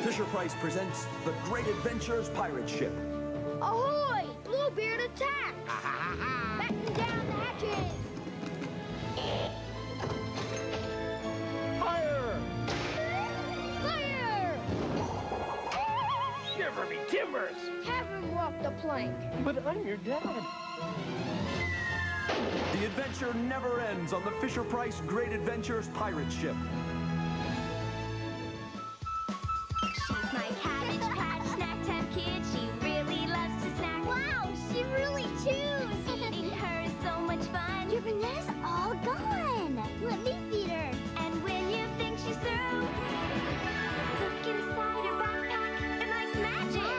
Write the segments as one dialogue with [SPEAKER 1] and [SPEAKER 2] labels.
[SPEAKER 1] Fisher-Price presents The Great Adventures pirate ship.
[SPEAKER 2] Ahoy! Bluebeard attack! Batten down the hatches!
[SPEAKER 3] Fire!
[SPEAKER 2] Fire!
[SPEAKER 3] Shiver me timbers!
[SPEAKER 2] Have him walk the plank.
[SPEAKER 3] But I'm your dad.
[SPEAKER 1] The adventure never ends on the Fisher-Price Great Adventures pirate ship.
[SPEAKER 4] She's my Cabbage Patch snack time kid. She really loves to snack.
[SPEAKER 2] Wow, she really chews!
[SPEAKER 4] Eating her is so much fun.
[SPEAKER 2] Your banana's all gone! Let me feed her.
[SPEAKER 4] And when you think she's through, look inside her backpack and like magic,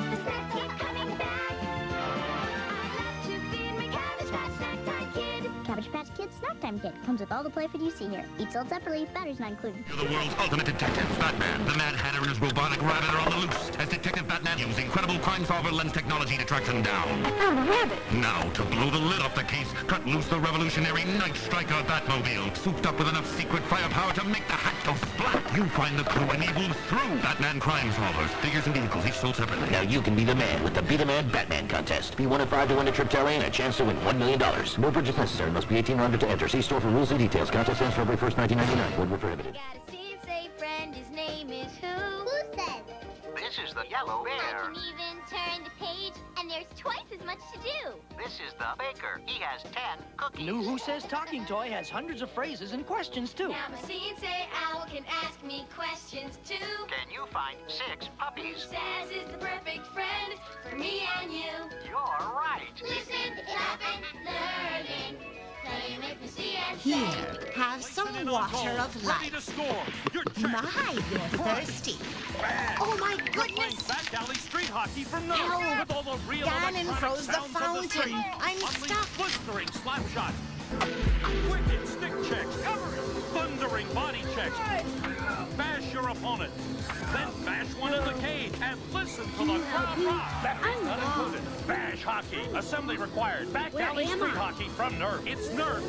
[SPEAKER 4] the snacks keep coming back. I love to feed my Cabbage Patch snack time kid.
[SPEAKER 5] Cabbage Patch Kids Snack Time Kit comes with all the play food you see here. Each sold separately, batteries not included.
[SPEAKER 6] The world's ultimate detective, Batman. The Mad Hatter and his robotic rabbit are on the loose as Detective Batman uses incredible crime-solver lens technology to track them down.
[SPEAKER 5] I found a rabbit.
[SPEAKER 6] Now, to blow the lid off the case, cut loose the revolutionary Night Striker Batmobile, souped up with enough secret firepower to make the hat go splat. You find the clue enabled through Batman Crime Solvers. Figures and vehicles each sold separately.
[SPEAKER 7] Now you can be the man with the Be the Man Batman contest. Be 1 in 5 to win a trip to LA and a chance to win $1 million. No purchase necessary. Must be 18 or under to enter. See store for rules and details. Contest ends February 1st, 1999. Would be prohibited.
[SPEAKER 4] Got a sensei friend, his name is who?
[SPEAKER 2] Who said?
[SPEAKER 8] This is the yellow
[SPEAKER 4] I
[SPEAKER 8] bear.
[SPEAKER 4] can even turn the page, and there's twice as much to do.
[SPEAKER 8] This is the baker. He has 10 cookies.
[SPEAKER 3] New Who Says Talking Toy has hundreds of phrases and questions, too.
[SPEAKER 4] Now my sensei owl can ask me questions too.
[SPEAKER 8] Can you find 6 puppies?
[SPEAKER 4] Says is the perfect friend for me and you.
[SPEAKER 8] You're right.
[SPEAKER 4] Listen, laughing, learning, playing with me, see and say.
[SPEAKER 9] Here, have some water of life. My, you're thirsty. Oh my goodness!
[SPEAKER 10] Back alley street hockey from Nerf.
[SPEAKER 9] Help!
[SPEAKER 10] With all the real
[SPEAKER 9] Ganon
[SPEAKER 10] electronic
[SPEAKER 9] froze the
[SPEAKER 10] sounds of
[SPEAKER 9] fountain.
[SPEAKER 10] street.
[SPEAKER 9] I'm
[SPEAKER 10] Unleash
[SPEAKER 9] stuck.
[SPEAKER 10] blistering slap shots. Wicked stick checks. Thundering body checks. Bash your opponent. Then bash one in the cage and listen to the crowd rock. Batteries not included. Bash hockey. Assembly required. Back alley street hockey from Nerf. It's Nerf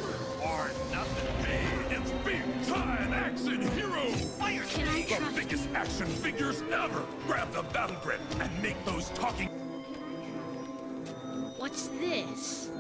[SPEAKER 10] or nothing.
[SPEAKER 11] Hey, it's big time action hero!
[SPEAKER 9] Can I
[SPEAKER 11] The biggest action figures ever! Grab the battle grip and make those talking...
[SPEAKER 9] What's this?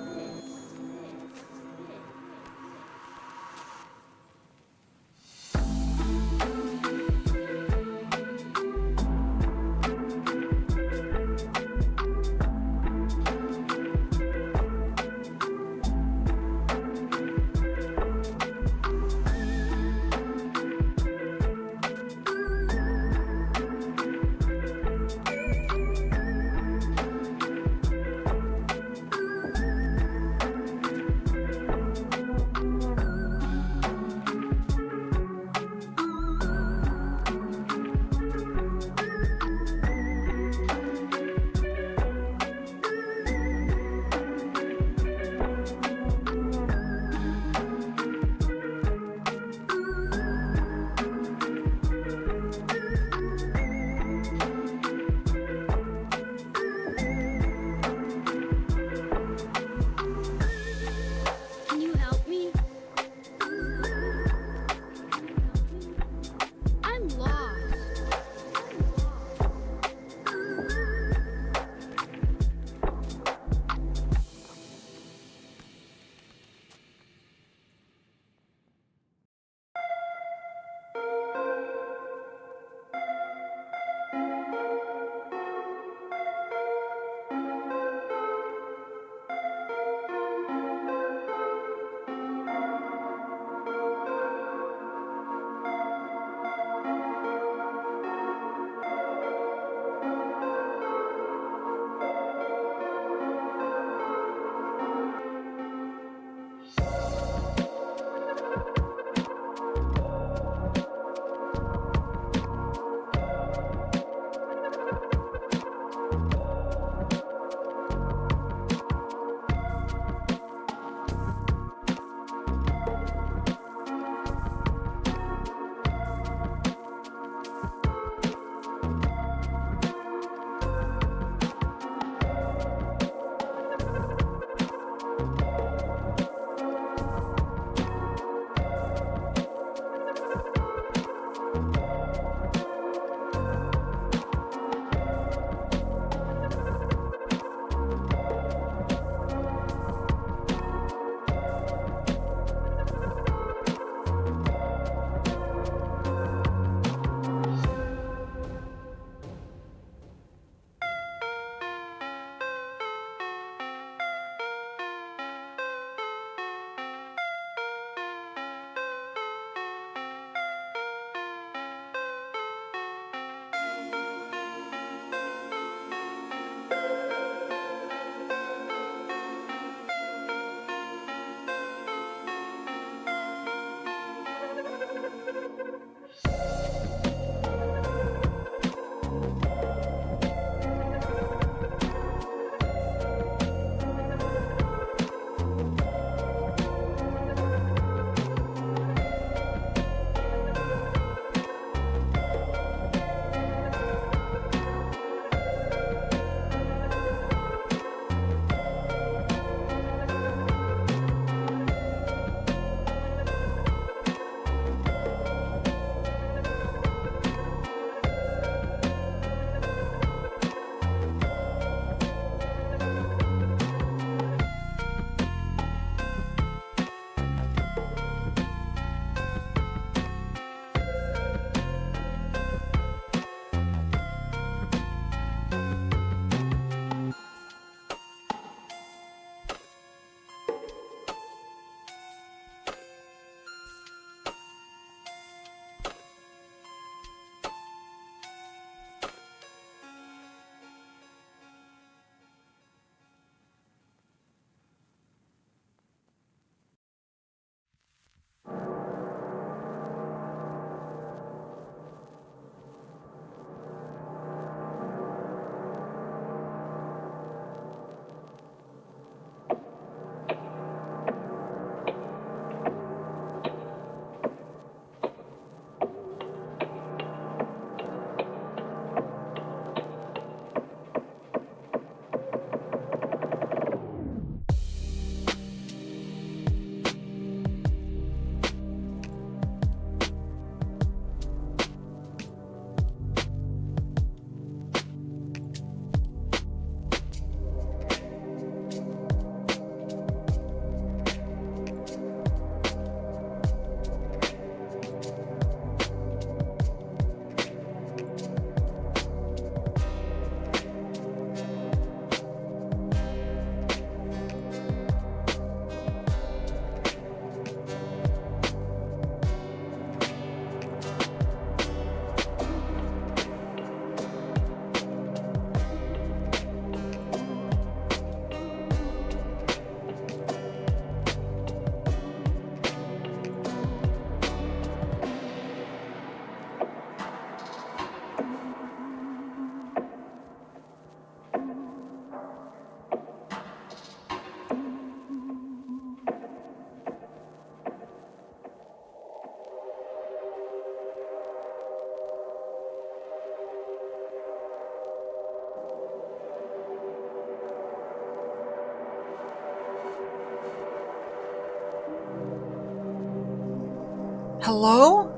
[SPEAKER 12] Hello?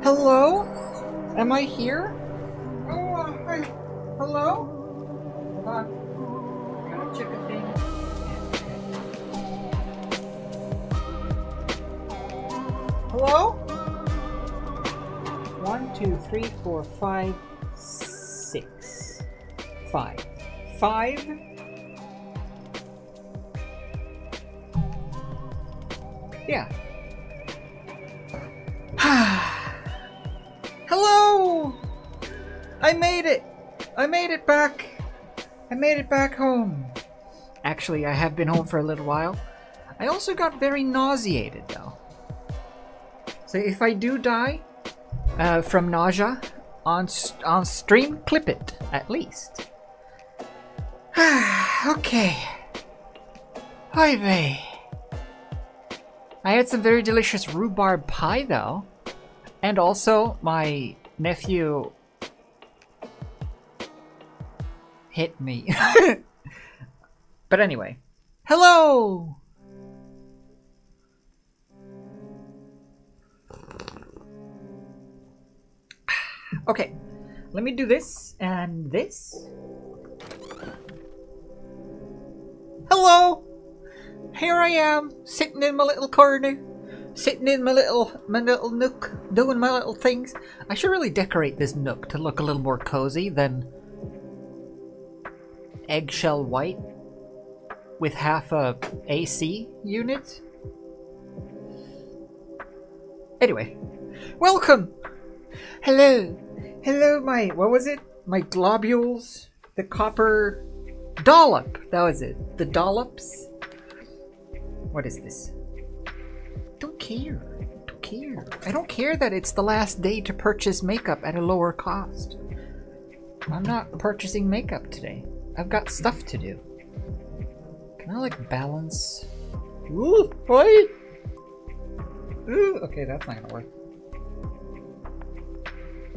[SPEAKER 12] Hello? Am I here? Oh, hi. Hello? Hold on. Gotta check a thing. Hello? 1, 2, 3, 4, 5, 6. 5. 5? Yeah. Hello! I made it! I made it back! I made it back home. Actually, I have been home for a little while. I also got very nauseated, though. So if I do die from nausea on stream, clip it, at least. Okay. Hi, vey. I had some very delicious rhubarb pie, though. And also, my nephew hit me. But anyway. Hello! Okay. Let me do this and this. Hello! Here I am, sitting in my little corner. Sitting in my little nook, doing my little things. I should really decorate this nook to look a little more cozy than eggshell white with half a AC unit. Anyway, welcome. Hello, hello. My what was it? My globules, the copper dollop. That was it. The dollops. What is this? Don't care. Don't care. I don't care that it's the last day to purchase makeup at a lower cost. I'm not purchasing makeup today. I've got stuff to do. Can I like balance? Ooh, wait. Ooh, okay, that's not gonna work.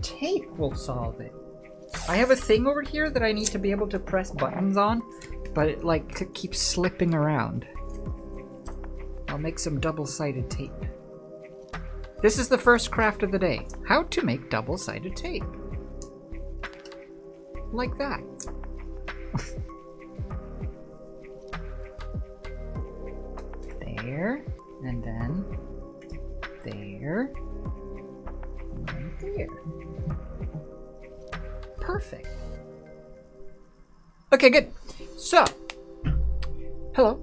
[SPEAKER 12] Tape will solve it. I have a thing over here that I need to be able to press buttons on, but it like keeps slipping around. I'll make some double-sided tape. This is the first craft of the day. How to make double-sided tape. Like that. There, and then there, and there. Perfect. Okay, good. So, hello.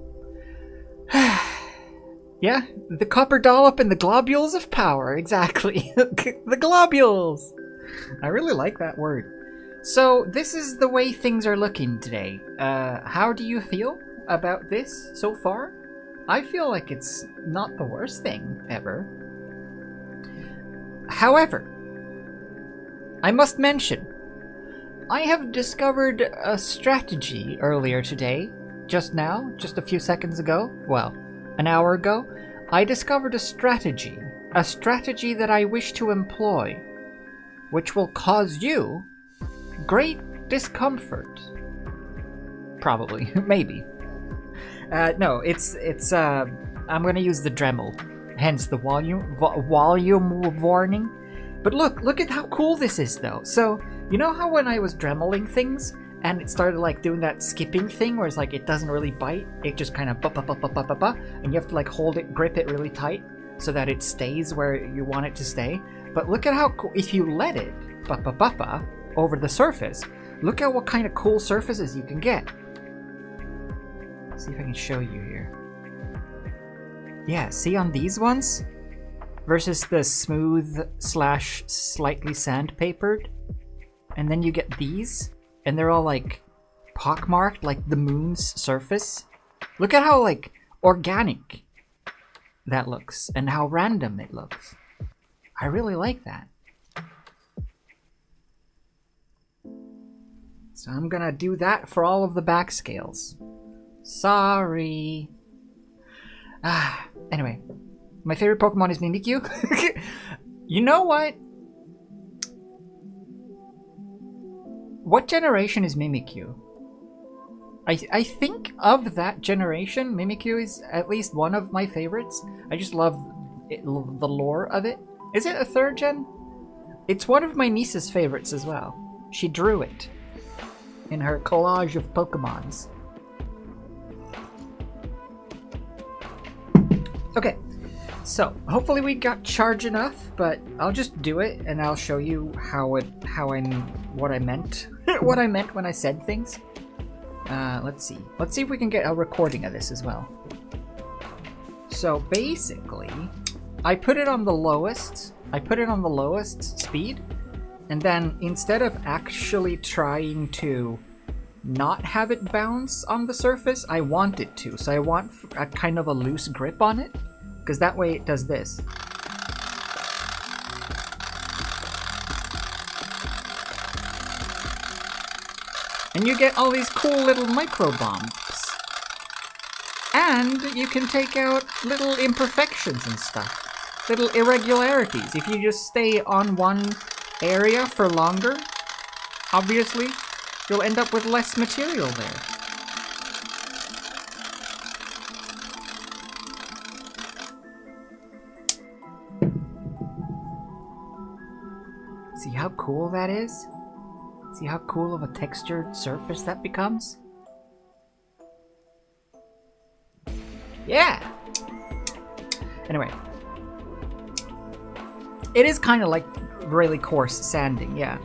[SPEAKER 12] Yeah, the copper dollop and the globules of power, exactly. The globules! I really like that word. So, this is the way things are looking today. How do you feel about this so far? I feel like it's not the worst thing ever. However, I must mention, I have discovered a strategy earlier today, just now, just a few seconds ago, well, an hour ago. I discovered a strategy that I wish to employ, which will cause you great discomfort. Probably, maybe. No, I'm gonna use the Dremel, hence the volume warning. But look at how cool this is though. So, you know how when I was Dremeling things, and it started like doing that skipping thing where it's like it doesn't really bite, it just kind of and you have to like hold it, grip it really tight so that it stays where you want it to stay. But look at how cool, if you let it over the surface, look at what kind of cool surfaces you can get. Let's see if I can show you here. Yeah, see on these ones versus the smooth / slightly sandpapered, and then you get these. And they're all like pockmarked, like the moon's surface. Look at how like organic that looks and how random it looks. I really like that. So I'm gonna do that for all of the back scales. Sorry. Anyway, my favorite Pokemon is Mimikyu. You know what? What generation is Mimikyu? I think of that generation, Mimikyu is at least one of my favorites. I just love the lore of it. Is it a 3rd gen? It's one of my niece's favorites as well. She drew it in her collage of Pokemons. Okay, so hopefully we got charge enough, but I'll just do it and I'll show you what I meant what I meant when I said things. Let's see if we can get a recording of this as well. So basically, I put it on the lowest speed, and then instead of actually trying to not have it bounce on the surface, I want it to. So I want a kind of a loose grip on it, because that way it does this. And you get all these cool little micro bumps. And you can take out little imperfections and stuff. Little irregularities. If you just stay on one area for longer, obviously, you'll end up with less material there. See how cool that is? See how cool of a textured surface that becomes? Yeah! Anyway. It is kind of like really coarse sanding, yeah.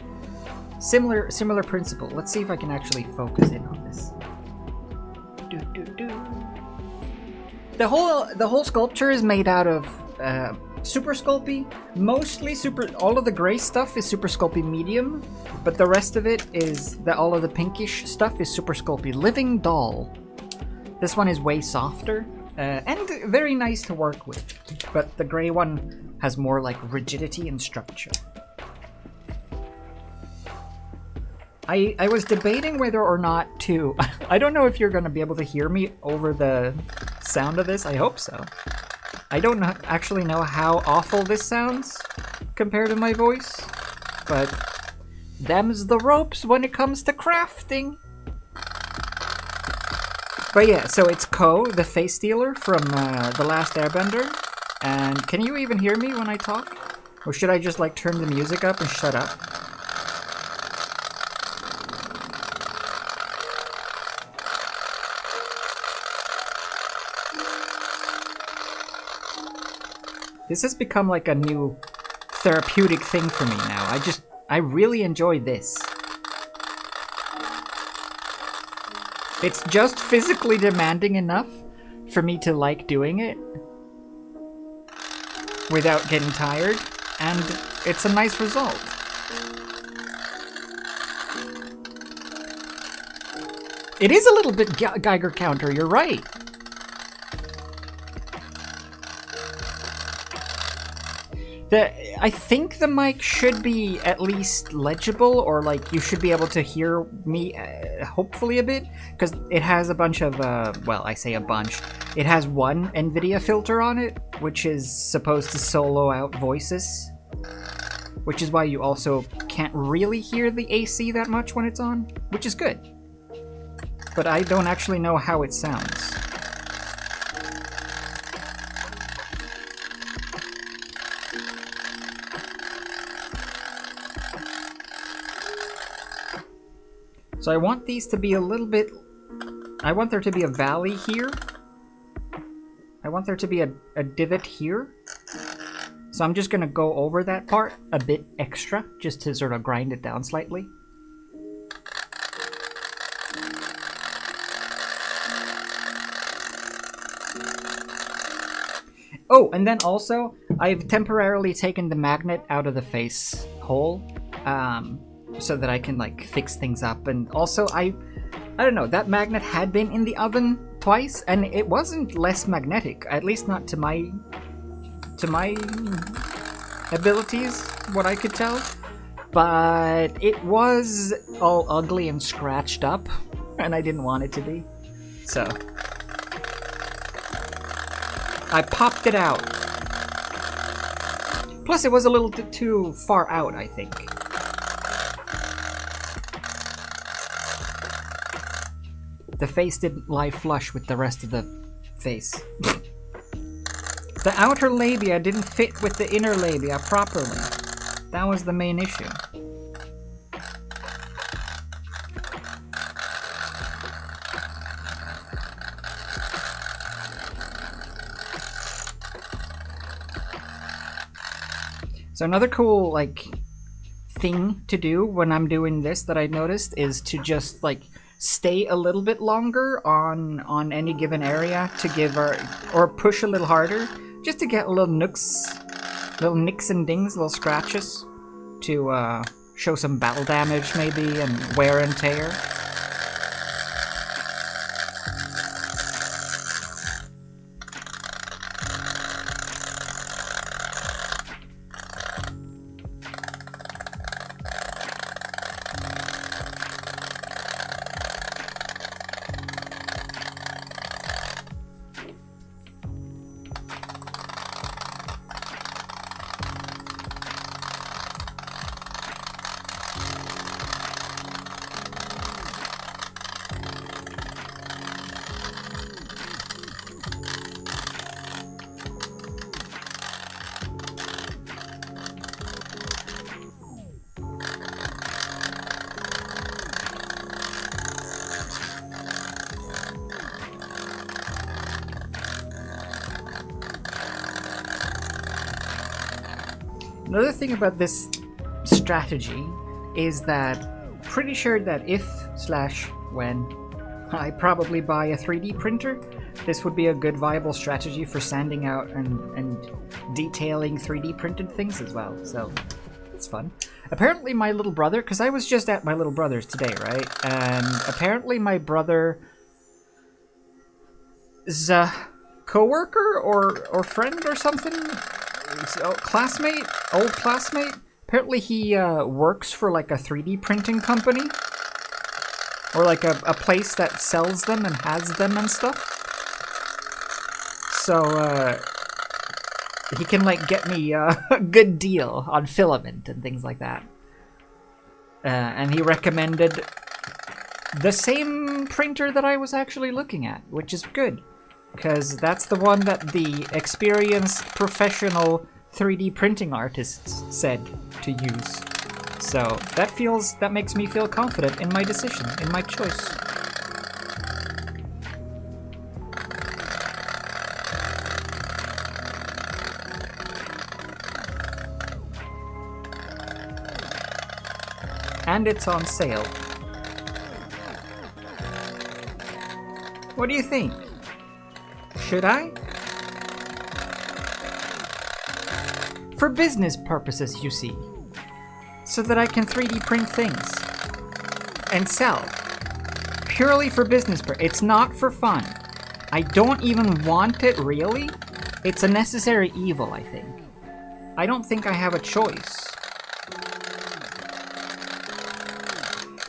[SPEAKER 12] Similar principle. Let's see if I can actually focus in on this. The whole sculpture is made out of Super Sculpey. Mostly all of the gray stuff is Super Sculpey medium, but the rest of it is all of the pinkish stuff is Super Sculpey Living Doll. This one is way softer and very nice to work with, but the gray one has more like rigidity and structure. I was debating whether or not to... I don't know if you're going to be able to hear me over the sound of this. I hope so. I don't actually know how awful this sounds compared to my voice, but them's the ropes when it comes to crafting. But yeah, so it's Ko, the face stealer from The Last Airbender. And can you even hear me when I talk? Or should I just like turn the music up and shut up? This has become like a new therapeutic thing for me now. I really enjoy this. It's just physically demanding enough for me to like doing it without getting tired, and it's a nice result. It is a little bit Geiger counter, you're right. I think the mic should be at least legible, or like you should be able to hear me hopefully a bit, because it has a bunch of, well, I say a bunch. It has one NVIDIA filter on it, which is supposed to solo out voices, which is why you also can't really hear the AC that much when it's on, which is good. But I don't actually know how it sounds. So I want these to be a little bit... I want there to be a valley here. I want there to be a divot here. So I'm just going to go over that part a bit extra, just to sort of grind it down slightly. Oh, and then also, I've temporarily taken the magnet out of the face hole. So that I can like fix things up, and also I don't know, that magnet had been in the oven twice and it wasn't less magnetic, at least not to my abilities, what I could tell, but it was all ugly and scratched up and I didn't want it to be, so I popped it out. Plus it was a little bit too far out, I think. The face didn't lie flush with the rest of the face. The outer labia didn't fit with the inner labia properly. That was the main issue. So another cool, like, thing to do when I'm doing this that I noticed is to just, like, stay a little bit longer on any given area to give or push a little harder, just to get little nicks and dings, little scratches, to show some battle damage maybe and wear and tear. Another thing about this strategy is that pretty sure that if/when I probably buy a 3D printer, this would be a good viable strategy for sanding out and detailing 3D printed things as well. So it's fun. Apparently my little brother, because I was just at my little brother's today, right? And apparently my brother's co-worker or friend or something, old classmate. Apparently he works for like a 3D printing company, or like a place that sells them and has them and stuff. So he can like get me a good deal on filament and things like that. And he recommended the same printer that I was actually looking at, which is good, because that's the one that the experienced professional 3D printing artists said to use. So that makes me feel confident in my decision, in my choice. And it's on sale. What do you think? Should I? For business purposes, you see. So that I can 3D print things. And sell. Purely for business purposes. It's not for fun. I don't even want it, really. It's a necessary evil, I think. I don't think I have a choice.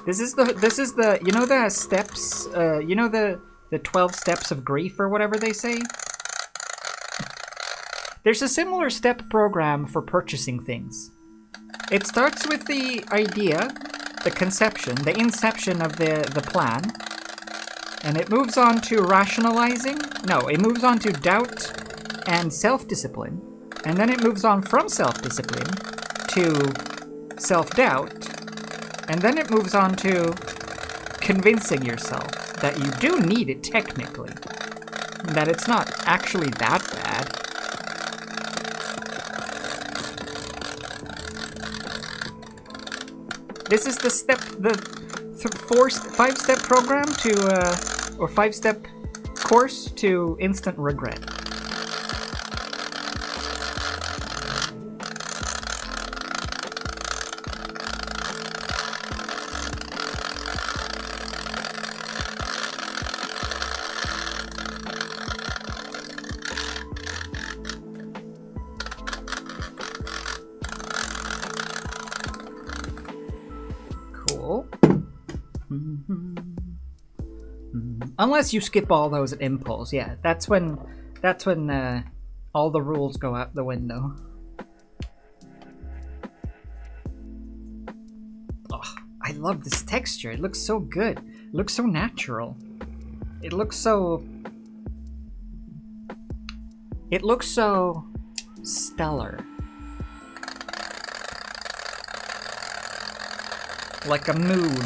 [SPEAKER 12] This is the you know the steps, you know the 12 steps of grief or whatever they say? There's a similar step program for purchasing things. It starts with the idea, the conception, the inception of the plan, and it moves on to rationalizing. No, it moves on to doubt and self-discipline, and then it moves on from self-discipline to self-doubt, and then it moves on to convincing yourself that you do need it technically, that it's not actually that bad. This is the five-step program to, or five-step course to instant regret. Unless you skip all those at impulse, yeah. That's when all the rules go out the window. Oh, I love this texture. It looks so good. It looks so natural. It looks so It looks so stellar. Like a moon.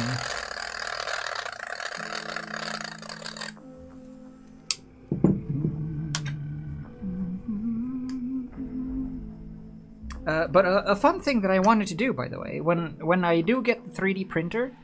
[SPEAKER 12] But a fun thing that I wanted to do, by the way, when I do get the 3D printer,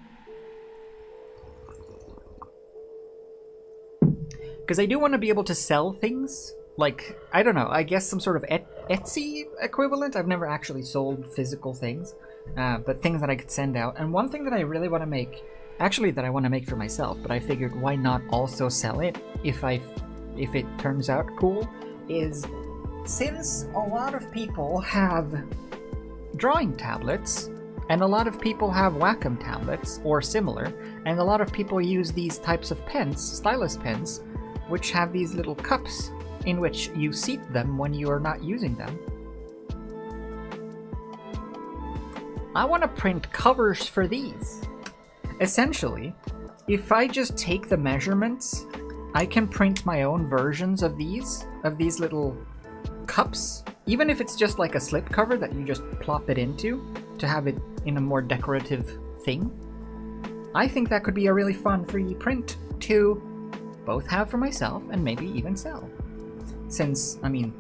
[SPEAKER 12] because I do want to be able to sell things, like, I don't know, I guess some sort of Etsy equivalent. I've never actually sold physical things, but things that I could send out. And one thing that I really want to make, actually that I want to make for myself, but I figured why not also sell it if it turns out cool, is since a lot of people have drawing tablets, and a lot of people have Wacom tablets, or similar, and a lot of people use these types of pens, stylus pens, which have these little cups in which you seat them when you are not using them. I want to print covers for these. Essentially, if I just take the measurements, I can print my own versions of these little cups, even if it's just like a slip cover that you just plop it into to have it in a more decorative thing. I think that could be a really fun 3D print to both have for myself and maybe even sell. Since, I mean,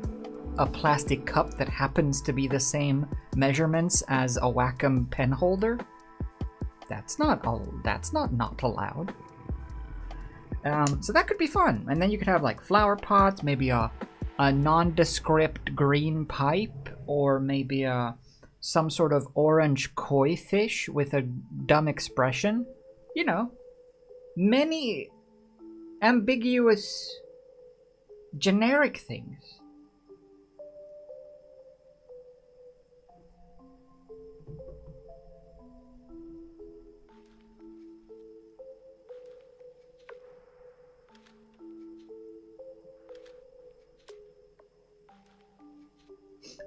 [SPEAKER 12] a plastic cup that happens to be the same measurements as a Wacom pen holder, that's not allowed. So that could be fun. And then you could have like flower pots, maybe a nondescript green pipe, or maybe some sort of orange koi fish with a dumb expression. You know, many ambiguous, generic things.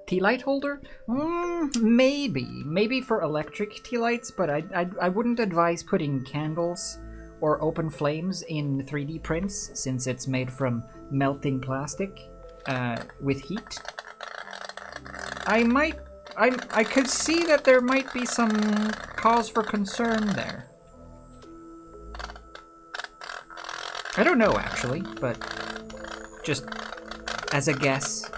[SPEAKER 12] Tea light holder? Maybe for electric tea lights, but I wouldn't advise putting candles or open flames in 3D prints, since it's made from melting plastic with heat. I could see that there might be some cause for concern there. I don't know, actually, but just as a guess.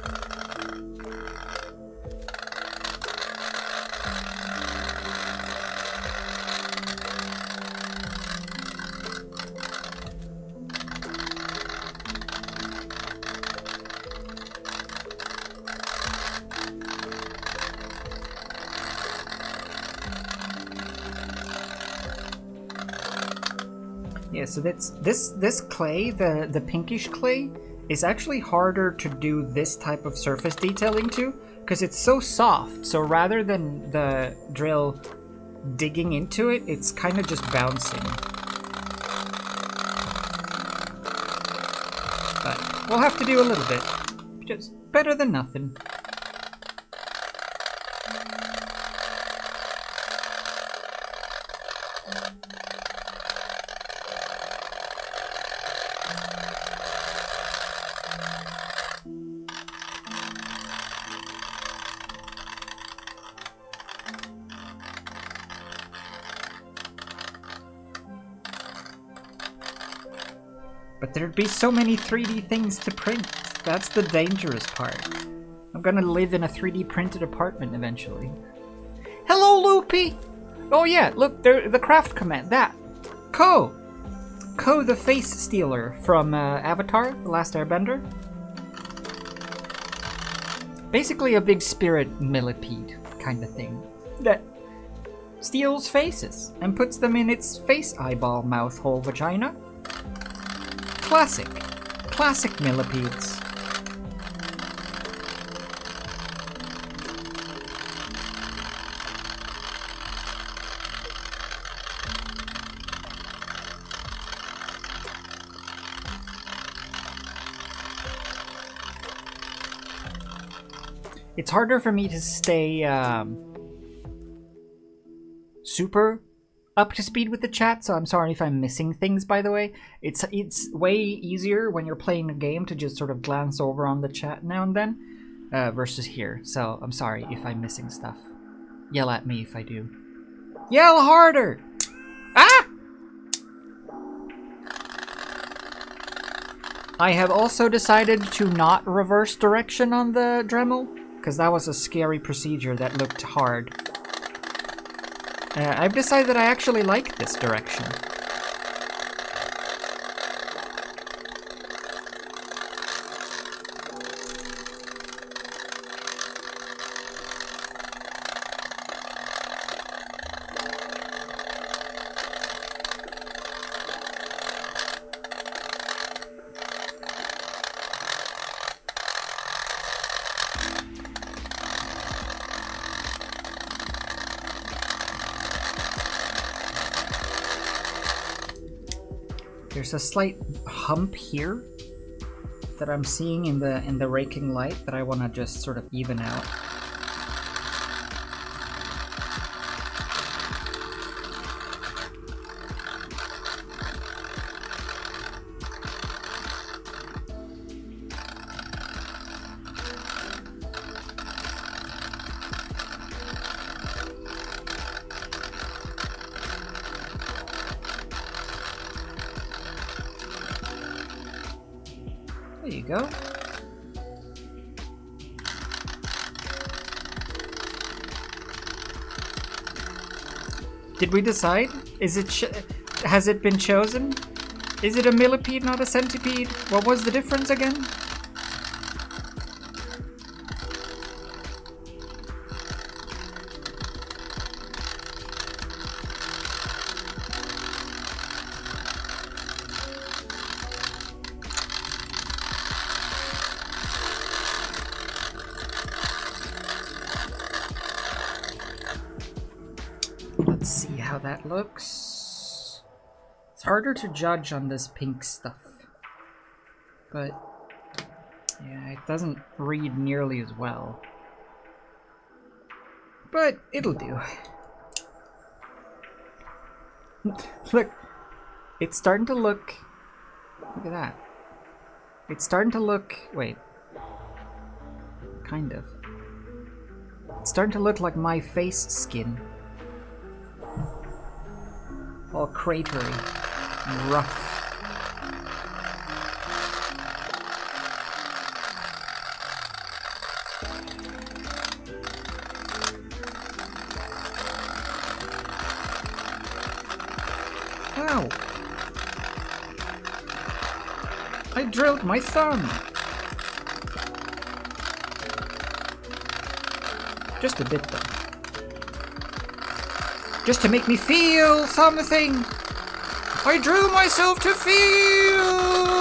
[SPEAKER 12] Yeah, so this clay, the pinkish clay, is actually harder to do this type of surface detailing to, because it's so soft. So rather than the drill digging into it, it's kind of just bouncing. But we'll have to do a little bit. Just better than nothing. But there'd be so many 3D things to print. That's the dangerous part. I'm gonna live in a 3D printed apartment eventually. Hello, Loopy! Oh yeah, look, the craft command, that. Ko the face stealer from Avatar, The Last Airbender. Basically a big spirit millipede kind of thing that steals faces and puts them in its face eyeball mouth hole vagina. Classic millipedes. It's harder for me to stay super up to speed with the chat, so I'm sorry if I'm missing things, by the way. It's way easier when you're playing a game to just sort of glance over on the chat now and then, versus here. So I'm sorry if I'm missing stuff. Yell at me if I do. Yell harder! Ah! I have also decided to not reverse direction on the Dremel, because that was a scary procedure that looked hard. I've decided that I actually like this direction. There's a slight hump here that I'm seeing in the raking light that I want to just sort of even out. There you go. Did we decide? Is it has it been chosen? Is it a millipede, not a centipede? What was the difference again? Let's see how that looks. It's harder to judge on this pink stuff, but yeah, it doesn't read nearly as well. But it'll do. Look, it's starting to look... Look at that. It's starting to look... Wait. Kind of. It's starting to look like my face skin. All cratery and rough. Ow! I drilled my thumb! Just a bit though. Just to make me feel something! I drew myself to feel!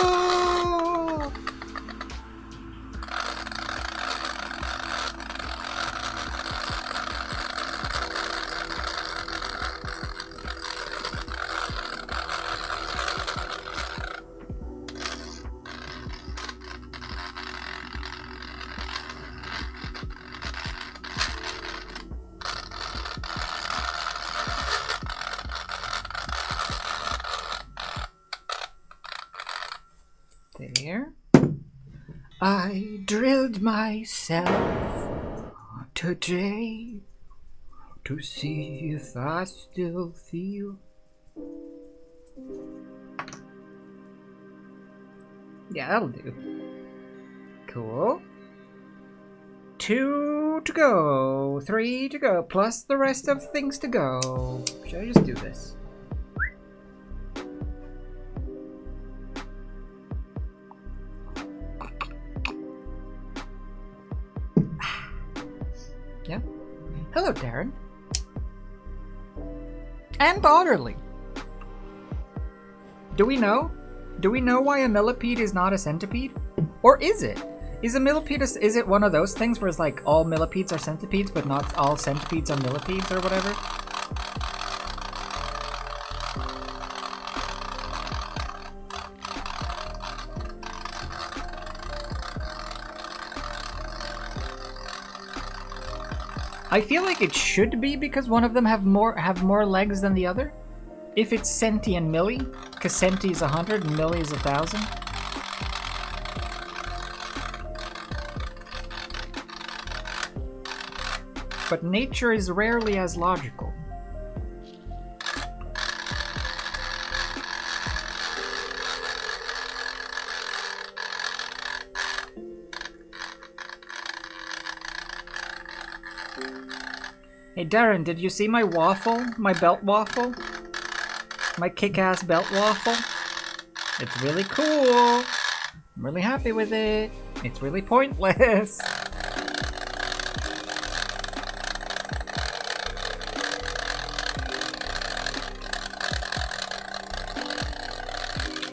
[SPEAKER 12] There. I drilled myself today to see if I still feel. Yeah, that'll do. Cool. 2 to go, 3 to go, plus the rest of things to go. Should I just do this? Yeah. Hello, Darren. And Orderly. Do we know? Do we know why a millipede is not a centipede? Or is it? Is a millipede, is it one of those things where it's like all millipedes are centipedes, but not all centipedes are millipedes or whatever? I feel like it should be because one of them have more legs than the other. if it's centi and milli, because centi is 100 and milli is 1,000. But nature is rarely as logical. Hey Darren, did you see my waffle? My belt waffle? My kick-ass belt waffle? It's really cool. I'm really happy with it. It's really pointless.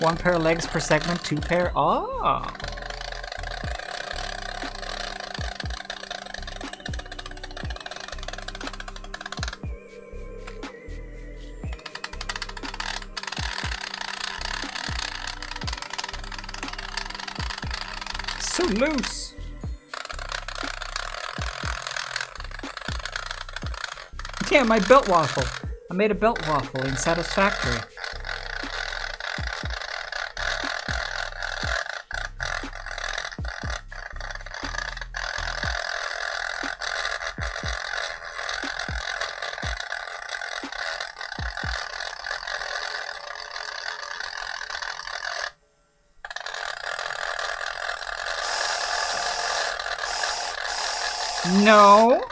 [SPEAKER 12] One pair of legs per segment, 2 pair. Oh. So loose. Yeah, my belt waffle. I made a belt waffle in Satisfactory. No.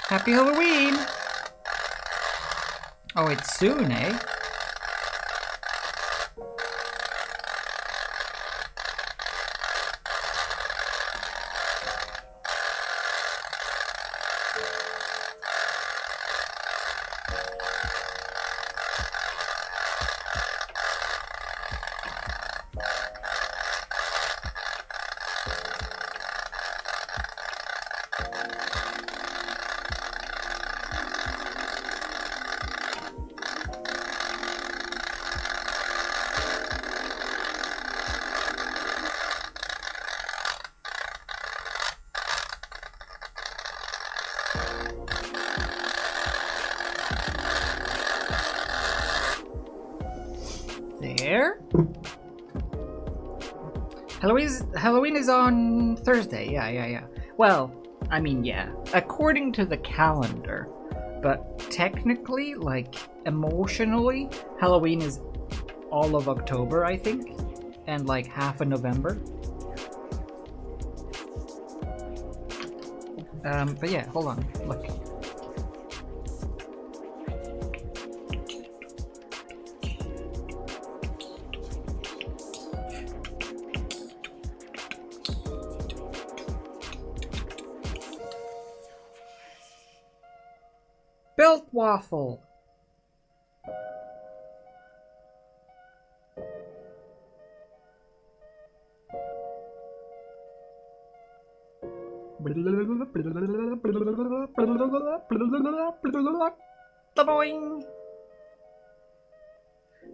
[SPEAKER 12] Happy Halloween. Oh, it's soon, eh? There. Halloween is on Thursday. Yeah. Well, I mean, yeah, according to the calendar, but technically, like, emotionally, Halloween is all of October, I think, and like half of November. But yeah, hold on, look. Belt waffle. Boing.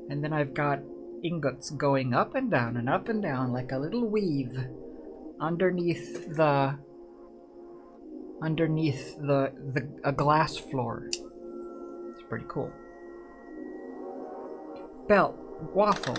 [SPEAKER 12] And then I've got ingots going up and down and up and down like a little weave underneath a glass floor. It's pretty cool. Belt waffle.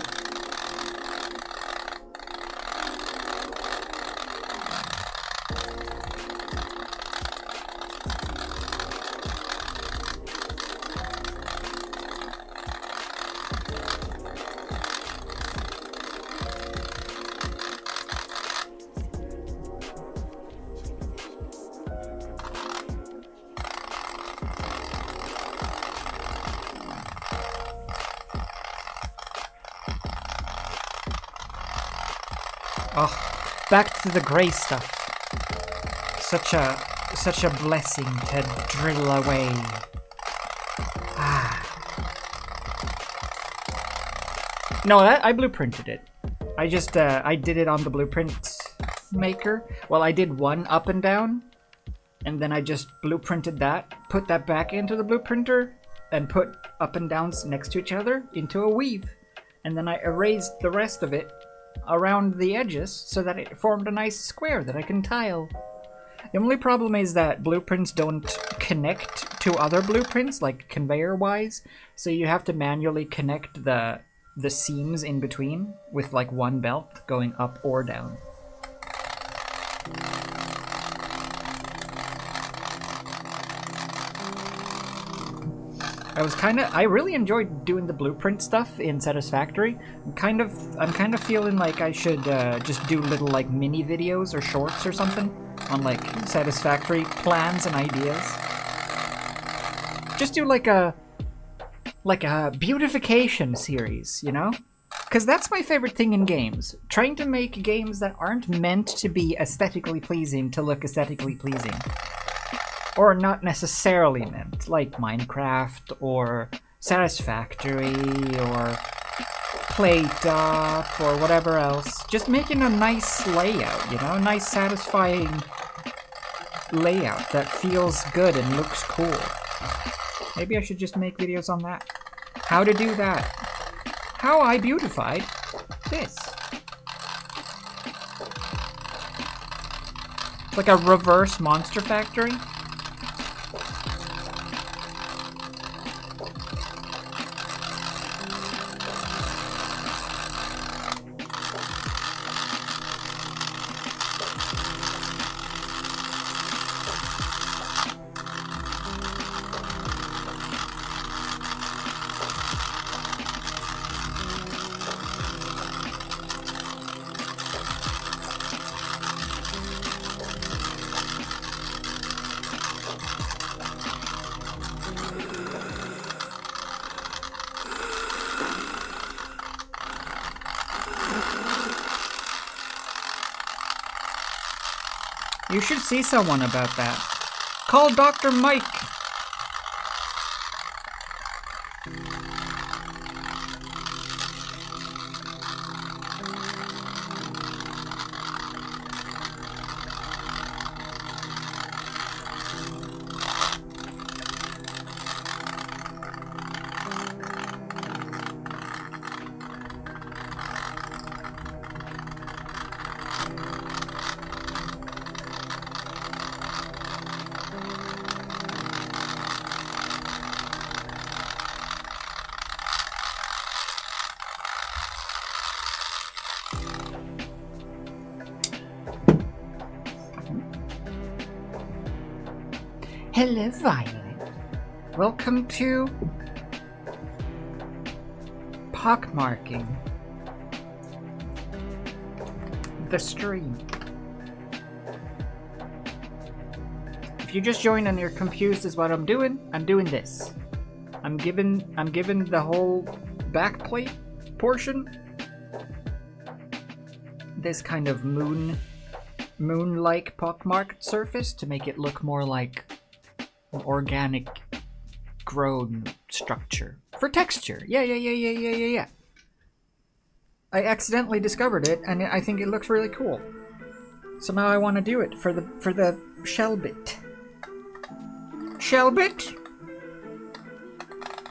[SPEAKER 12] Oh, back to the grey stuff. Such a blessing to drill away. Ah. No, I blueprinted it. I just I did it on the blueprint maker. Well, I did one up and down, and then I just blueprinted that, put that back into the blueprinter, and put up and downs next to each other into a weave, and then I erased the rest of it around the edges so that it formed a nice square that I can tile. The only problem is that blueprints don't connect to other blueprints, like conveyor-wise, so you have to manually connect the seams in between with like one belt going up or down. I really enjoyed doing the blueprint stuff in Satisfactory. I'm kind of feeling like I should just do little like mini videos or shorts or something on like Satisfactory plans and ideas. Just do like a beautification series, you know? Because that's my favorite thing in games. Trying to make games that aren't meant to be aesthetically pleasing to look aesthetically pleasing. Or not necessarily meant, like Minecraft, or Satisfactory, or Plate Up, or whatever else. Just making a nice layout, you know? A nice, satisfying layout that feels good and looks cool. Maybe I should just make videos on that. How to do that. How I beautified this. It's like a reverse Monster Factory. You should see someone about that. Call Dr. Mike. Hello, Violet. Welcome to pockmarking the stream. If you just joined and you're confused as what I'm doing this. I'm giving the whole backplate portion this kind of moon-like pockmarked surface to make it look more like an organic grown structure. For texture. Yeah. I accidentally discovered it and I think it looks really cool. So now I want to do it for the shell bit. Shell bit?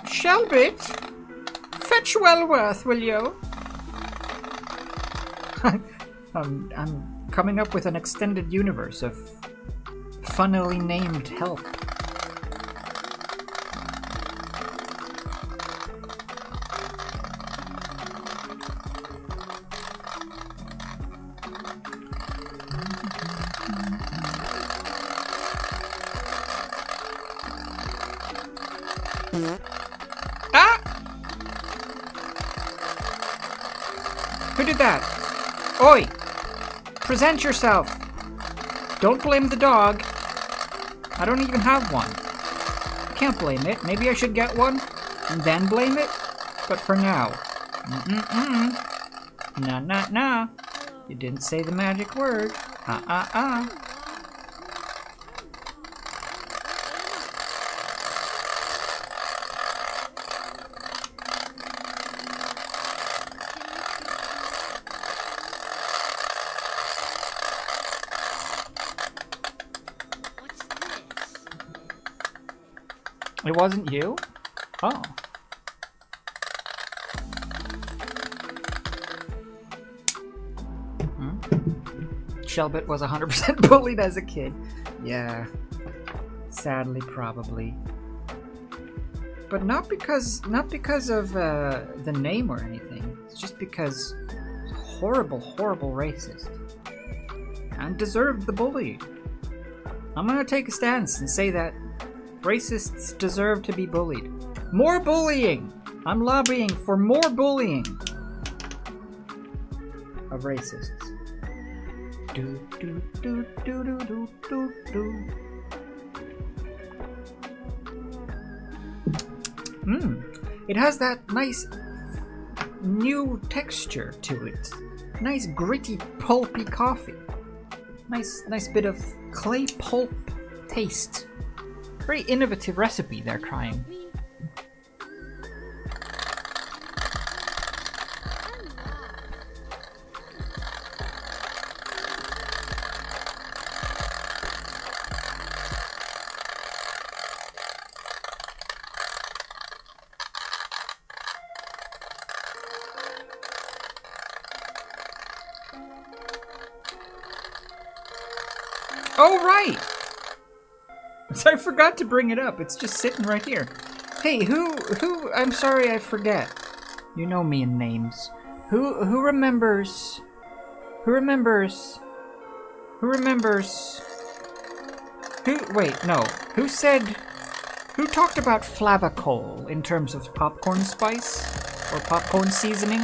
[SPEAKER 12] Shell bit? Fetch Wellworth, will you? I'm coming up with an extended universe of funnily named help. Ah! Who did that? Oi! Present yourself! Don't blame the dog. I don't even have one. I can't blame it. Maybe I should get one and then blame it? But for now. Nah. You didn't say the magic word. It wasn't you? Oh. Shelbit was 100% bullied as a kid. Yeah. Sadly, probably. But not because of the name or anything. It's just because horrible, horrible racist. And deserved the bully. I'm gonna take a stance and say that racists deserve to be bullied. More bullying! I'm lobbying for more bullying of racists. Do do do do do do do do. It has that nice new texture to it. Nice gritty, pulpy coffee. Nice bit of clay pulp taste. Very innovative recipe they're trying. Oh, right! So I forgot to bring it up. It's just sitting right here. Hey, who, I'm sorry, I forget. You know me and names. Who remembers, wait, no. Who talked about flavacol in terms of popcorn spice? Or popcorn seasoning?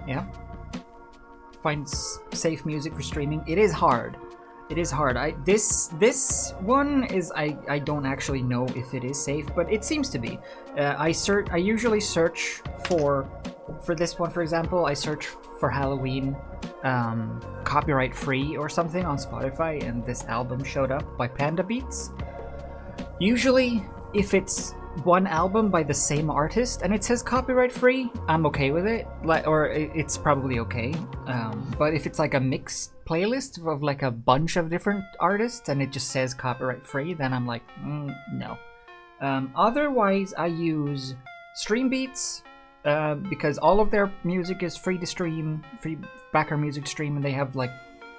[SPEAKER 12] Yeah. Find safe music for streaming. It is hard. It is hard. This one is I don't actually know if it is safe, but it seems to be. I usually search for this one, for example. I search for Halloween copyright free or something on Spotify, and this album showed up by Panda Beats. Usually, if it's one album by the same artist and it says copyright free, I'm okay with it, or it's probably okay. But if it's like a mixed playlist of like a bunch of different artists and it just says copyright free, then I'm like, no. Otherwise, I use Streambeats because all of their music is free to stream, free background music to stream, and they have like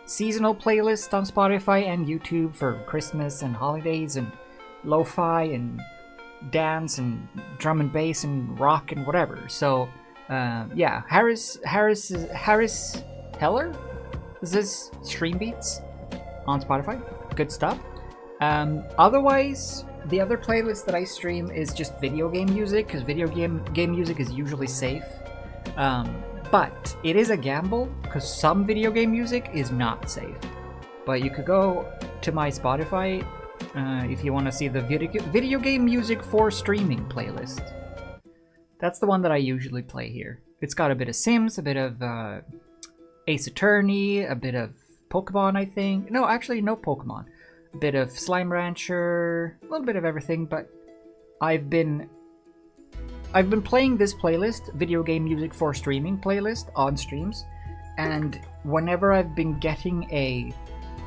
[SPEAKER 12] seasonal playlists on Spotify and YouTube for Christmas and holidays and lo-fi and dance and drum and bass and rock and whatever. So yeah, Harris Heller, this is Streambeats on Spotify. Good stuff. Otherwise, the other playlist that I stream is just video game music, because video game music is usually safe. But it is a gamble, because some video game music is not safe. But you could go to my Spotify if you want to see the video game music for streaming playlist. That's the one that I usually play here. It's got a bit of Sims, a bit of Ace Attorney, a bit of Pokemon, I think. No, actually, no Pokemon. A bit of Slime Rancher, a little bit of everything, but I've been playing this playlist, video game music for streaming playlist, on streams, and whenever I've been getting a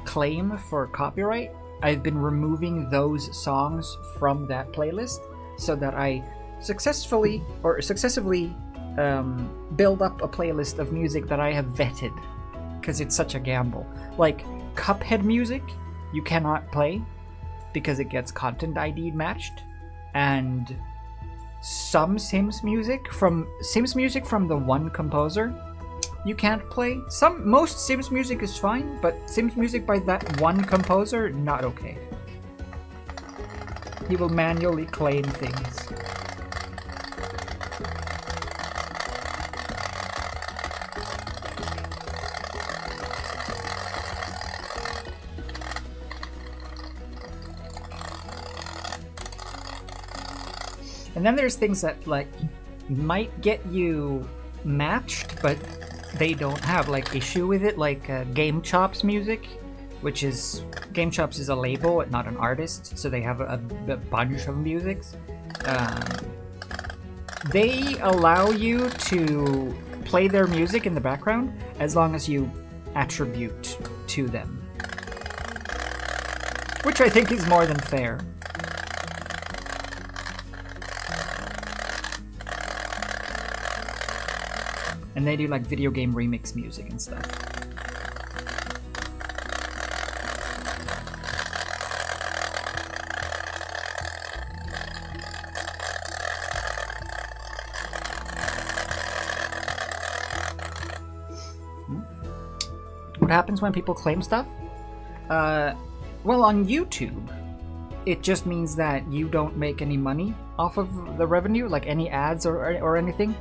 [SPEAKER 12] claim for copyright, I've been removing those songs from that playlist so that I successively build up a playlist of music that I have vetted, because it's such a gamble. Like Cuphead music, you cannot play because it gets content ID matched, and some Sims music from the one composer you can't play. Most Sims music is fine, but Sims music by that one composer, not okay. He will manually claim things. And then there's things that like might get you matched, but they don't have like issue with it, like Game Chops music, which is Game Chops is a label, not an artist, so they have a bunch of musics. They allow you to play their music in the background as long as you attribute to them. Which I think is more than fair. And they do like video game remix music and stuff. What happens when people claim stuff? Well, on YouTube, it just means that you don't make any money off of the revenue, like any ads or anything.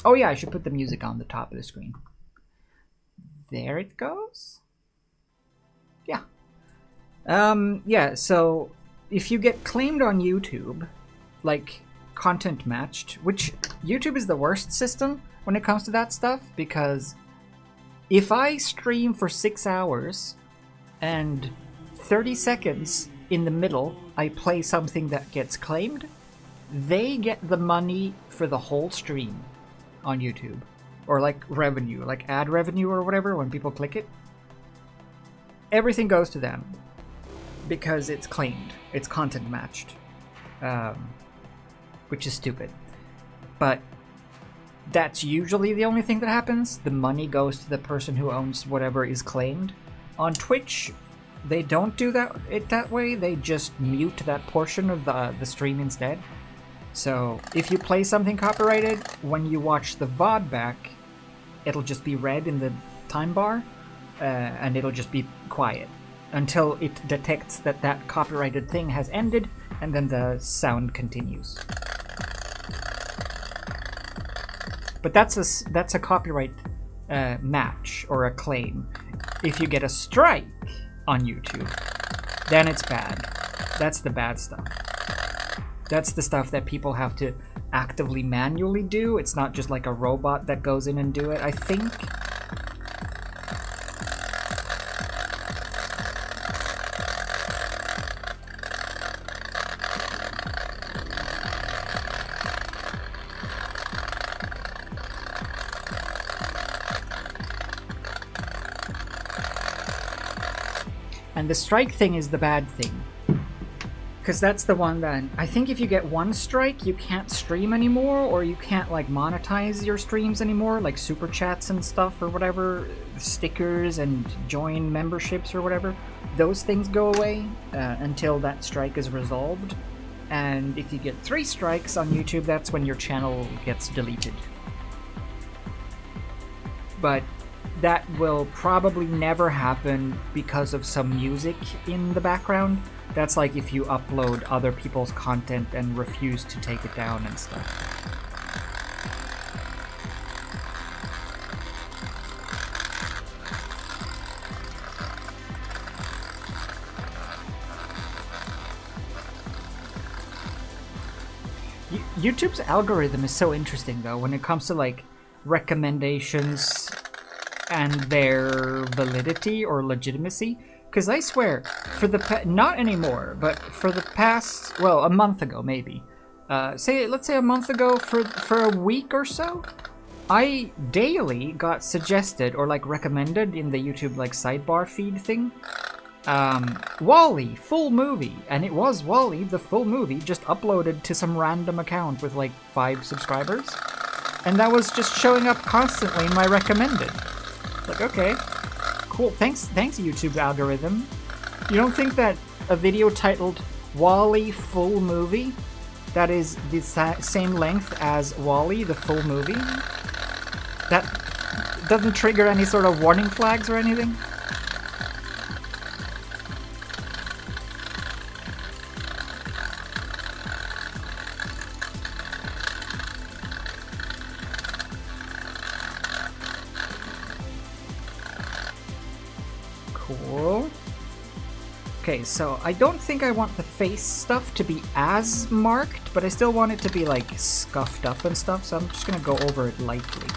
[SPEAKER 12] Oh yeah, I should put the music on the top of the screen. There it goes. Yeah. Yeah, so if you get claimed on YouTube, like content matched, which YouTube is the worst system when it comes to that stuff, because if I stream for 6 hours and 30 seconds in the middle I play something that gets claimed, they get the money for the whole stream on YouTube. Or like revenue, like ad revenue or whatever when people click it. Everything goes to them because it's claimed. It's content matched. Which is stupid. But that's usually the only thing that happens. The money goes to the person who owns whatever is claimed. On Twitch, they don't do that way. They just mute that portion of the stream instead. So if you play something copyrighted, when you watch the VOD back, it'll just be red in the time bar, and it'll just be quiet until it detects that that copyrighted thing has ended, and then the sound continues. But that's a copyright match or a claim. If you get a strike on YouTube, then it's bad. That's the bad stuff. That's the stuff that people have to actively manually do. It's not just like a robot that goes in and do it, I think. And the strike thing is the bad thing. Because that's the one that, I think if you get one strike, you can't stream anymore, or you can't like monetize your streams anymore, like super chats and stuff or whatever, stickers and join memberships or whatever. Those things go away until that strike is resolved. And if you get 3 strikes on YouTube, that's when your channel gets deleted. But that will probably never happen because of some music in the background. That's like if you upload other people's content and refuse to take it down and stuff. YouTube's algorithm is so interesting though when it comes to like recommendations and their validity or legitimacy. Because I swear, for the not anymore, but for the past, well, a month ago maybe. Let's say a month ago, for a week or so, I daily got suggested or like recommended in the YouTube like sidebar feed thing, WALL-E full movie, and it was WALL-E the full movie just uploaded to some random account with like 5 subscribers, and that was just showing up constantly in my recommended. Like, okay. Cool, thanks YouTube algorithm. You don't think that a video titled WALL-E full movie, that is the same length as WALL-E the full movie, that doesn't trigger any sort of warning flags or anything? Cool. Okay, so I don't think I want the face stuff to be as marked, but I still want it to be like scuffed up and stuff, so I'm just gonna go over it lightly.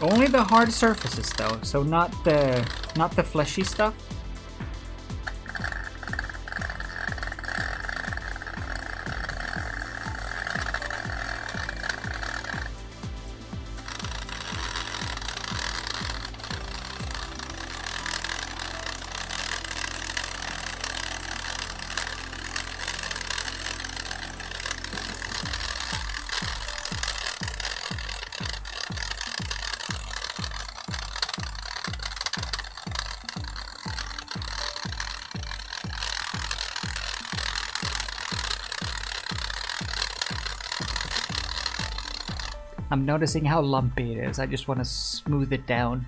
[SPEAKER 12] Only the hard surfaces though, so not the fleshy stuff. I'm noticing how lumpy it is. I just want to smooth it down.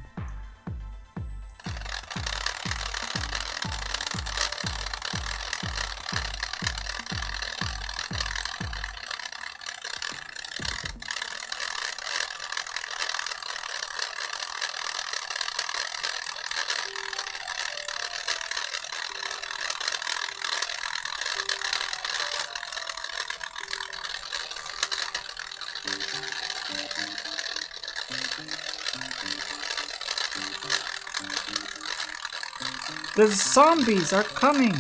[SPEAKER 12] The zombies are coming!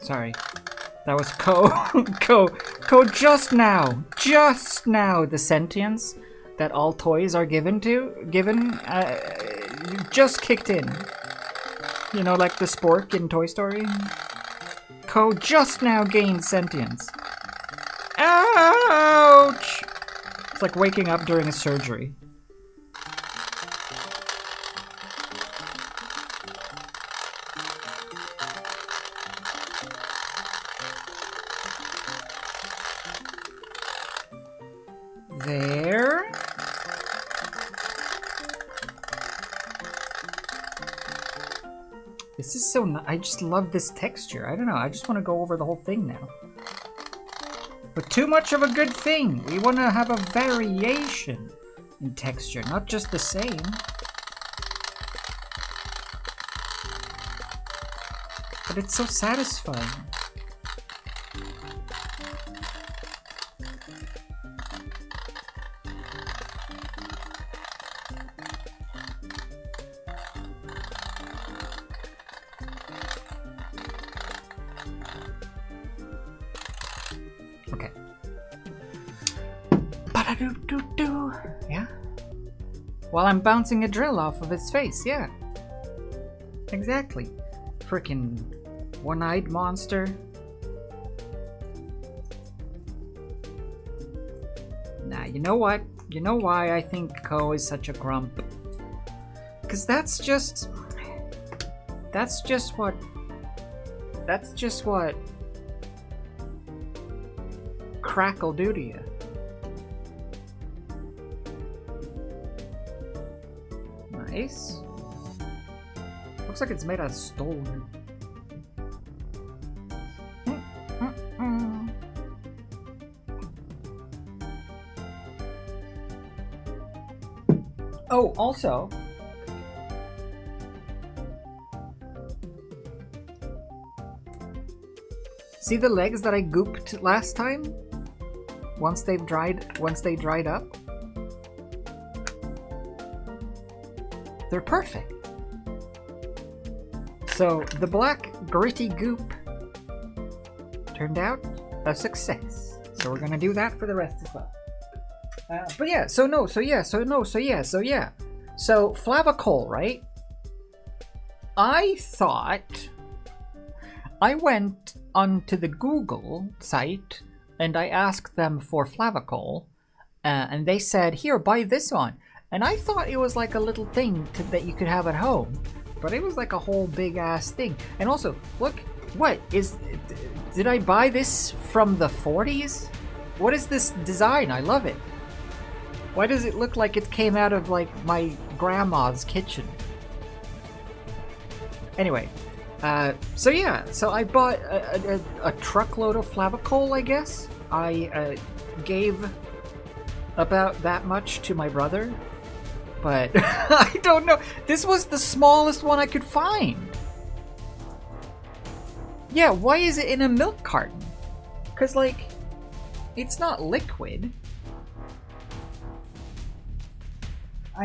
[SPEAKER 12] Sorry. That was Ko just now the sentience that all toys are given just kicked in. You know, like the spork in Toy Story? Ko just now gained sentience. Ouch! It's like waking up during a surgery. There. This is so nice. I just love this texture. I don't know. I just want to go over the whole thing now. But too much of a good thing. We want to have a variation in texture, not just the same. But it's so satisfying. Okay. Ba-da-doo-doo-doo. Yeah. While I'm bouncing a drill off of his face, yeah. Exactly. Frickin' one-eyed monster. Nah, you know what? You know why I think Ko is such a grump? Because that's just what crack'll do to you. Nice. Looks like it's made out of stone. Oh, also, see the legs that I gooped last time? Once they dried up? They're perfect. So the black gritty goop turned out a success. So we're gonna do that for the rest as well. But yeah, so Flavacol, right? I went onto the Google site and I asked them for Flavacol, and they said, here, buy this one. And I thought it was like a little thing that you could have at home, but it was like a whole big ass thing. And also, look, did I buy this from the 40s? What is this design? I love it. Why does it look like it came out of, like, my grandma's kitchen? Anyway, so yeah, so I bought a truckload of Flavicol, I guess. I gave about that much to my brother, but I don't know. This was the smallest one I could find. Yeah, why is it in a milk carton? Because, like, it's not liquid. I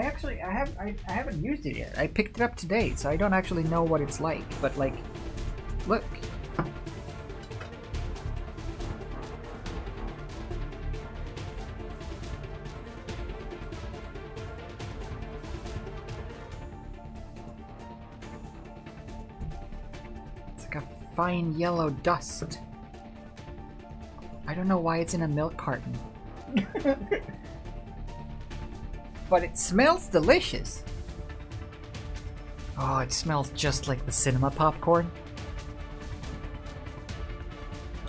[SPEAKER 12] haven't used it yet. I picked it up today, so I don't actually know what it's like. But, like, look. It's like a fine yellow dust. I don't know why it's in a milk carton. But it smells delicious. Oh, it smells just like the cinema popcorn.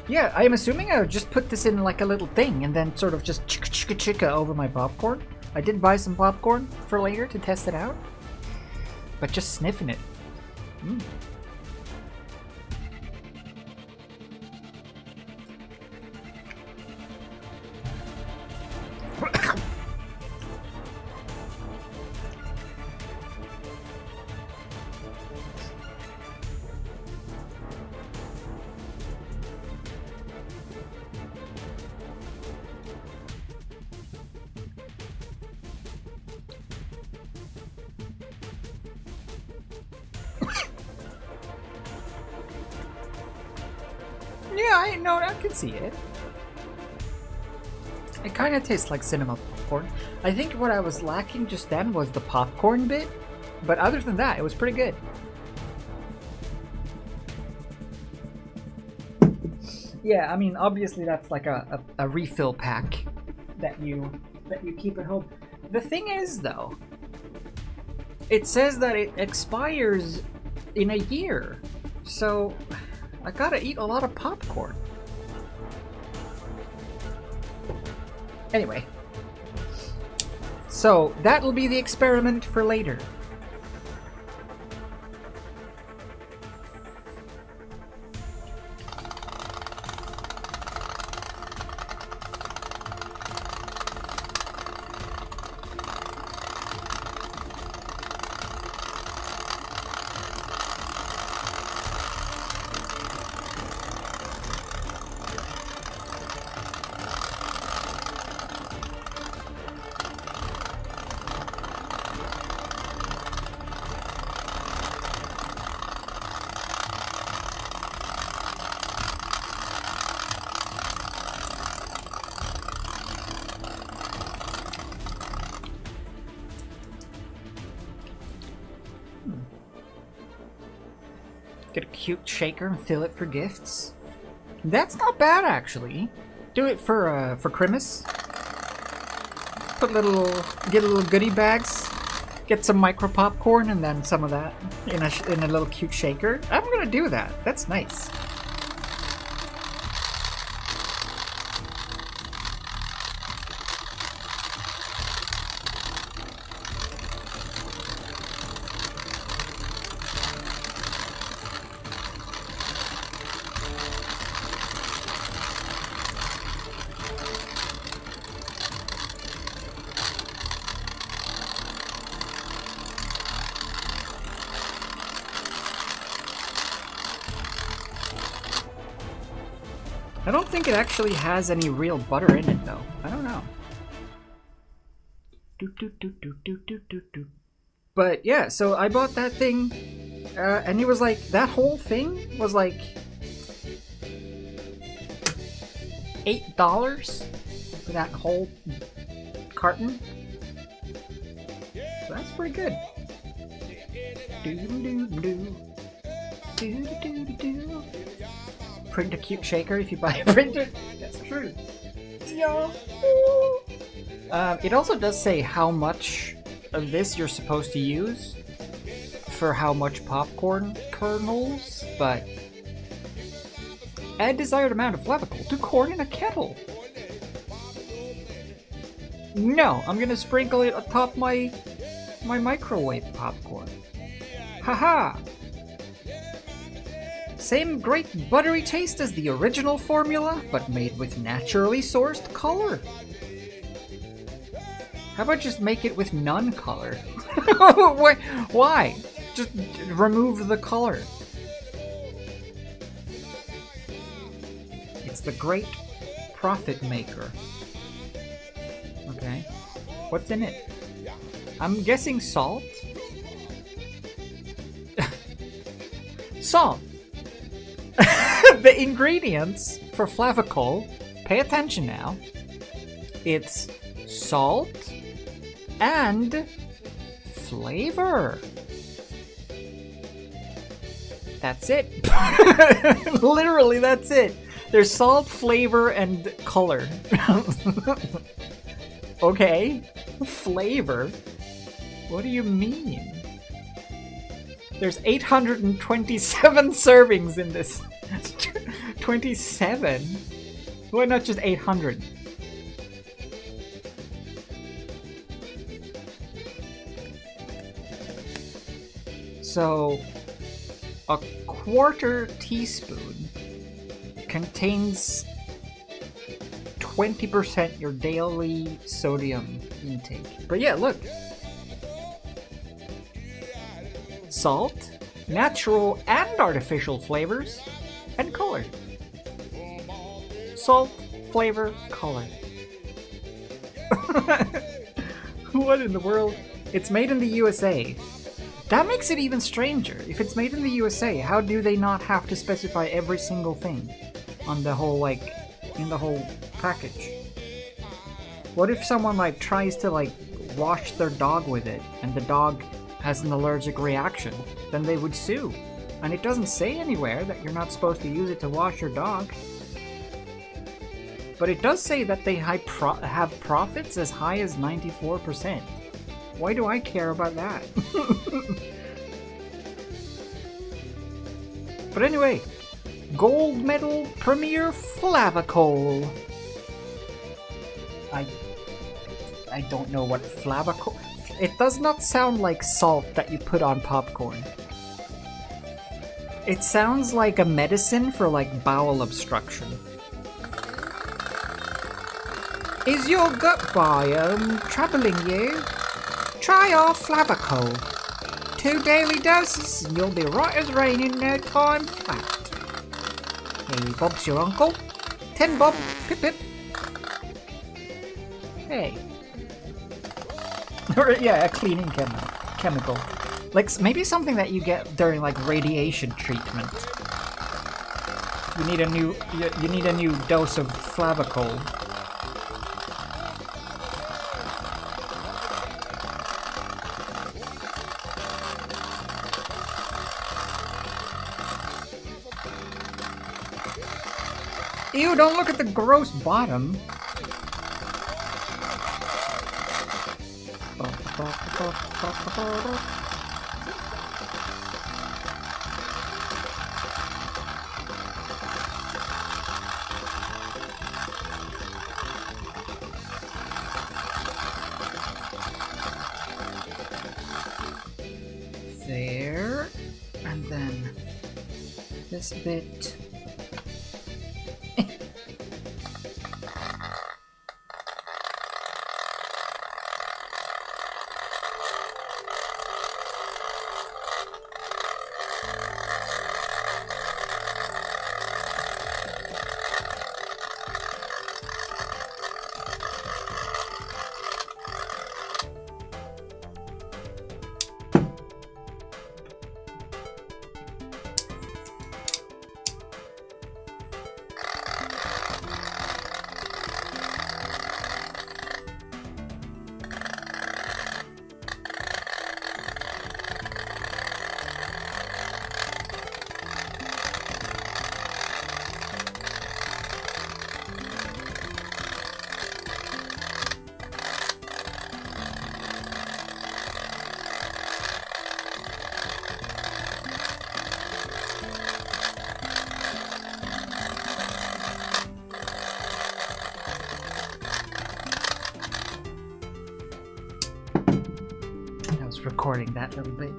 [SPEAKER 12] Yeah, I'm assuming I would just put this in like a little thing and then sort of just chicka chicka chicka over my popcorn. I did buy some popcorn for later to test it out. But just sniffing it. Mm. Yeah, I can see it. It kind of tastes like cinema popcorn. I think what I was lacking just then was the popcorn bit, but other than that, it was pretty good. Yeah, I mean, obviously that's like a refill pack that you keep at home. The thing is, though, it says that it expires in a year, so I gotta eat a lot of popcorn. Anyway, so that'll be the experiment for later. Get a cute shaker and fill it for gifts. That's not bad, actually. Do it for Christmas. Get little goodie bags. Get some micro popcorn and then some of that in a little cute shaker. I'm gonna do that. That's nice. I don't think it actually has any real butter in it, though. I don't know. But yeah, so I bought that thing, and it was like, that whole thing was like $8 for that whole carton. So that's pretty good. Print a cute shaker if you buy a printer. That's true. Yeah. It also does say how much of this you're supposed to use for how much popcorn kernels, but add desired amount of Flavicol to corn in a kettle. No, I'm gonna sprinkle it atop my microwave popcorn. Haha! Same great buttery taste as the original formula, but made with naturally sourced color. How about just make it with none color? Why? Just remove the color. It's the great profit maker. Okay. What's in it? I'm guessing salt? Salt! The ingredients for Flavacol, pay attention now, it's salt and flavor. That's it. Literally, that's it. There's salt, flavor, and color. Okay. Flavor? What do you mean? There's 827 servings in this. 27? Why not just 800? So, a quarter teaspoon contains 20% your daily sodium intake. But yeah, look. Salt, natural and artificial flavors, and color. Salt, flavor, color. What in the world? It's made in the USA. That makes it even stranger. If it's made in the USA, how do they not have to specify every single thing on the whole, like, in the whole package? What if someone, like, tries to, like, wash their dog with it, and the dog has an allergic reaction? Then they would sue. And it doesn't say anywhere that you're not supposed to use it to wash your dog. But it does say that they have profits as high as 94%. Why do I care about that? But anyway, gold medal Premier Flavacol. I don't know what Flavacol... It does not sound like salt that you put on popcorn. It sounds like a medicine for, like, bowel obstruction. Is your gut biome troubling you? Try our Flavacol. 2 daily doses and you'll be right as rain in no time flat. Hey, Bob's your uncle. 10 Bob, pip pip. Hey. Yeah, a cleaning chemical. Like, maybe something that you get during, like, radiation treatment. You need a new dose of Flavacol. Ew, don't look at the gross bottom. There, and then this bit. just recording that little bit.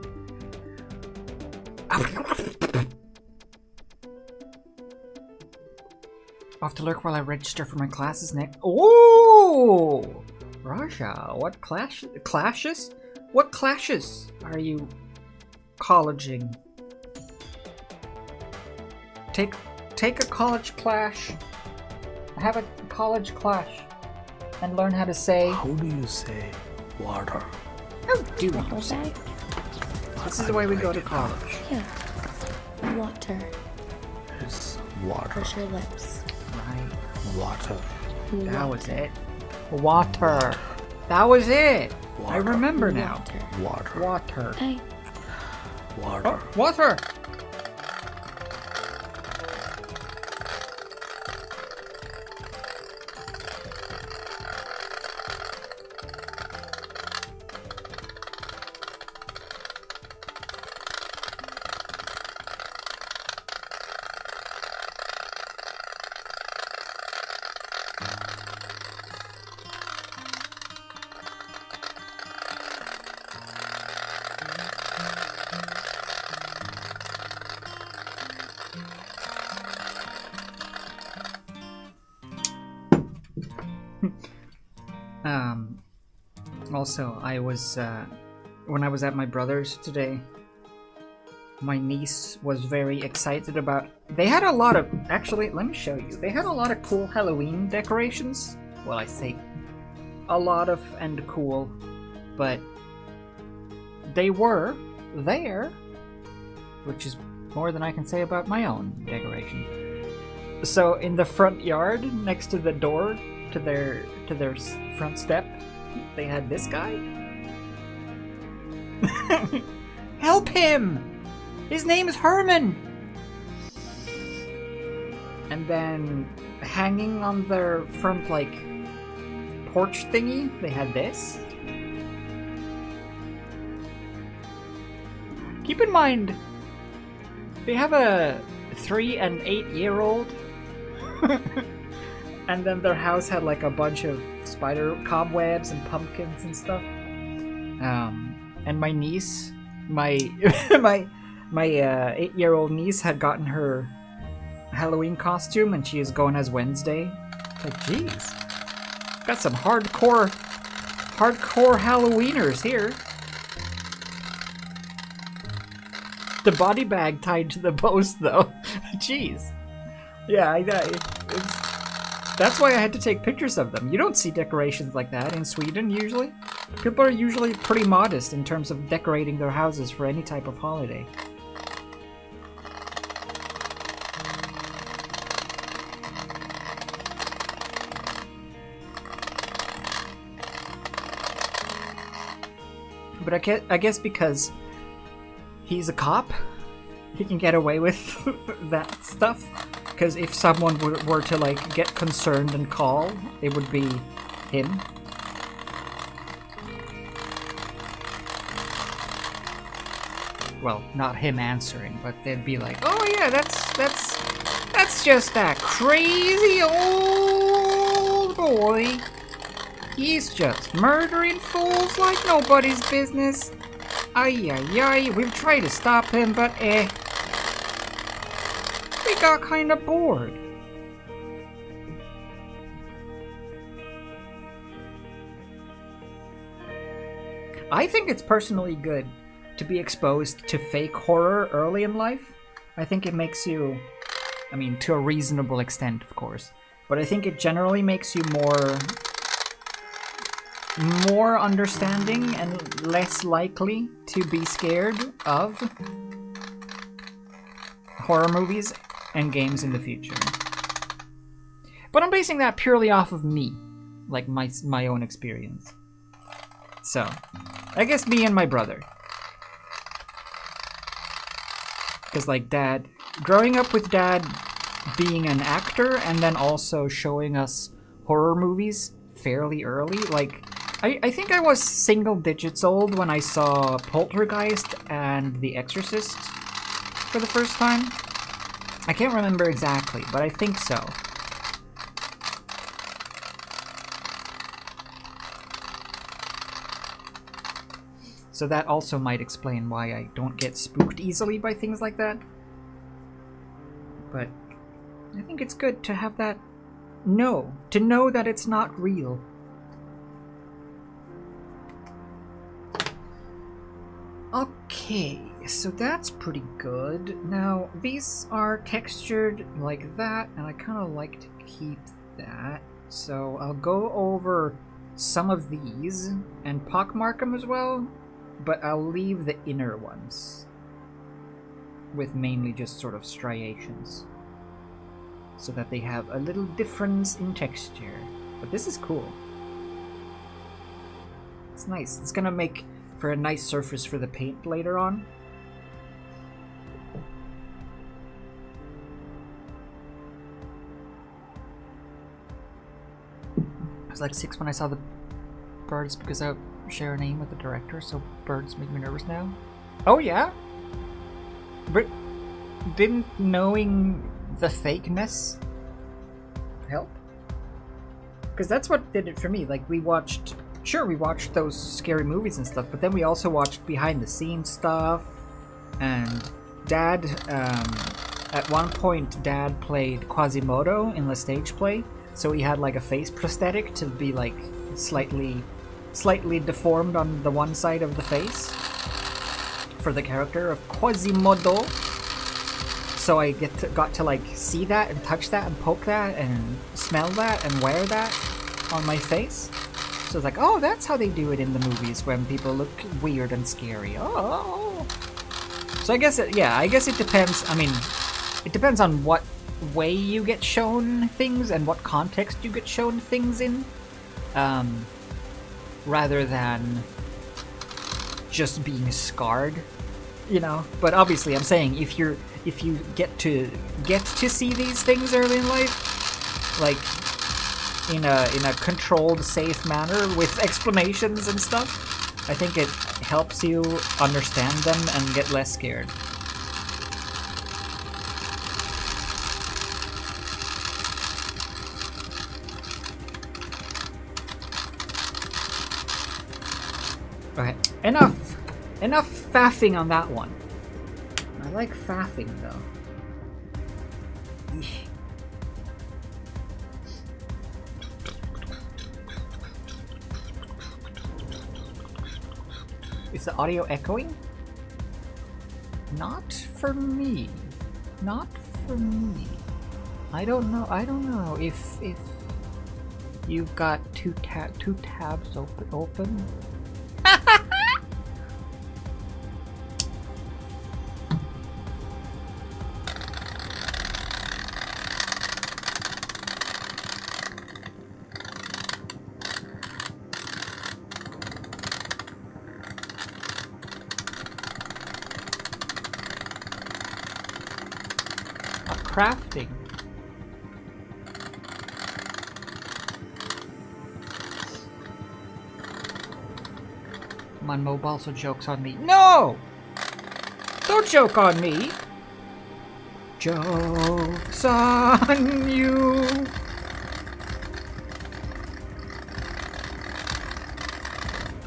[SPEAKER 12] Off to lurk while I register for my classes next. Oh, Raja, what clashes? What clashes are you colleging? Take a college clash. Have a college clash, and learn how to say.
[SPEAKER 13] How do you say water?
[SPEAKER 12] How do you say? This is the way we go to college.
[SPEAKER 14] Yeah. Water.
[SPEAKER 13] It's water.
[SPEAKER 14] Push your lips.
[SPEAKER 12] Right.
[SPEAKER 13] Water.
[SPEAKER 12] That was it. Water. That was it.
[SPEAKER 13] Water.
[SPEAKER 12] I remember now.
[SPEAKER 13] Water.
[SPEAKER 12] Water.
[SPEAKER 14] Hey.
[SPEAKER 13] Water.
[SPEAKER 12] Oh, water. Also, I was, when I was at my brother's today, my niece was very excited about... They had a lot of... Actually, let me show you. They had a lot of cool Halloween decorations. Well, I say a lot of and cool, but they were there, which is more than I can say about my own decorations. So, in the front yard, next to the door to their front step, they had this guy. Help him! His name is Herman! And then hanging on their front, like, porch thingy, they had this. Keep in mind, they have a 3 and 8-year-old. And then their house had like a bunch of spider cobwebs and pumpkins and stuff. And my niece, my 8-year-old niece had gotten her Halloween costume, and she is going as Wednesday. Like, jeez, got some hardcore Halloweeners here. The body bag tied to the post, though. Jeez. Yeah, that's why I had to take pictures of them. You don't see decorations like that in Sweden, usually. People are usually pretty modest in terms of decorating their houses for any type of holiday. But I guess because he's a cop, he can get away with that stuff. Because if someone were to, like, get concerned and call, it would be him. Well, not him answering, but they'd be like, "Oh yeah, that's just that crazy old boy. He's just murdering fools like nobody's business. Ay ay ay, we've tried to stop him, but we got kind of bored." I think it's personally good to be exposed to fake horror early in life. I think it makes you, I mean, to a reasonable extent, of course, but I think it generally makes you more understanding and less likely to be scared of horror movies and games in the future. But I'm basing that purely off of me, like my own experience. So, I guess me and my brother. Because, like, Dad, growing up with Dad being an actor and then also showing us horror movies fairly early, like, I think I was single digits old when I saw Poltergeist and The Exorcist for the first time. I can't remember exactly, but I think so. So that also might explain why I don't get spooked easily by things like that. But I think it's good to have that to know that it's not real. Okay, so that's pretty good. Now, these are textured like that, and I kind of like to keep that. So I'll go over some of these and pockmark them as well, but I'll leave the inner ones with mainly just sort of striations, so that they have a little difference in texture. But this is cool. It's nice. It's gonna make for a nice surface for the paint later on. I was like 6 when I saw the birds because I share a name with the director, so birds make me nervous now. Oh yeah? But didn't knowing the fakeness help? Because that's what did it for me. Like, we watched those scary movies and stuff, but then we also watched behind the scenes stuff, and Dad, at one point Dad played Quasimodo in the stage play, so he had like a face prosthetic to be like slightly deformed on the one side of the face for the character of Quasimodo. So I got to like see that and touch that and poke that and smell that and wear that on my face. So it's like, oh, that's how they do it in the movies when people look weird and scary. Oh. So I guess it depends. I mean, it depends on what way you get shown things and what context you get shown things in, rather than just being scarred, you know. But obviously, I'm saying if you get to see these things early in life, like in a controlled, safe manner with explanations and stuff, I think it helps you understand them and get less scared. Okay, enough faffing on that one. I like faffing though. Eesh. Is the audio echoing? Not for me. Not for me. I don't know if you've got two tabs open. Crafting. Come on, Mob also jokes on me. No! Don't joke on me! Joke's on you!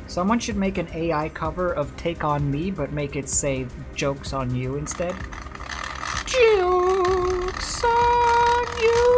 [SPEAKER 12] Someone should make an AI cover of Take On Me, but make it say Joke's on You instead. Joke's on you!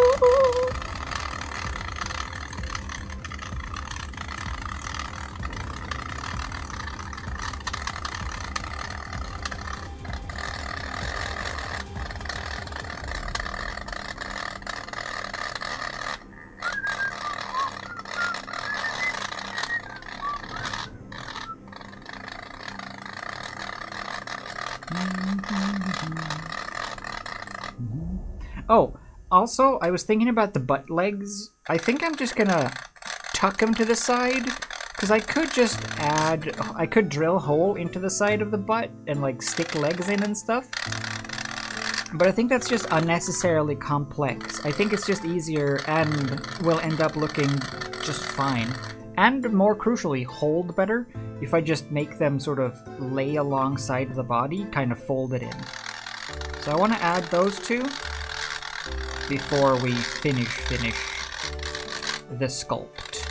[SPEAKER 12] Oh, also, I was thinking about the butt legs. I think I'm just gonna tuck them to the side, because I could just I could drill a hole into the side of the butt and like stick legs in and stuff. But I think that's just unnecessarily complex. I think it's just easier and will end up looking just fine. And more crucially, hold better if I just make them sort of lay alongside the body, kind of fold it in. So I want to add those two before we finish the sculpt.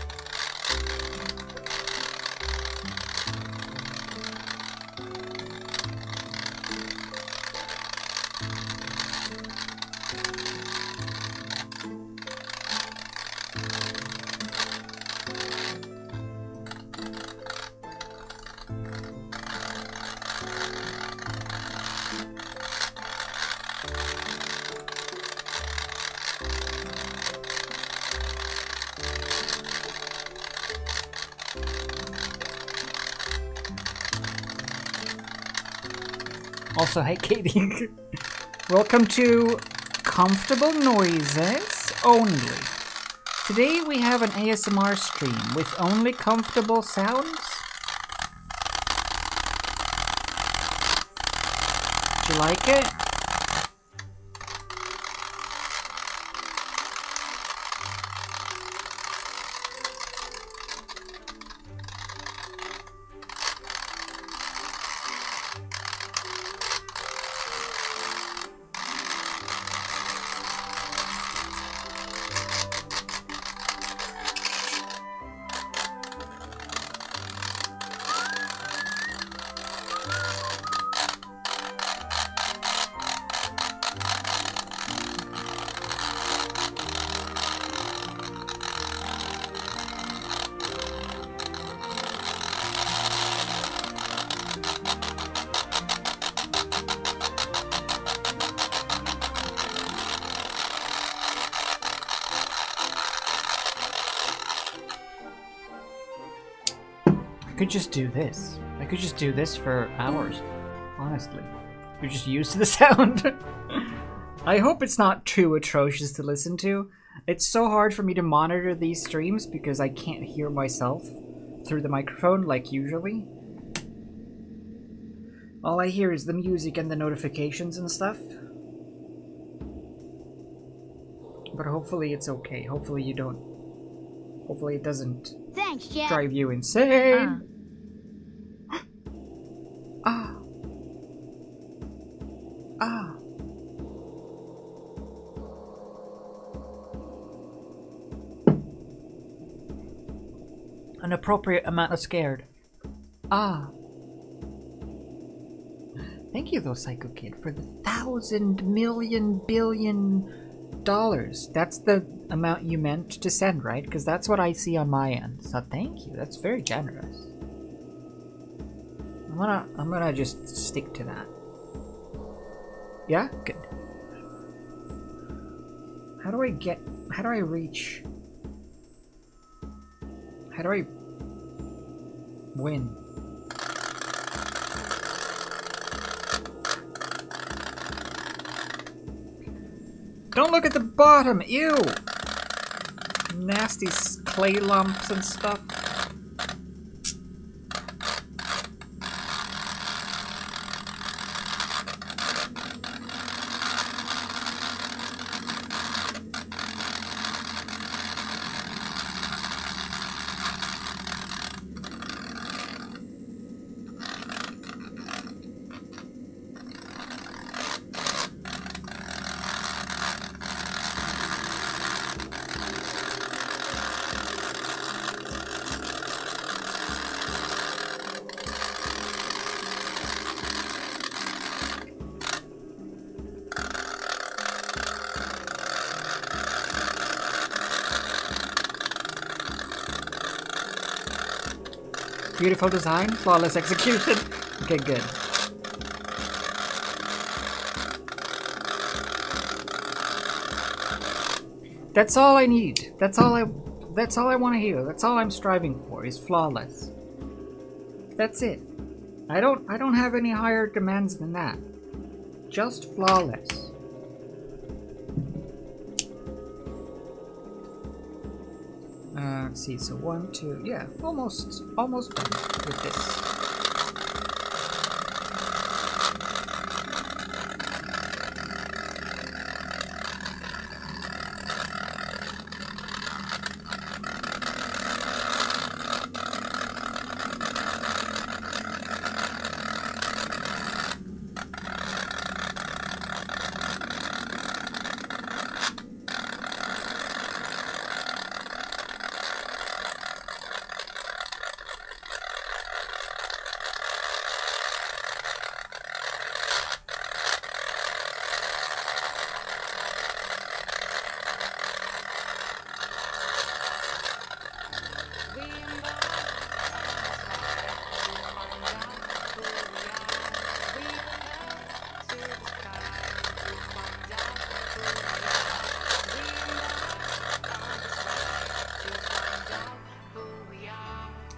[SPEAKER 12] Also, hey Katie. Welcome to Comfortable Noises Only. Today we have an ASMR stream with only comfortable sounds. Do you like it? I could just do this. I could just do this for hours, honestly. You're just used to the sound. I hope it's not too atrocious to listen to. It's so hard for me to monitor these streams because I can't hear myself through the microphone like usually. All I hear is the music and the notifications and stuff. But hopefully it's okay. Hopefully you don't... Hopefully it doesn't
[SPEAKER 2] Thanks, Jeff.
[SPEAKER 12] drive you insane. Ah. Ah. An appropriate amount of scared. Ah. Thank you though, Psycho Kid, for the $1,000 million billion. That's the amount you meant to send, right? Because that's what I see on my end. So thank you. That's very generous. I'm gonna just stick to that. Yeah? Good. How do I reach? How do I win? Don't look at the bottom! Ew! Nasty clay lumps and stuff. Beautiful design, flawless execution. Okay, good. That's all I need. That's all I want to hear. That's all I'm striving for is flawless. That's it. I don't have any higher demands than that. Just flawless. Let's see, so 1, 2, yeah, almost done with this.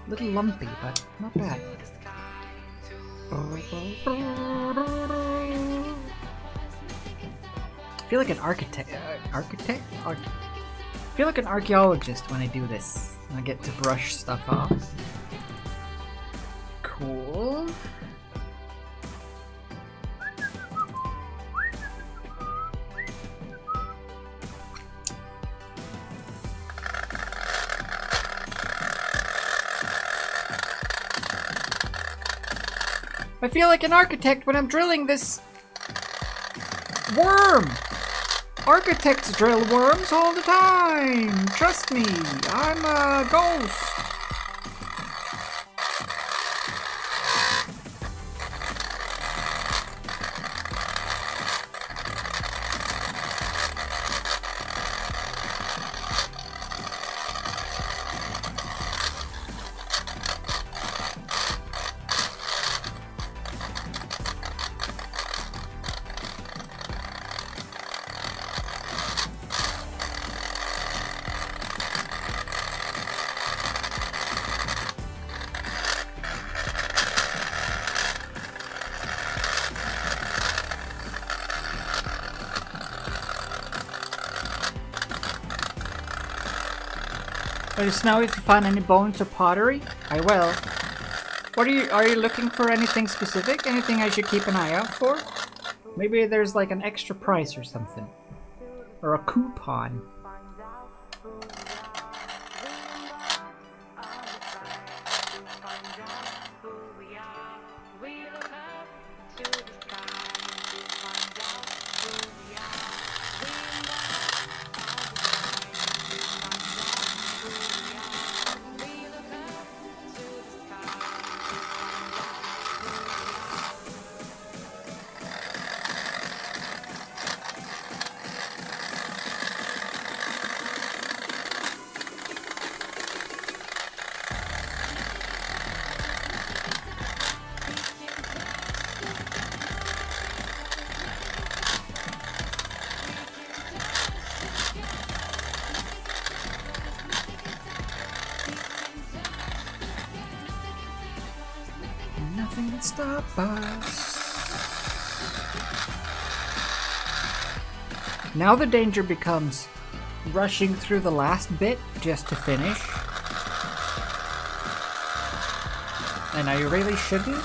[SPEAKER 12] Little lumpy, but not bad. I feel like an architect. I feel like an archaeologist when I do this. I get to brush stuff off. Cool. I feel like an architect when I'm drilling this worm. Architects drill worms all the time. Trust me, I'm a ghost. Let us know if you find any bones or pottery. I will. What are you looking for anything specific? Anything I should keep an eye out for? Maybe there's like an extra price or something. Or a coupon. Nothing can stop us. Now the danger becomes rushing through the last bit just to finish. And I really shouldn't.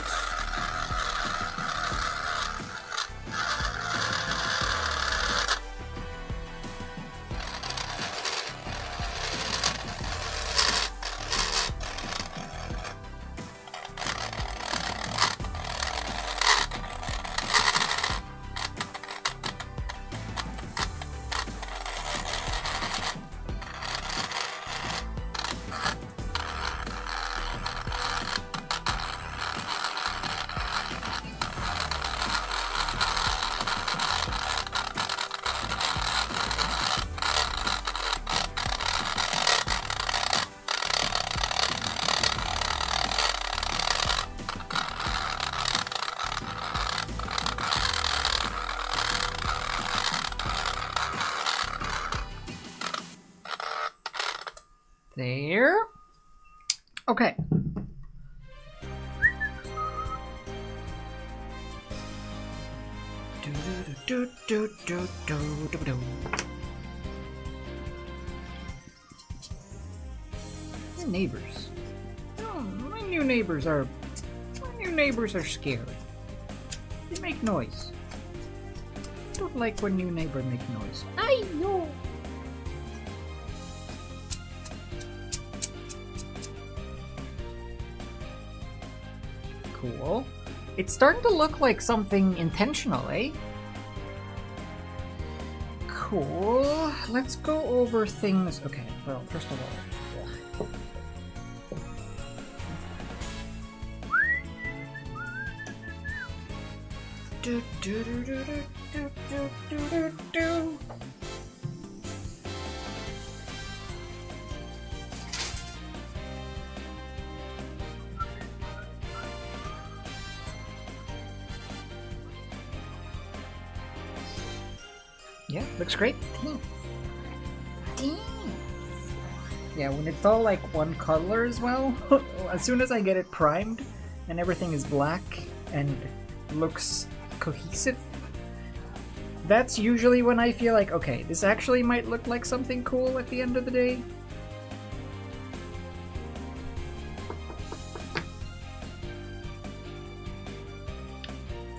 [SPEAKER 12] There. Okay. The neighbors. Oh, my new neighbors are scary. They make noise. I don't like when new neighbors make noise. I know. Cool. It's starting to look like something intentional, eh? Cool. Let's go over things. Okay, well, first of all, do do do do do do do do do. Yeah, looks great. Yeah, when it's all like one color as well, as soon as I get it primed and everything is black and looks cohesive, that's usually when I feel like, okay, this actually might look like something cool at the end of the day.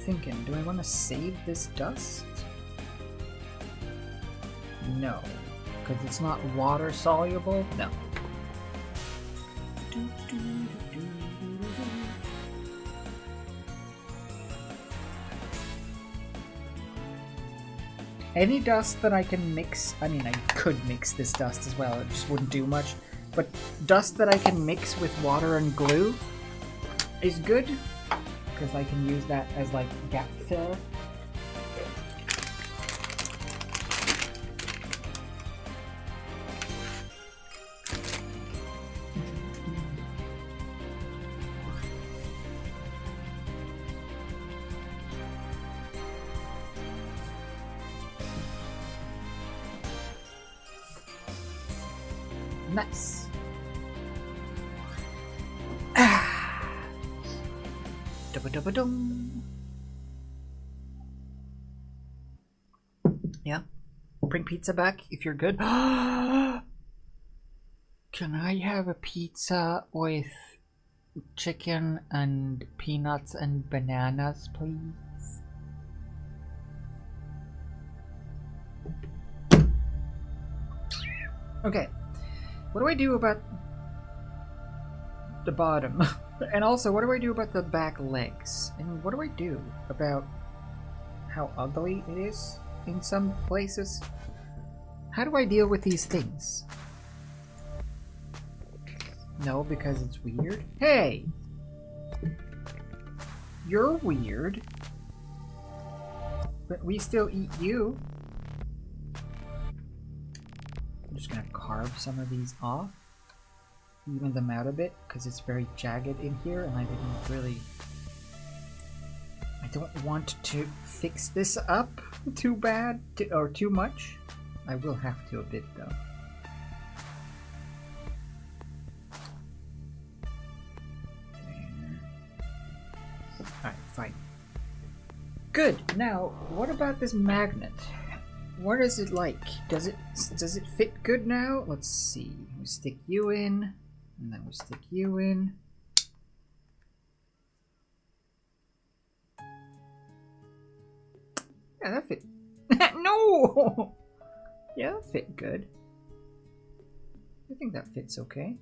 [SPEAKER 12] Thinking, do I want to save this dust? No, because it's not water soluble. No. Any dust that I can mix, I mean, I could mix this dust as well, it just wouldn't do much, but dust that I can mix with water and glue is good, because I can use that as like gap fill. Nice. Dum. Yeah. Bring pizza back if you're good. Can I have a pizza with chicken and peanuts and bananas, please? Okay. What do I do about the bottom? And also, what do I do about the back legs? And what do I do about how ugly it is in some places? How do I deal with these things? No, because it's weird? Hey! You're weird. But we still eat you. I'm just gonna carve some of these off. Even them out a bit, because it's very jagged in here, and I didn't really... I don't want to fix this up too bad, or too much. I will have to a bit, though. Alright, fine. Good! Now, what about this magnet? What is it like? Does it fit good now? Let's see. We stick you in, and then we stick you in. Yeah, that fit. No! Yeah, that fit good. I think that fits okay.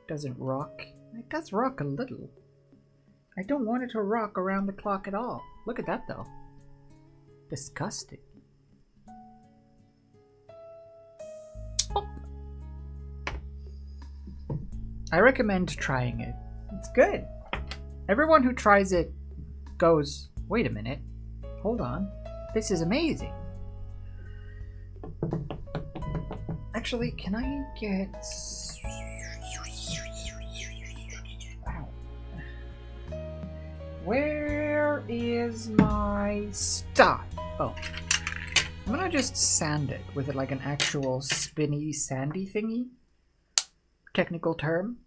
[SPEAKER 12] Doesn't rock. It does rock a little. I don't want it to rock around the clock at all. Look at that, though. Disgusting. I recommend trying it. It's good. Everyone who tries it goes, wait a minute, hold on, this is amazing. Actually, can I get... Ow. Where is my stuff? Oh. I'm gonna just sand it with it like an actual spinny sandy thingy. Technical term.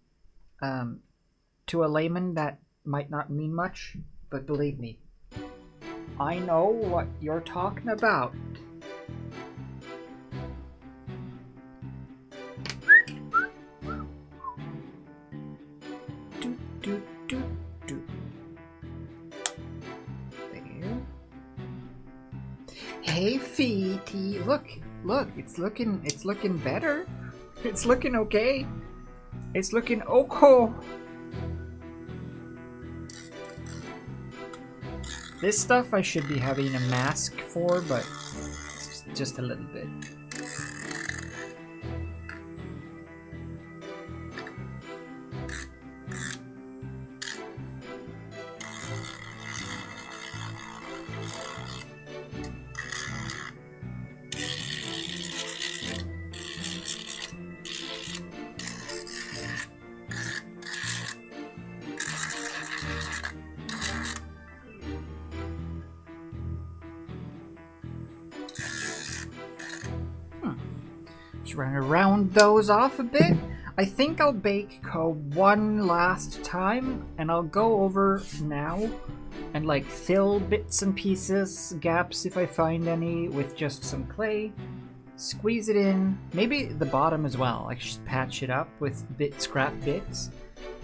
[SPEAKER 12] To a layman that might not mean much, but believe me, I know what you're talking about. There. Hey, Feety, look, it's looking better. It's looking okay. It's looking okay. This stuff I should be having a mask for, but just a little bit. Run around those off a bit. I think I'll bake one last time, and I'll go over now and like fill bits and pieces, gaps if I find any, with just some clay. Squeeze it in, maybe the bottom as well. I should patch it up with scrap bits,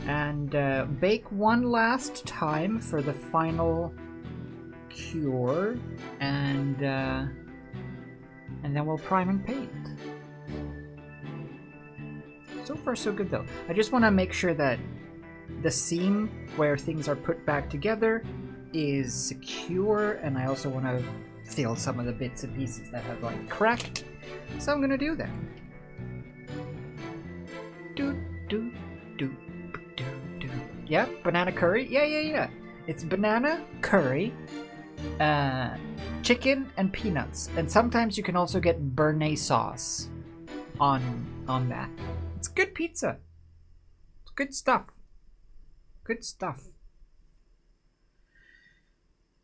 [SPEAKER 12] and bake one last time for the final cure, and then we'll prime and paint. So far so good though. I just want to make sure that the seam where things are put back together is secure, and I also want to fill some of the bits and pieces that have like cracked. So I'm gonna do that. Yeah, banana curry. Yeah. It's banana curry, chicken and peanuts, and sometimes you can also get béarnaise sauce on that. It's good pizza. It's good stuff. Good stuff.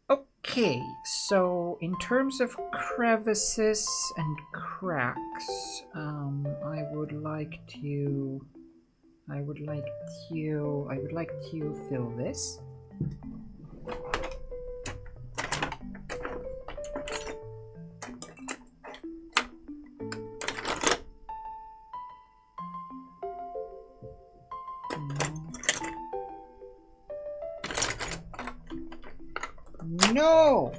[SPEAKER 12] Okay, so in terms of crevices and cracks, I would like to fill this. No!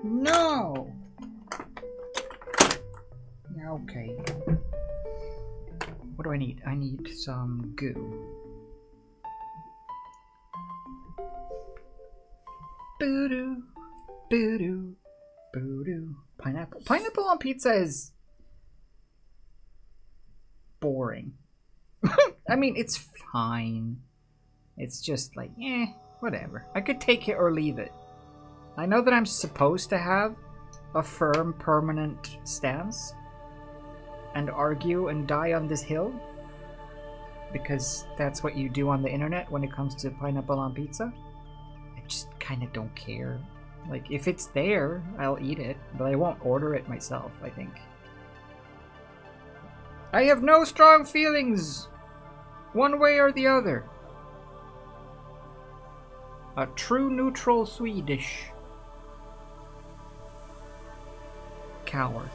[SPEAKER 12] No! Okay. What do I need? I need some goo. Boo-doo, boo-doo, boo-doo. Pineapple. Pineapple on pizza is boring. I mean, it's fine. It's just like, whatever. I could take it or leave it. I know that I'm supposed to have a firm, permanent stance and argue and die on this hill, because that's what you do on the internet when it comes to pineapple on pizza. I just kind of don't care. Like, if it's there, I'll eat it, but I won't order it myself, I think. I have no strong feelings one way or the other. A true neutral Swedish coward.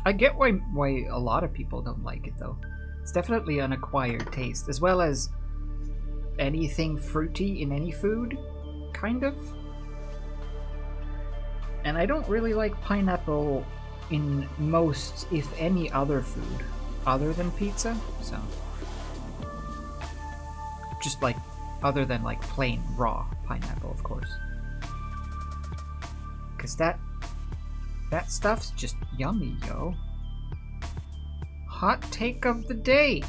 [SPEAKER 12] I get why a lot of people don't like it though. It's definitely an acquired taste, as well as anything fruity in any food, kind of. And I don't really like pineapple in most, if any, other food other than pizza, so. Just like, other than like plain raw pineapple, of course. Because that stuff's just yummy, yo. Hot take of the day.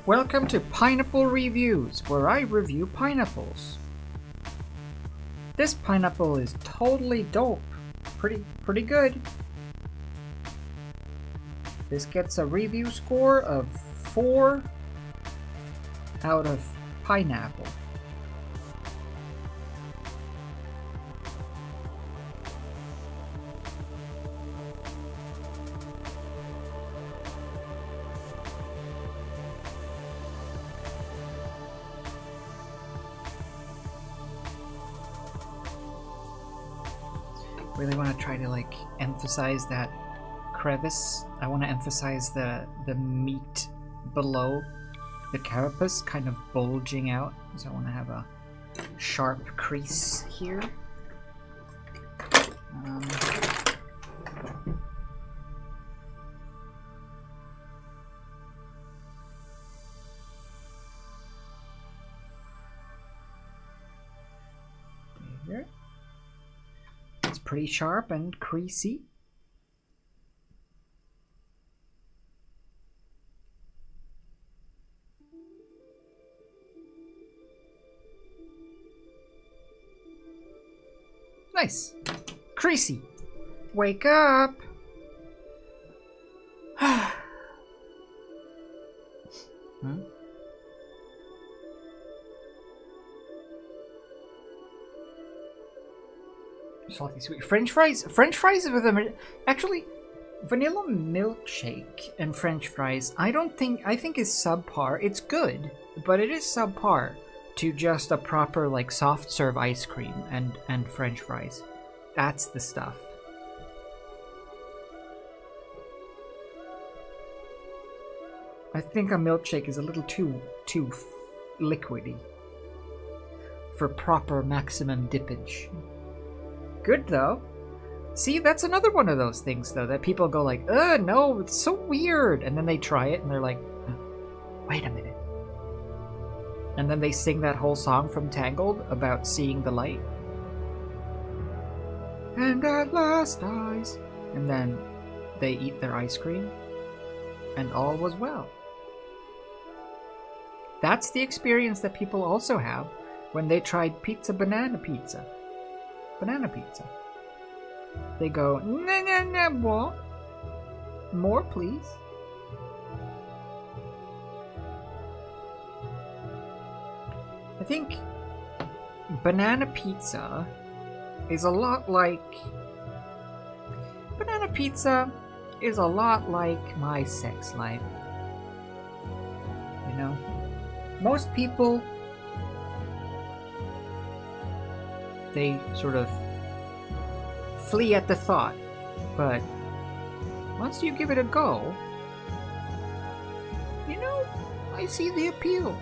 [SPEAKER 12] Welcome to Pineapple Reviews, where I review pineapples. This pineapple is totally dope. Pretty good. This gets a review score of 4 out of pineapple. Really want to try to like emphasize that crevice. I want to emphasize the meat below the carapace kind of bulging out. So I want to have a sharp crease here. There. It's pretty sharp and creasy. Nice. Creasy. Wake up. Salty sweet. French fries? French fries with a... Actually, vanilla milkshake and French fries, I think is subpar. It's good, but it is subpar to just a proper, like, soft serve ice cream and French fries. That's the stuff. I think a milkshake is a little too liquidy for proper maximum dippage. Good though. See, that's another one of those things though that people go like, no, it's so weird, and then they try it and they're like, wait a minute. And then they sing that whole song from Tangled about seeing the light. And at last eyes. And then they eat their ice cream and all was well. That's the experience that people also have when they tried banana pizza. Banana pizza. They go, nah, what? More, please. I think banana pizza is a lot like... Banana pizza is a lot like my sex life. You know? Most people, they sort of flee at the thought, but once you give it a go, you know, I see the appeal.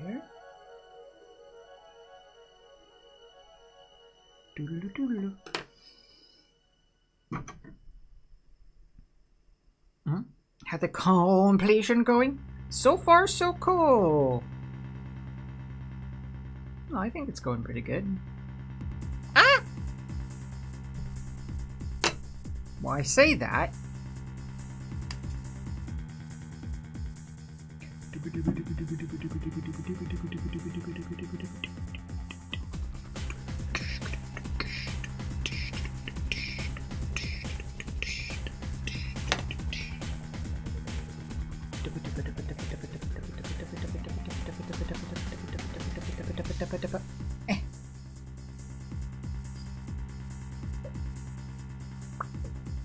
[SPEAKER 12] There. Doodle-doodle. Had the completion going? So far, so cool. Oh, I think it's going pretty good. Ah! Well, I say that.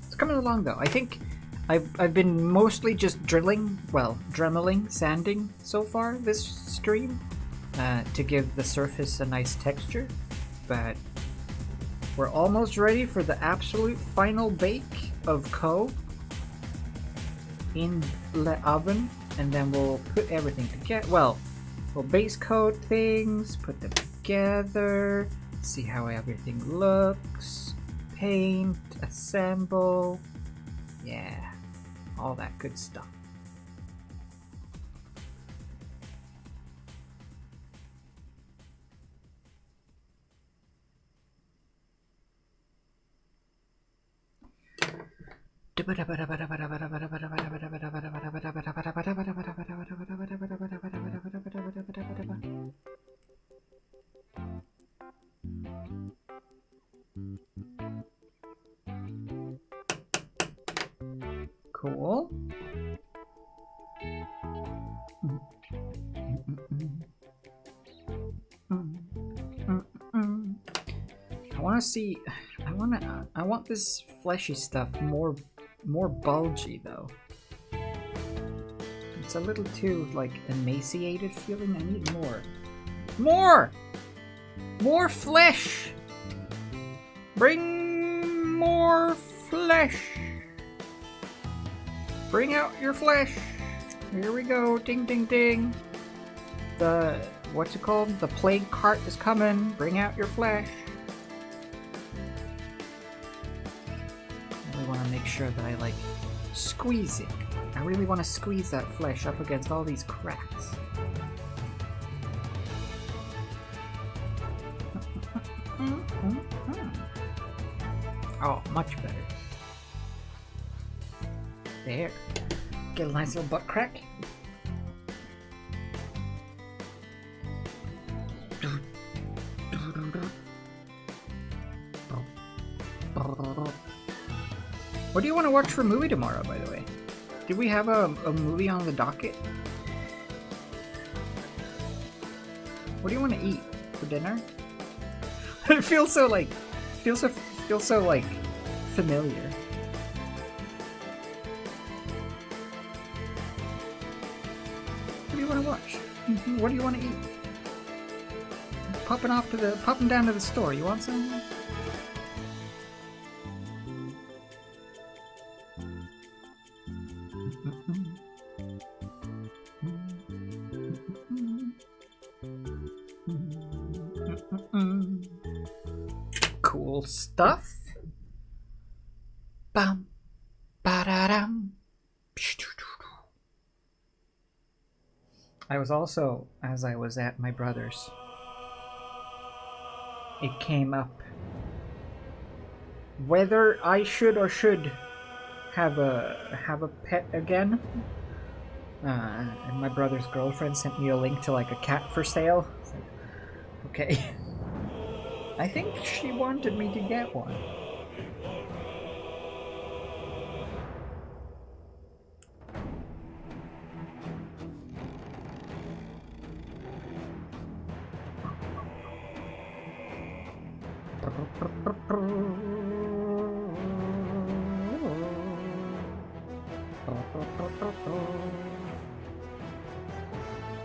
[SPEAKER 12] It's coming along though. I think I've been mostly just dremeling, sanding so far this stream to give the surface a nice texture, but we're almost ready for the absolute final bake of Ko in the oven, and then we'll put everything together. Well, we'll base coat things, put them together, see how everything looks, paint, assemble, yeah, all that good stuff. Cool. I want to see. I want this fleshy stuff more bulgy though. It's a little too like emaciated feeling. I need more flesh. Bring more flesh. Bring out your flesh. Here we go. Ding ding ding. The what's it called? The plague cart is coming. Bring out your flesh. I want to make sure that I like squeeze it. I really want to squeeze that flesh up against all these cracks. Oh, much better. There. Get a nice little butt crack. What do you want to watch for a movie tomorrow, by the way? Did we have a movie on the docket? What do you want to eat for dinner? It feels so like, feels so like familiar. What do you want to watch? What do you want to eat? Popping down to the store. You want some? Cool stuff. Bum, ba-da-dum. I was also, as I was at my brother's, it came up whether I should or should have a pet again. And my brother's girlfriend sent me a link to like a cat for sale. It's like, okay. I think she wanted me to get one.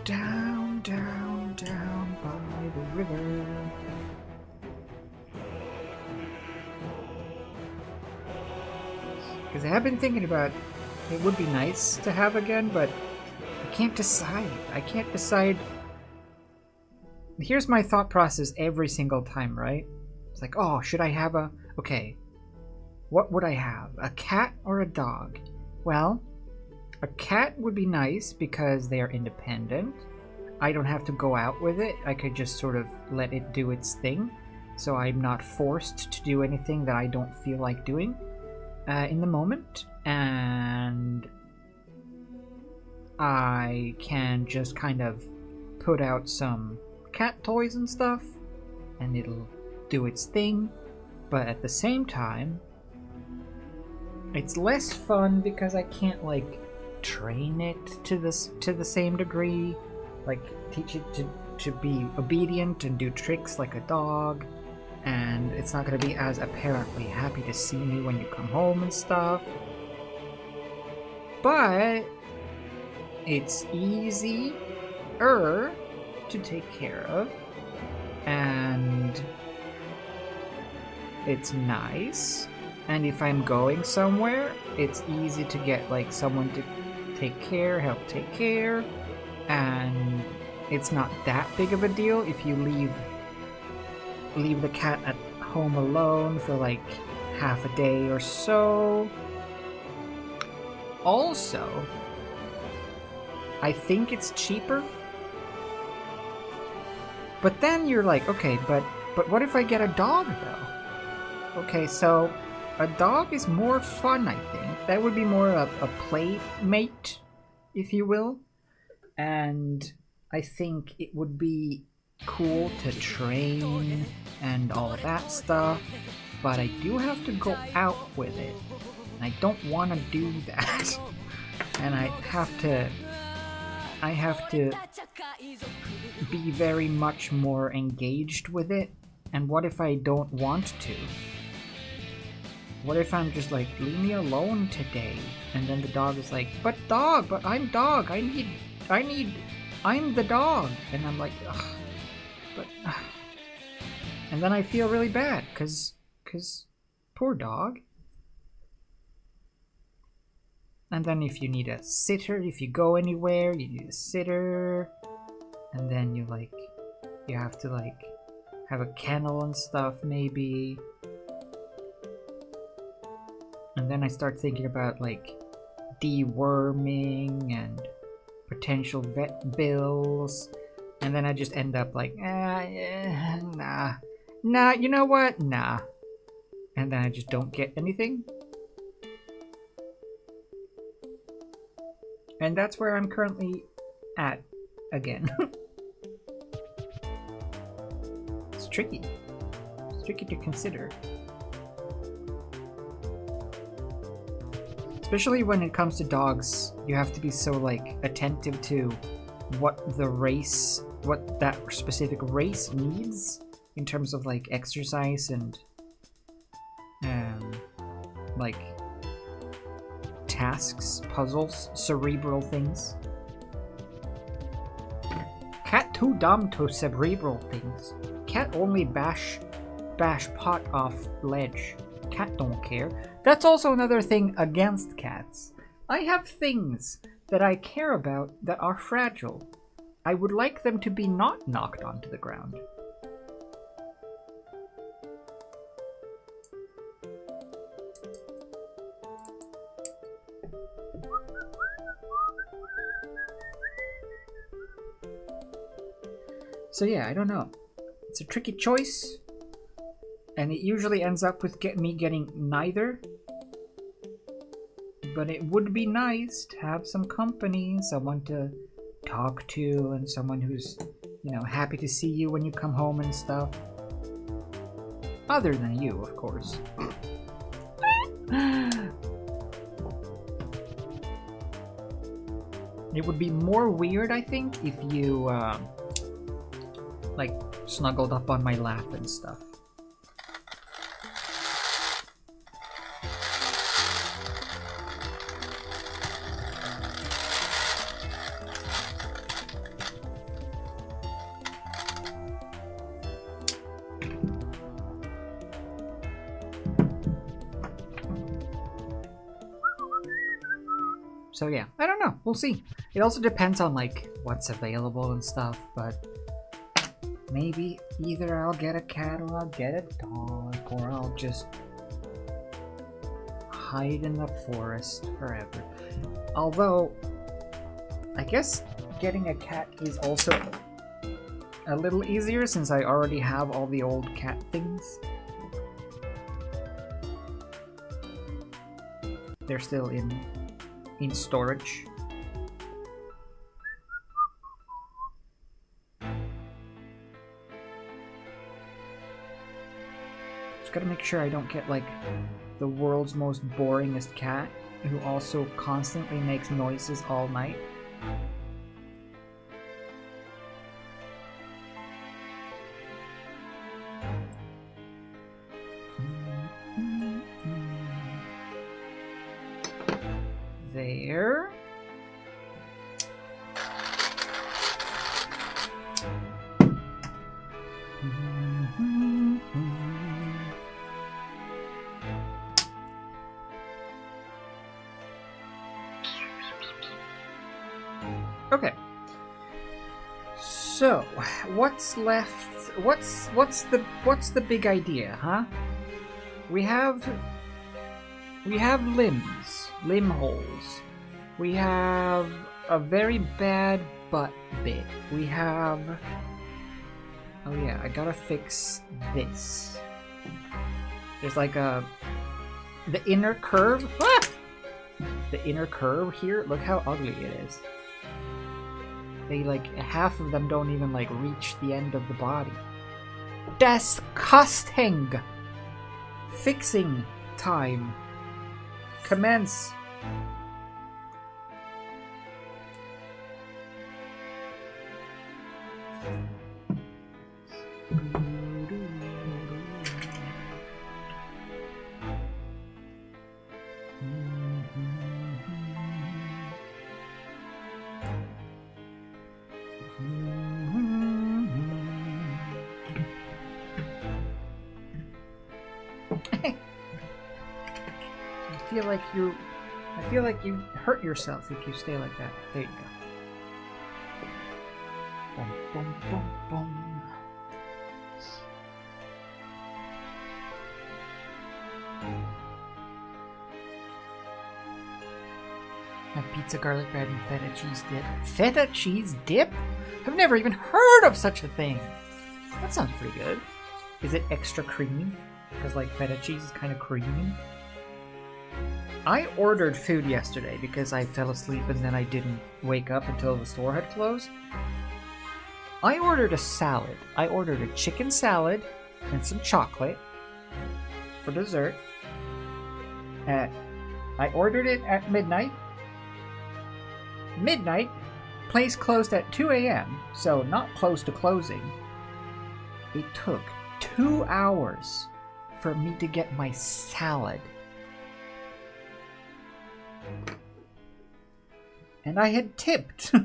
[SPEAKER 12] Down, down, down by the river. Because I have been thinking about it would be nice to have again, but I can't decide. I can't decide. Here's my thought process every single time, right? It's like, oh, should I have a... Okay, what would I have? A cat or a dog? Well, a cat would be nice because they are independent. I don't have to go out with it. I could just sort of let it do its thing. So I'm not forced to do anything that I don't feel like doing in the moment. And I can just kind of put out some cat toys and stuff, and it'll do its thing. But at the same time, it's less fun because I can't like train it to the same degree, like teach it to be obedient and do tricks like a dog, and it's not going to be as apparently happy to see me when you come home and stuff. But it's easier to take care of, and it's nice. And if I'm going somewhere, it's easy to get like someone to help take care, and it's not that big of a deal if you leave the cat at home alone for like half a day or so. Also, I think it's cheaper. But then you're like, okay, but what if I get a dog though? Okay, so a dog is more fun, I think. That would be more a playmate, if you will. And I think it would be cool to train and all of that stuff. But I do have to go out with it. And I don't want to do that. And I have to be very much more engaged with it. And what if I don't want to? What if I'm just like, leave me alone today? And then the dog is like, but I'm dog. I'm the dog. And I'm like, ugh. And then I feel really bad, cause poor dog. And then if you need a sitter, if you go anywhere, you need a sitter. And then you have to like have a kennel and stuff maybe. And then I start thinking about like deworming and potential vet bills. And then I just end up like, nah, you know what? Nah. And then I just don't get anything. And that's where I'm currently at again. It's tricky. It's tricky to consider. Especially when it comes to dogs, you have to be so, like, attentive to what that specific race needs in terms of, like, exercise and, like, tasks, puzzles, cerebral things. Cat too dumb to cerebral things. Cat only bash pot off ledge. Cat don't care. That's also another thing against cats. I have things that I care about that are fragile. I would like them to be not knocked onto the ground. So yeah, I don't know. It's a tricky choice, and it usually ends up with me getting neither. But it would be nice to have some company, someone to talk to, and someone who's, you know, happy to see you when you come home and stuff. Other than you, of course. It would be more weird, I think, if you, like, snuggled up on my lap and stuff. So yeah, I don't know. We'll see. It also depends on, like, what's available and stuff, but maybe either I'll get a cat or I'll get a dog, or I'll just hide in the forest forever. Although, I guess getting a cat is also a little easier since I already have all the old cat things. They're still in storage. Just gotta make sure I don't get, like, the world's most boringest cat who also constantly makes noises all night. There. Okay. So, what's left? What's the big idea, huh? We have limbs, limb holes. We have a very bad butt bit. We have... Oh yeah, I gotta fix this. There's like the inner curve. Ah! The inner curve here, look how ugly it is. They, like, half of them don't even, like, reach the end of the body. Disgusting! Fixing time. Commence. I feel like you hurt yourself if you stay like that. There you go. Boom, boom, boom, boom. My pizza, garlic bread, and feta cheese dip. Feta cheese dip? I've never even heard of such a thing. That sounds pretty good. Is it extra creamy? Because, like, feta cheese is kind of creamy. I ordered food yesterday because I fell asleep and then I didn't wake up until the store had closed. I ordered a salad. I ordered a chicken salad and some chocolate for dessert at I ordered it at midnight. Midnight? Place closed at 2 a.m., so not close to closing. It took 2 hours for me to get my salad. And I had tipped. I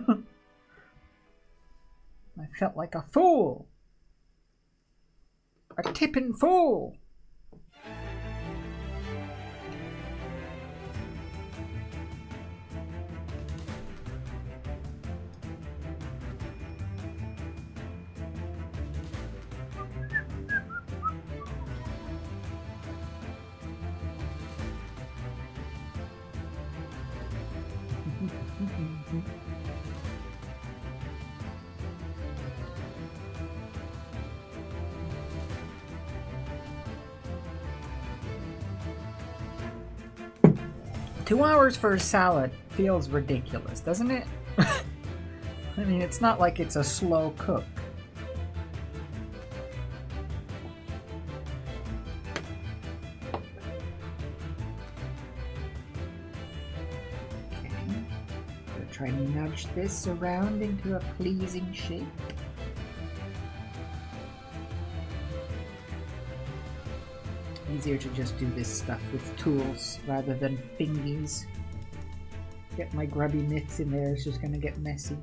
[SPEAKER 12] felt like a fool. A tipping fool. Two hours for a salad feels ridiculous, doesn't it? I mean, it's not like it's a slow cook. Okay. We'll try to nudge this around into a pleasing shape. Easier to just do this stuff with tools rather than fingies. Get my grubby mitts in there, it's just gonna get messy.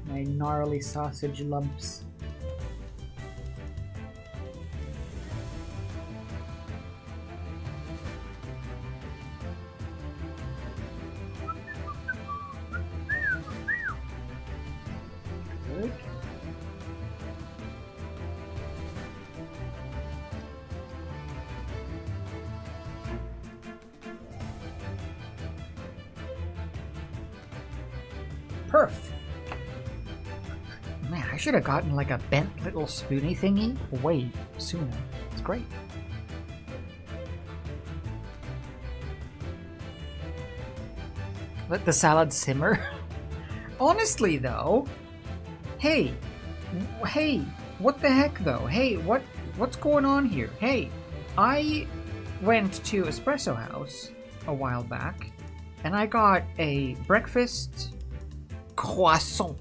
[SPEAKER 12] My gnarly sausage lumps. Good. Perf. Man, I should have gotten like a bent little spoony thingy way sooner. It's great. Let the salad simmer. Honestly though, hey, what the heck though? Hey, what's going on here? Hey, I went to Espresso House a while back and I got a breakfast croissant.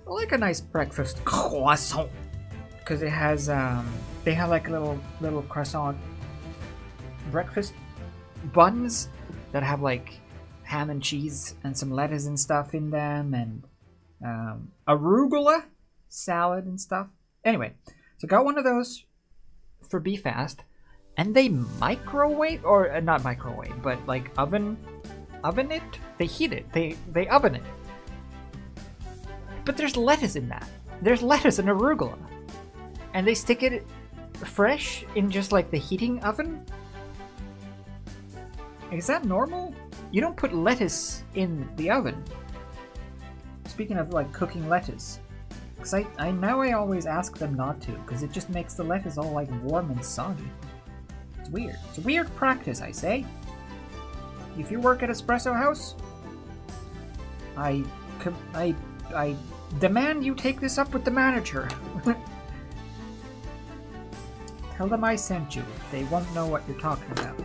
[SPEAKER 12] I like a nice breakfast croissant because it has they have like little croissant breakfast buns that have like ham and cheese and some lettuce and stuff in them and arugula salad and stuff. Anyway, so got one of those for Be Fast, and they microwave or not microwave, but like oven it. They heat it. They oven it. But there's lettuce in that. There's lettuce and arugula, and they stick it fresh in just like the heating oven. Is that normal? You don't put lettuce in the oven. Speaking of like cooking lettuce, because I now I always ask them not to, because it just makes the lettuce all like warm and soggy. It's weird. It's a weird practice, I say. If you work at Espresso House, I demand you take this up with the manager. Tell them I sent you. They won't know what you're talking about.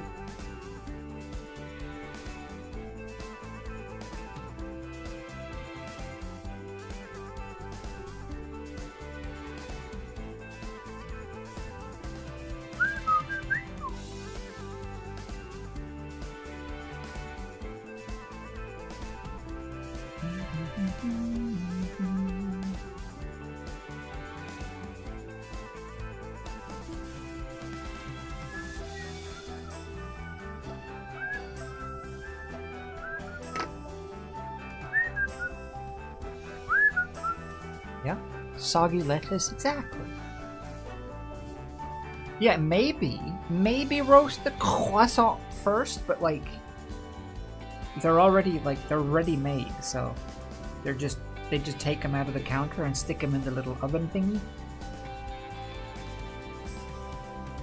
[SPEAKER 12] Yeah, soggy lettuce, exactly. Yeah, maybe roast the croissant first, but like they're already they're ready made, so they just take them out of the counter and stick them in the little oven thingy.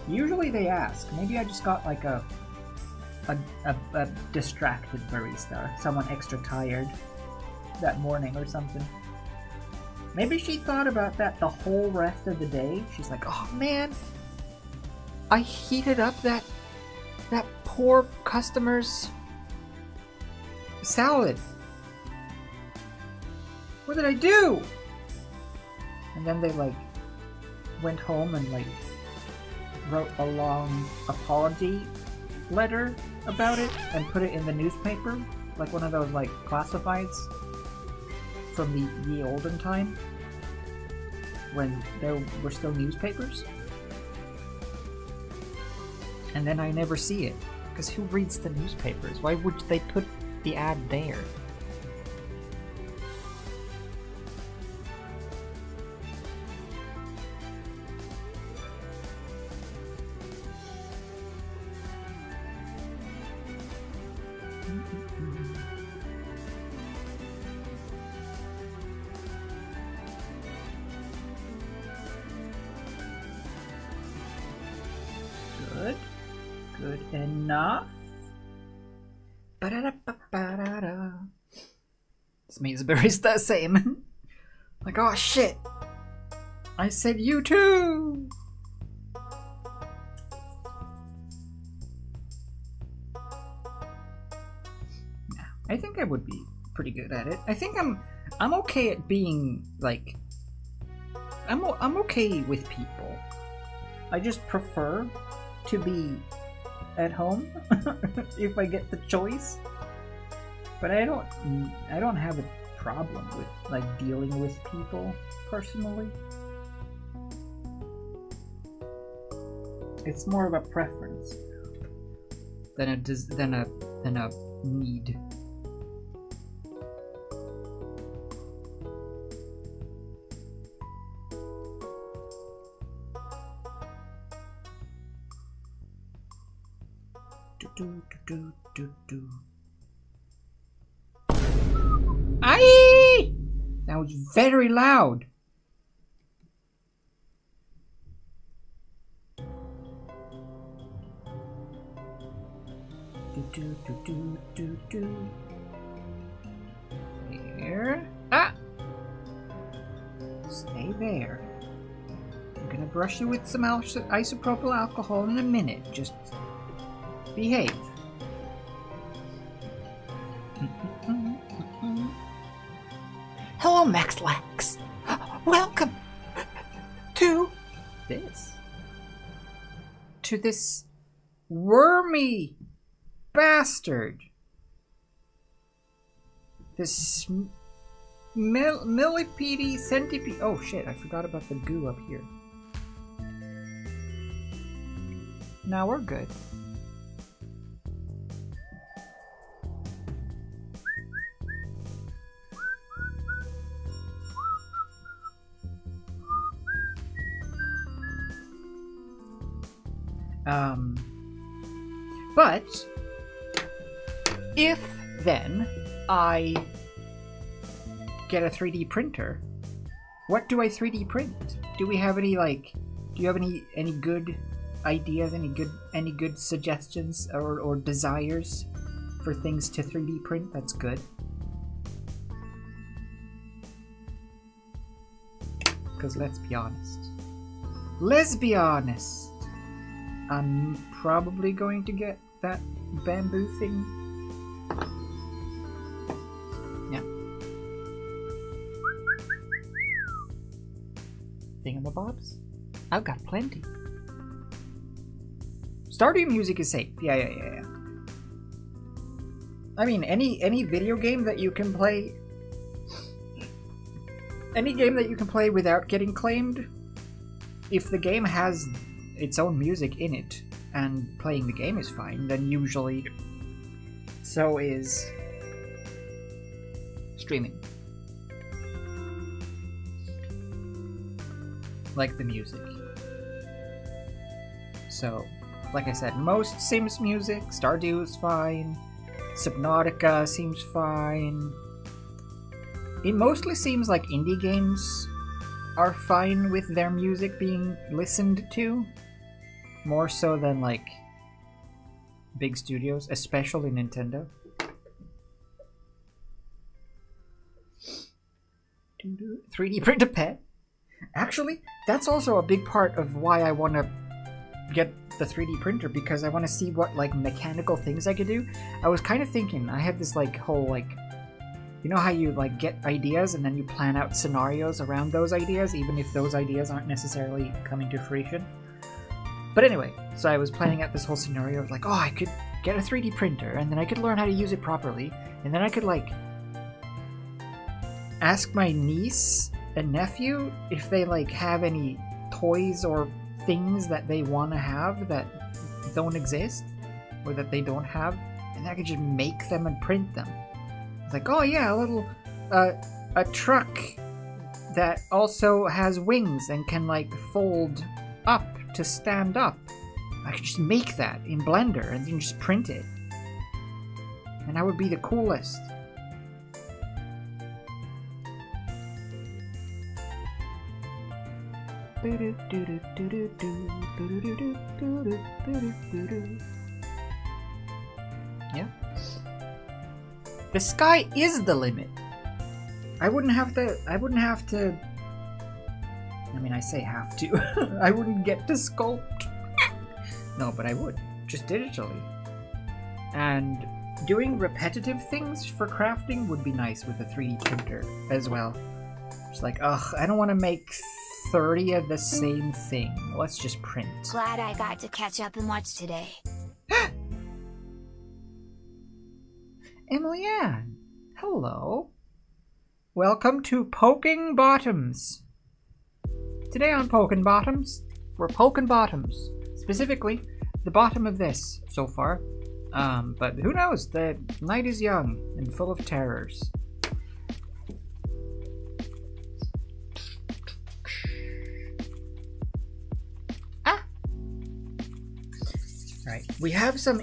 [SPEAKER 12] Usually they ask. Maybe I just got like a distracted barista, someone extra tired that morning or something. Maybe she thought about that the whole rest of the day. She's like, oh man, I heated up that poor customer's salad. What did I do? And then they like went home and like wrote a long apology letter about it and put it in the newspaper, like one of those like classifieds from the olden time when there were still newspapers. And then I never see it, because who reads the newspapers? Why would they put the ad there? Good enough. Ba-da-da-ba-ba-da-da. This means barista same. Like, oh shit. I said you too. I think I would be pretty good at it. I think I'm okay at being like I'm okay with people. I just prefer to be at home if I get the choice. But I don't have a problem with like dealing with people personally. It's more of a preference than a need. Aye! That was very loud. There. Ah! Stay there. I'm gonna brush you with some isopropyl alcohol in a minute. Just behave. Hello, Max Lax. Welcome to this wormy bastard. This millipede centipede. Oh shit, I forgot about the goo up here. Now we're good. But if then I get a 3D printer, what do I 3D print? Do we have any do you have any good ideas, any good suggestions or desires for things to 3D print that's good? Because let's be honest. I'm probably going to get that bamboo thing. Yeah. Thingamabobs? I've got plenty. Stardew music is safe. Yeah. I mean, any video game that you can play... Any game that you can play without getting claimed, if the game has its own music in it and playing the game is fine, then usually so is streaming. Like the music. So, like I said, most Sims music, Stardew is fine, Subnautica seems fine. It mostly seems like indie games are fine with their music being listened to, more so than like big studios, especially Nintendo. 3D print a pet? Actually, that's also a big part of why I want to get the 3D printer because I want to see what like mechanical things I could do. I was kind of thinking, I had this like whole like, you know how you like get ideas and then you plan out scenarios around those ideas, even if those ideas aren't necessarily coming to fruition. But anyway, so I was planning out this whole scenario of like, oh, I could get a 3D printer and then I could learn how to use it properly, and then I could like ask my niece and nephew if they like have any toys or things that they want to have that don't exist or that they don't have, and I could just make them and print them. It's like, oh yeah, a little a truck that also has wings and can like fold up to stand up. I could just make that in Blender and then just print it, and that would be the coolest. Yeah. The sky is the limit. I wouldn't have to, I mean, I say have to. I wouldn't get to sculpt. No, but I would, just digitally. And doing repetitive things for crafting would be nice with a 3D printer as well. Just like, ugh, I don't want to make 30 of the same thing. Let's just print.
[SPEAKER 4] Glad I got to catch up and watch today.
[SPEAKER 12] Emily Ann, hello. Welcome to Poking Bottoms. Today on Poking Bottoms, we're poking bottoms. Specifically, the bottom of this so far. But who knows? The night is young and full of terrors. Right, we have some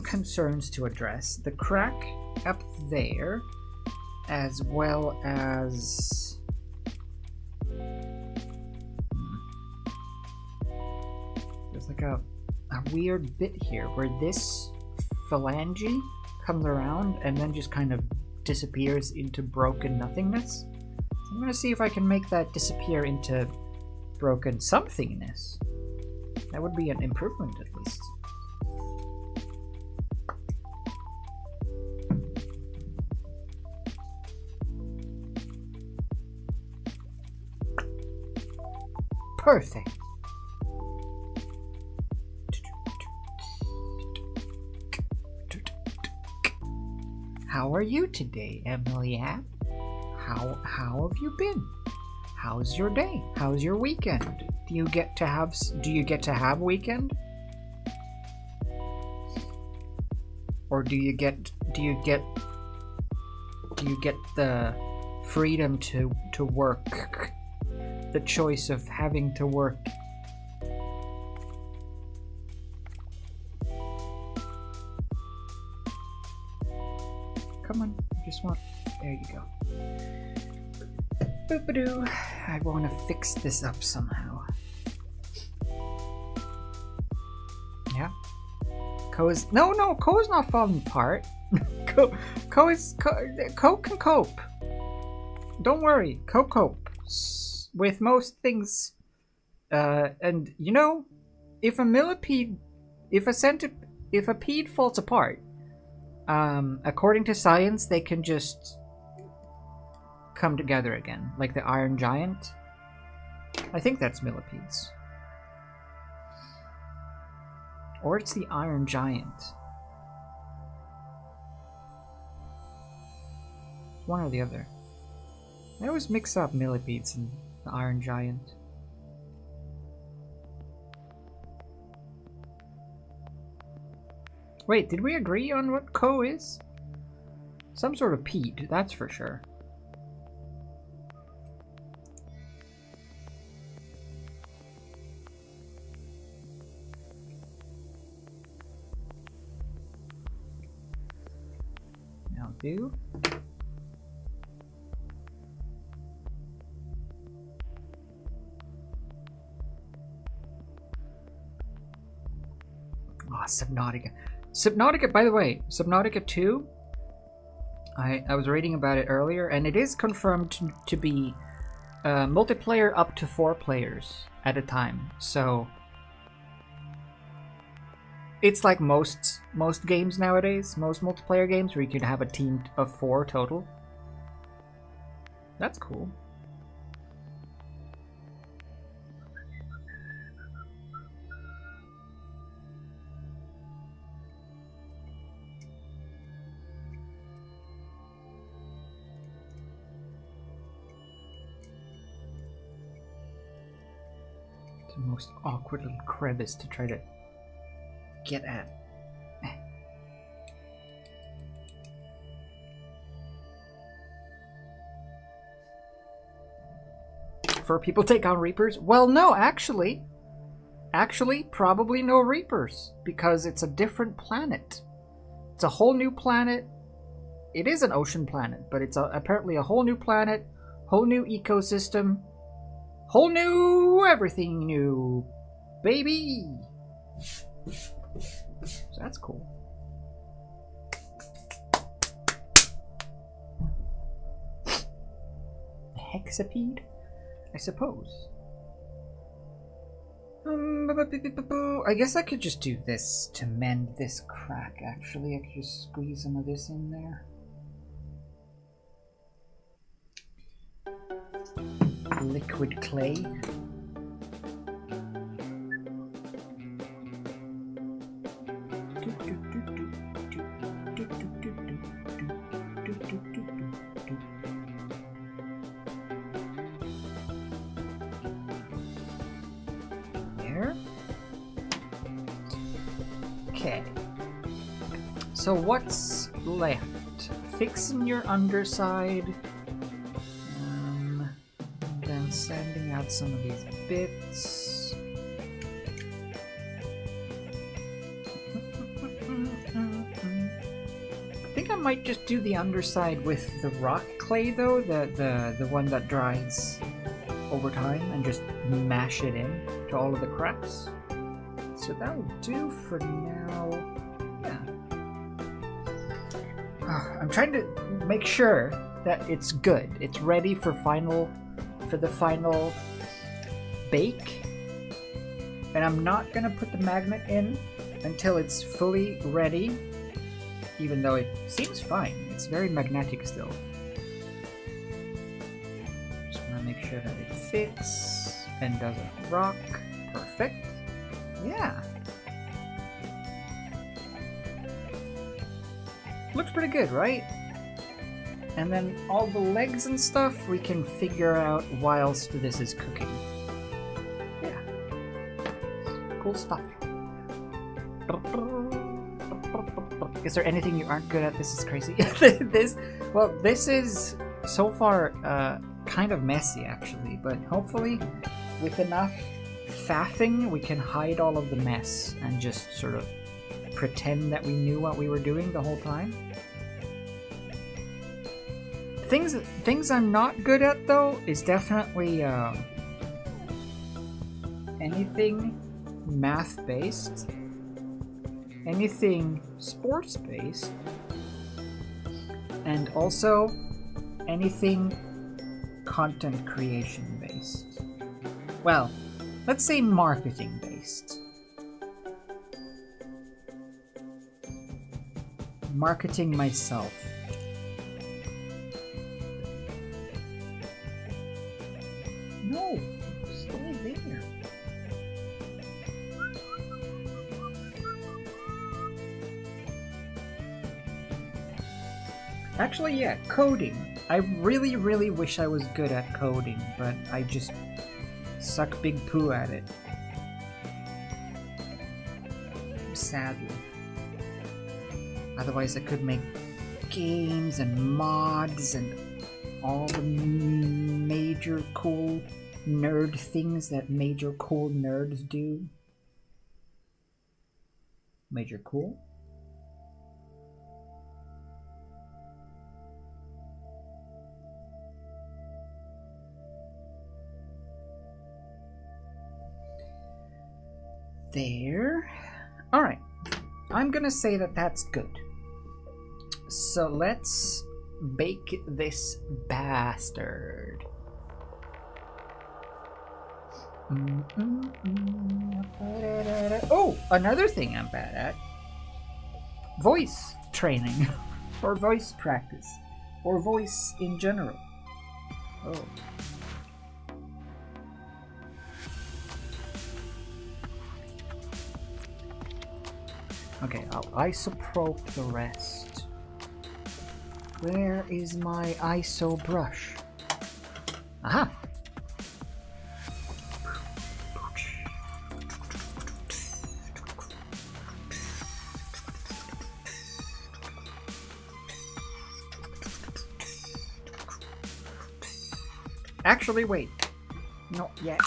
[SPEAKER 12] concerns to address. The crack up there, as well as... There's like a weird bit here where this phalange comes around and then just kind of disappears into broken nothingness. So I'm gonna see if I can make that disappear into broken somethingness. That would be an improvement, at least. Perfect. How are you today, Emily Ann? How have you been? How's your day? How's your weekend? Do you get to have weekend? Or do you get the freedom to work? The choice of having to work. Come on, I just want... There you go. Boop-a-doo. I want to fix this up somehow. Yeah. Ko's not falling apart. Ko can cope. Don't worry, Ko copes with most things. And you know, if a millipede falls apart, according to science, they can just come together again, like the Iron Giant. I think that's millipedes. Or it's the Iron Giant. One or the other. I always mix up millipedes and the Iron Giant. Wait, did we agree on what Ko is? Some sort of pede, that's for sure. Now do. Ah, Subnautica. Subnautica, by the way, Subnautica 2, I was reading about it earlier, and it is confirmed to be multiplayer up to 4 players at a time. So It's like most games nowadays, most multiplayer games, where you can have a team of 4 total. That's cool. The most awkward little crevice to try to get at. For people take on Reapers? Well, no, actually, probably no Reapers, because it's a different planet. It's a whole new planet. It is an ocean planet, but it's apparently a whole new planet, whole new ecosystem, whole new everything new, baby. So that's cool. Hexapede, I suppose. I guess I could just do this to mend this crack, actually. I could just squeeze some of this in there. Liquid clay. There. Okay. So what's left? Fixing your underside. Then sanding out some of these bits. I think I might just do the underside with the rock clay though, the one that dries over time, and just mash it in to all of the cracks. So that will do for now. Yeah. I'm trying to make sure that it's good. It's ready for the final bake. And I'm not gonna put the magnet in until it's fully ready, even though it seems fine. It's very magnetic still. Just wanna make sure that it fits and doesn't rock. Perfect. Yeah. Looks pretty good, right? And then all the legs and stuff we can figure out whilst this is cooking. Yeah. Cool stuff. Is there anything you aren't good at? This is crazy. This is so far kind of messy actually, but hopefully with enough faffing we can hide all of the mess and just sort of pretend that we knew what we were doing the whole time. Things I'm not good at though is definitely anything math based, anything sports based, and also anything content creation based. Well, let's say marketing based. Marketing myself. No, stay there. Actually, yeah, coding. I really, really wish I was good at coding, but I just suck big poo at it. Sadly. Otherwise, I could make games and mods and all the major cool nerd things that major cool nerds do. Major cool? There. Alright. I'm gonna say that that's good. So let's bake this bastard. Oh, another thing I'm bad at. Voice training. Or voice practice. Or voice in general. Oh. Okay, I'll isoprobe the rest. Where is my ISO brush? Aha! Actually, wait. Not yet.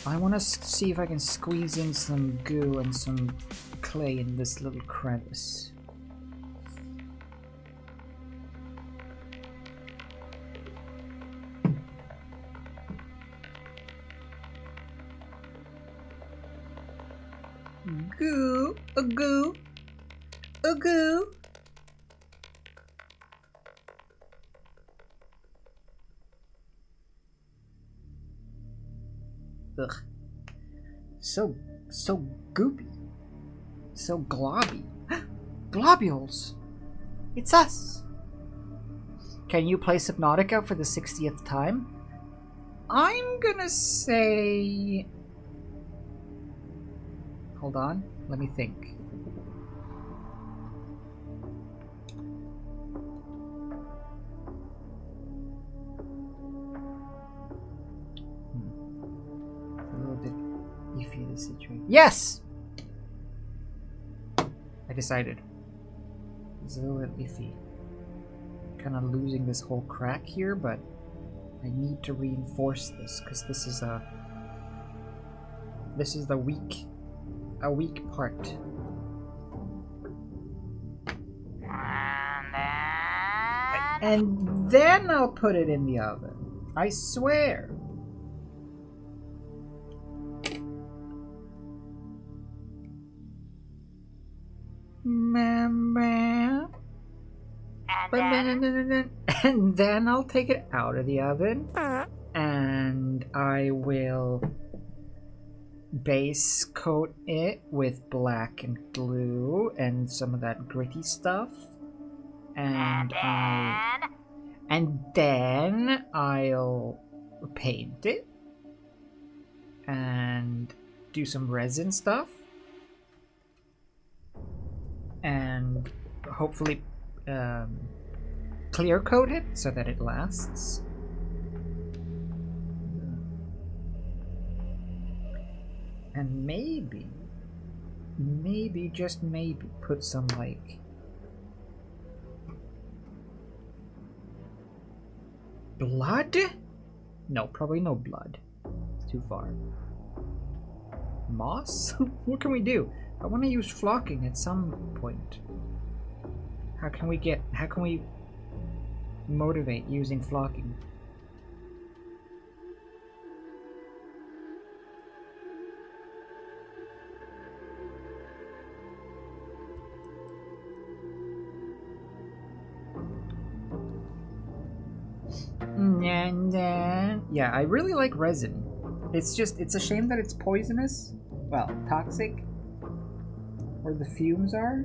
[SPEAKER 12] I want to see if I can squeeze in some goo and some clay in this little crevice. Goo, a goo, a goo. Ugh. So goopy. So globby. Globules! It's us! Can you play Subnautica for the 60th time? I'm gonna say... Hold on, let me think. It's a little bit iffy, the situation. Yes! I decided. It's a little bit iffy. Kind of losing this whole crack here, but I need to reinforce this because this is the weak part. And then I'll put it in the oven. I swear. And then I'll take it out of the oven and I will base coat it with black and glue and some of that gritty stuff, and then I'll paint it and do some resin stuff and hopefully clear coat it so that it lasts. And maybe, just maybe, put some, like, blood? No, probably no blood. It's too far. Moss? What can we do? I want to use flocking at some point. How can we motivate using flocking? And then, yeah, I really like resin. It's a shame that it's poisonous. Well, toxic. Or the fumes are.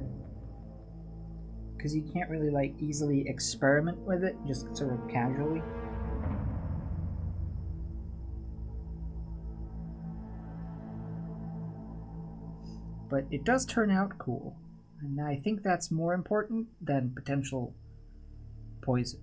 [SPEAKER 12] Because you can't really, like, easily experiment with it, just sort of casually. But it does turn out cool. And I think that's more important than potential poison.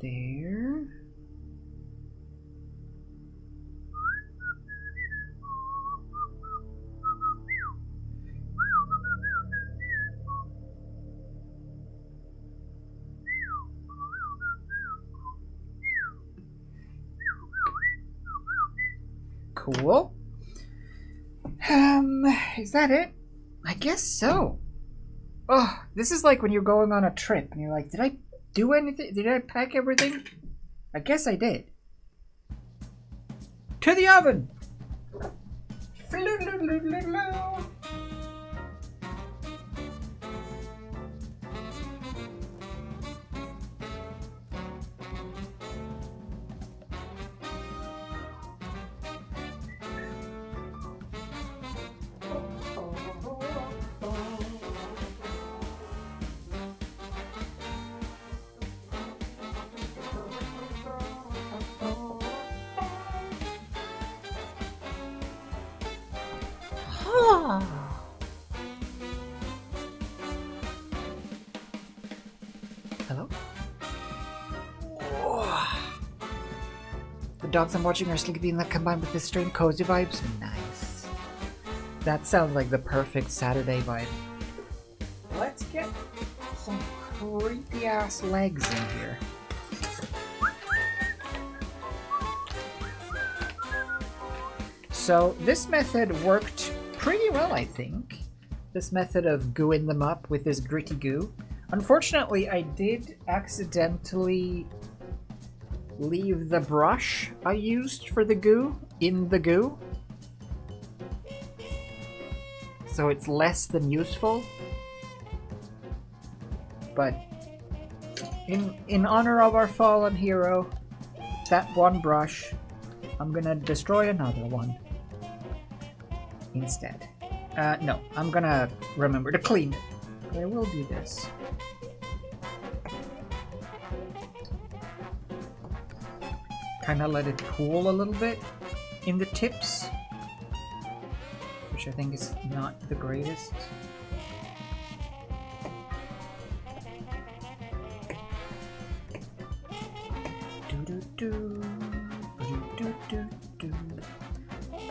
[SPEAKER 12] There. cool. Is that it? I guess so. Oh, this is like when you're going on a trip and you're like, did I do anything? Did I pack everything? I guess I did. To the oven! Hello? The dogs I'm watching are sleepy and that combined with this strange cozy vibes. Nice. That sounds like the perfect Saturday vibe. Let's get some creepy ass legs in here. So this method worked pretty well, I think. This method of gooing them up with this gritty goo. Unfortunately, I did accidentally leave the brush I used for the goo in the goo. So it's less than useful. But in honor of our fallen hero, that one brush, I'm gonna destroy another one instead. No, I'm gonna remember to clean it. But I will do this. Kinda let it cool a little bit in the tips, which I think is not the greatest.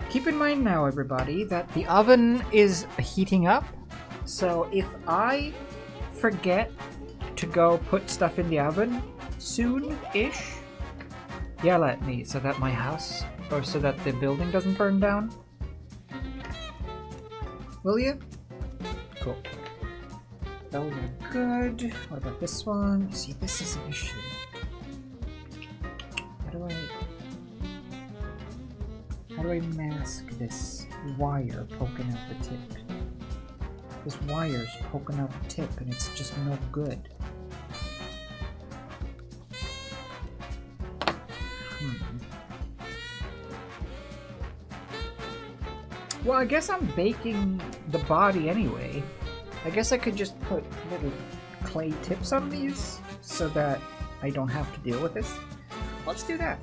[SPEAKER 12] Keep in mind now, everybody, that the oven is heating up, so if I forget to go put stuff in the oven soon-ish, yell at me so that my house, or so that the building doesn't burn down. Will you? Cool. Those are good. What about this one? See, this is an issue. How do I mask this wire poking out the tip? This wire's poking out the tip and it's just no good. Well, I guess I'm baking the body anyway. I guess I could just put little clay tips on these so that I don't have to deal with this. Let's do that.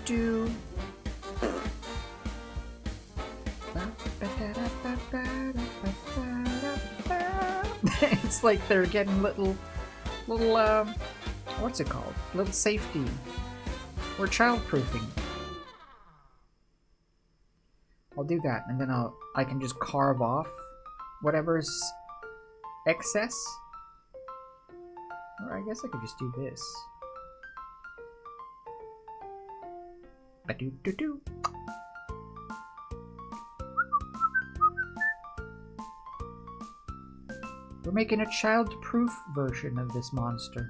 [SPEAKER 12] Do. It's like they're getting little, what's it called? Little safety. We're childproofing. I'll do that, and then I can just carve off whatever's excess. Or I guess I could just do this. Ba-do-do-do. We're making a child-proof version of this monster.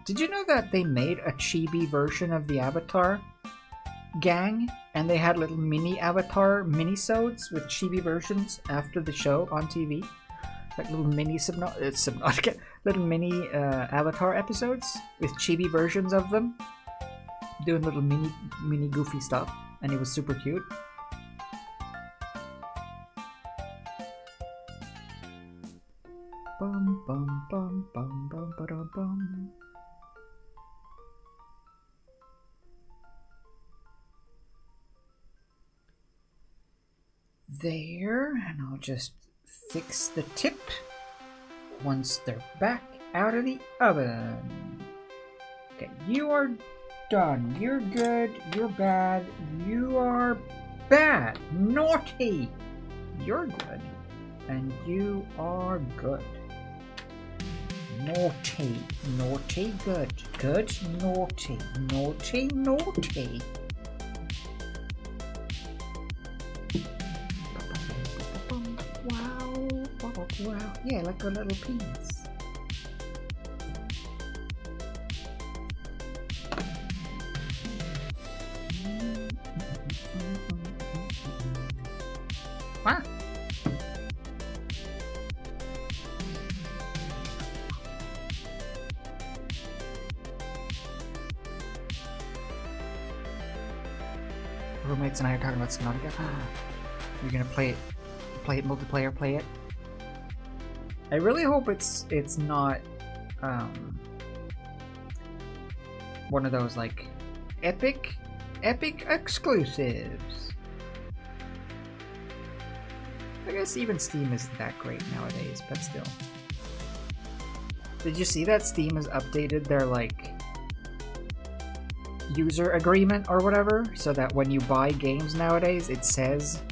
[SPEAKER 12] Did you know that they made a chibi version of the Avatar gang? And they had little mini Avatar minisodes with chibi versions after the show on TV? Like little mini Subnautica, little mini Avatar episodes with chibi versions of them, doing little mini goofy stuff, and it was super cute. Bum bum bum bum bum ba bum. There, and I'll just fix the tip once they're back out of the oven. Okay, you are done. You're good. You're bad. You are bad. Naughty. You're good. And you are good. Naughty. Naughty, good. Good, naughty. Naughty, naughty. Wow. Wow. Yeah, like a little penis. What? Roommates and I are talking about Subnautica. You're gonna play it multiplayer, play it. I really hope it's not one of those like epic exclusives. I guess even Steam isn't that great nowadays, but still. Did you see that Steam has updated their like user agreement or whatever, so that when you buy games nowadays it says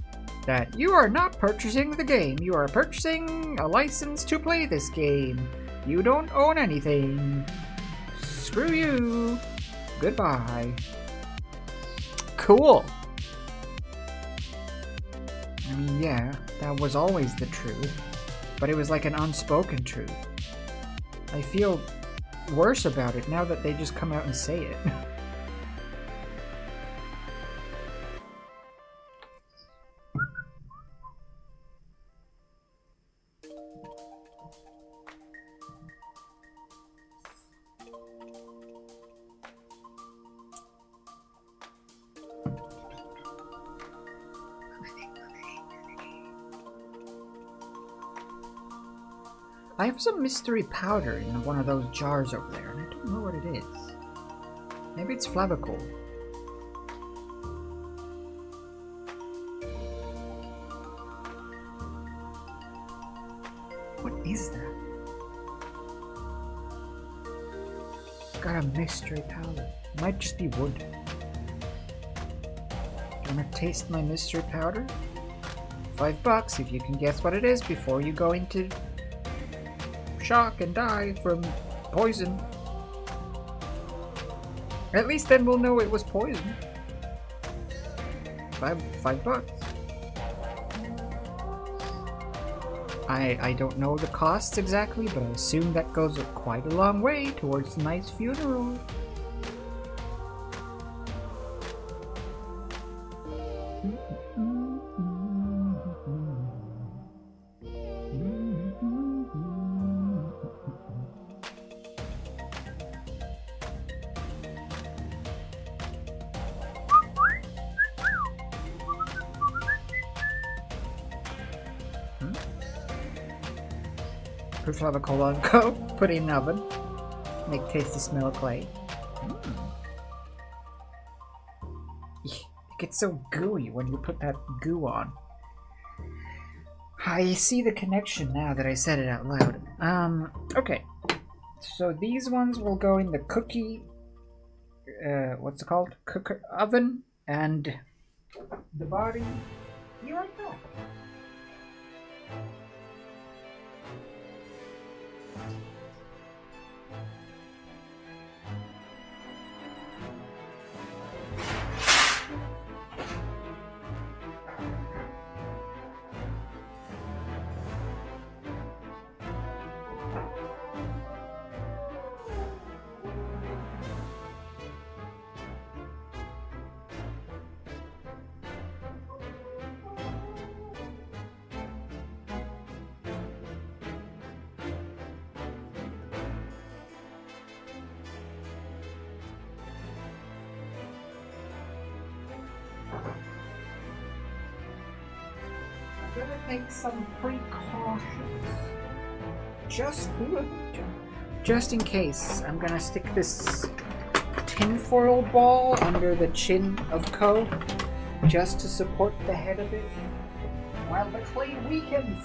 [SPEAKER 12] that you are not purchasing the game, you are purchasing a license to play this game. You don't own anything. Screw you. Goodbye. Cool. I mean, yeah, that was always the truth, but it was like an unspoken truth. I feel worse about it now that they just come out and say it. I have some mystery powder in one of those jars over there, and I don't know what it is. Maybe it's Flavicol. What is that? Got a mystery powder. Might just be wood. Wanna taste my mystery powder? $5 if you can guess what it is before you go into shock and die from poison. At least then we'll know it was poison. $5. I don't know the costs exactly, but I assume that goes quite a long way towards a nice funeral. Put Flavicol on, go, put it in an oven, make tasty smell clay. It gets so gooey when you put that goo on. I see the connection now that I said it out loud. Okay. So these ones will go in the cookie, what's it called? Cooker oven, and the body, you like that. Make some precautions. Just in case, I'm gonna stick this tinfoil ball under the chin of Ko, just to support the head of it while the clay weakens.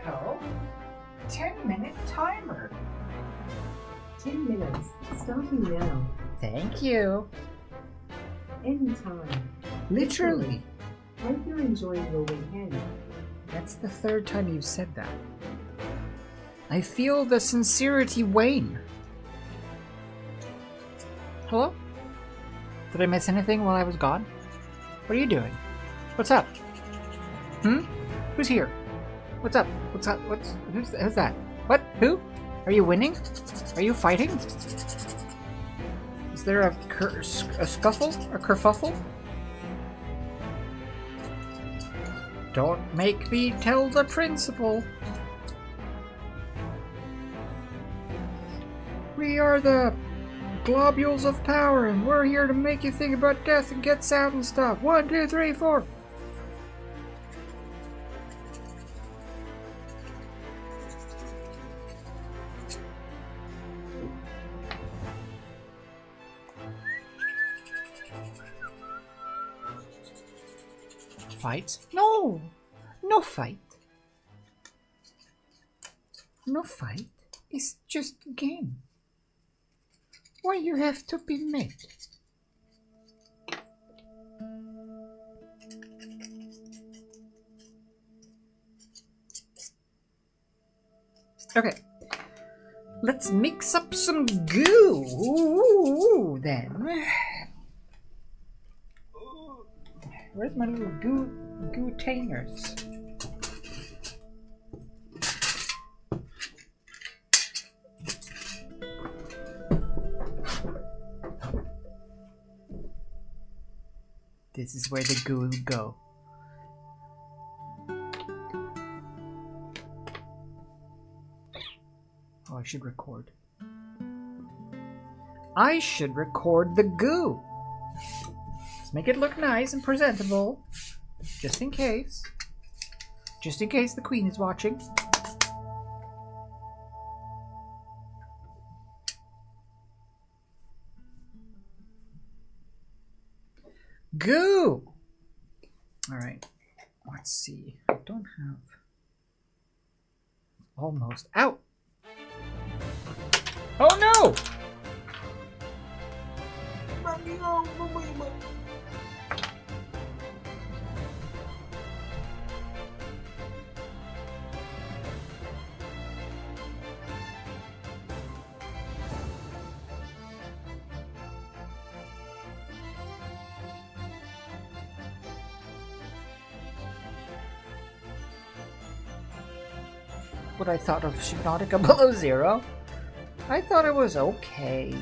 [SPEAKER 12] Echo. 10-minute timer.
[SPEAKER 15] 10 minutes, starting now.
[SPEAKER 12] Thank you.
[SPEAKER 15] Anytime.
[SPEAKER 12] Literally.
[SPEAKER 15] Hope you're enjoying your weekend.
[SPEAKER 12] That's the third time you've said that. I feel the sincerity wane. Hello? Did I miss anything while I was gone? What are you doing? What's up? Who's here? What's up? What's up? Who's that? What? Who? Are you winning? Are you fighting? Is there a scuffle? A kerfuffle? Don't make me tell the principal. We are the globules of power, and we're here to make you think about death and get sound and stuff. 1, 2, 3, 4. Fight? No! No fight. No fight. It's just a game. Why you have to be made? Okay. Let's mix up some goo then. Where's my little goo-tainers? This is where the goo will go. Oh, I should record. I should record the goo. Let's make it look nice and presentable. Just in case. Just in case the Queen is watching. Goo! Alright. Let's see. I don't have... Almost out! Oh no! What I thought of Subnautica Below Zero? I thought it was okay.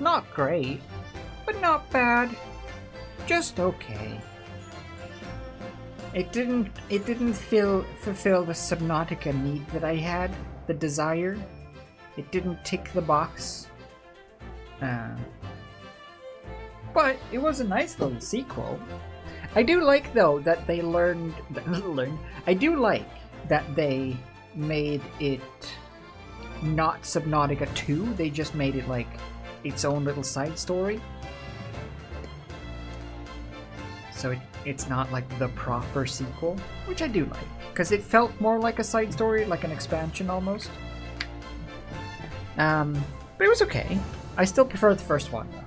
[SPEAKER 12] Not great, but not bad. Just okay. It didn't fulfill the Subnautica need that I had, the desire. It didn't tick the box. But it was a nice little sequel. I do like though that they I do like that they made it not Subnautica 2, they just made it like its own little side story. So it's not like the proper sequel, which I do like, because it felt more like a side story, like an expansion almost. But it was okay. I still prefer the first one though.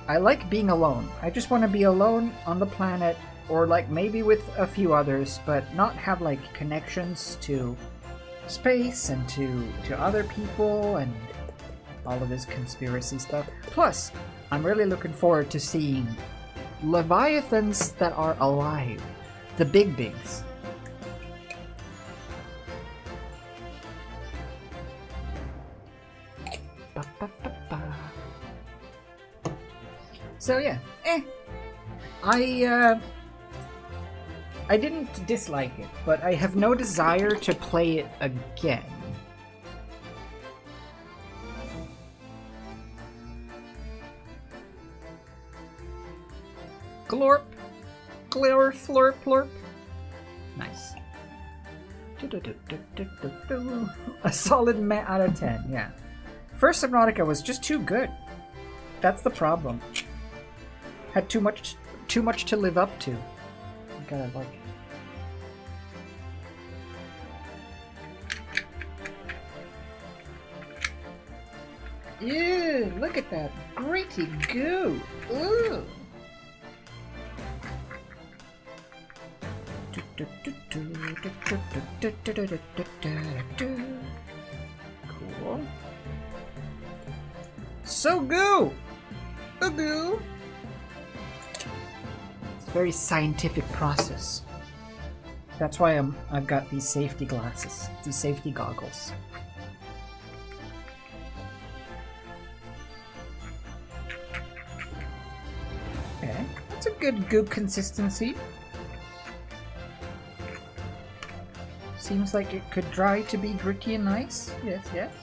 [SPEAKER 12] I like being alone. I just want to be alone on the planet, or like maybe with a few others, but not have like connections to space and to other people and all of this conspiracy stuff. Plus, I'm really looking forward to seeing leviathans that are alive, the big bigs. So yeah, I didn't dislike it, but I have no desire to play it again. Glorp, glor, florp, plorp. Nice. A solid meh out of 10, yeah. First Subnautica was just too good. That's the problem. Had too much to live up to. Gotta like. Ew, look at that gritty goo. Ooh. Cool. So goo! A goo! It's a very scientific process. That's why I've got these safety glasses, these safety goggles. Okay, that's a good goop consistency. Seems like it could dry to be gritty and nice. Yes, yes.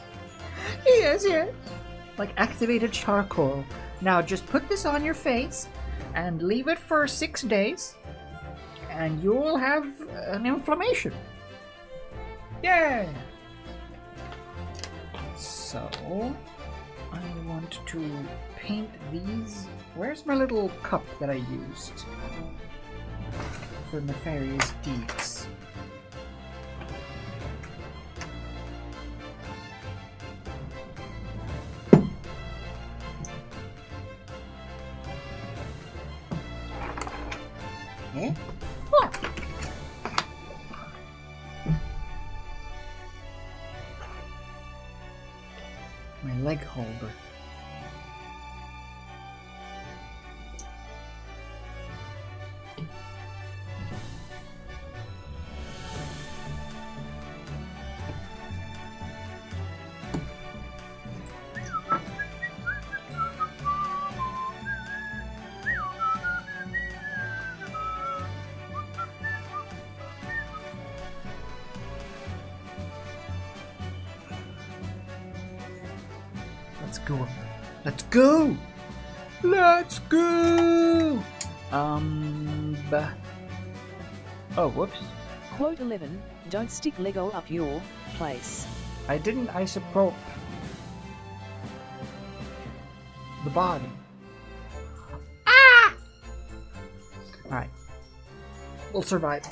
[SPEAKER 12] Yes, yes. Like activated charcoal. Now just put this on your face and leave it for 6 days and you'll have an inflammation. Yeah. So I want to paint these. Where's my little cup that I used for nefarious deeds? Eh? What? My leg holder. Let's go. Let's go! Let's go! Oh, whoops.
[SPEAKER 16] Quote 11, don't stick Lego up your place.
[SPEAKER 12] I didn't isoprop the body. Ah! Alright. We'll survive.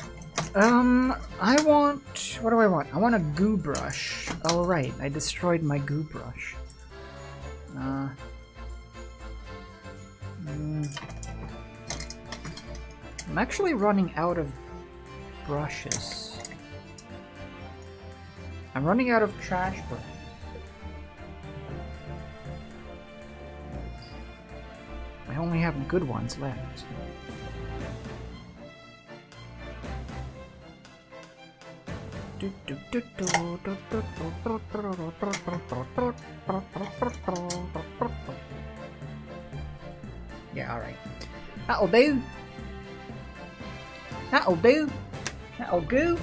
[SPEAKER 12] I want... What do I want? I want a goo brush. Oh, right. I destroyed my goo brush. I'm actually running out of brushes. I'm running out of trash brushes. I only have good ones left. Yeah, alright. That'll do. That'll do. That'll go.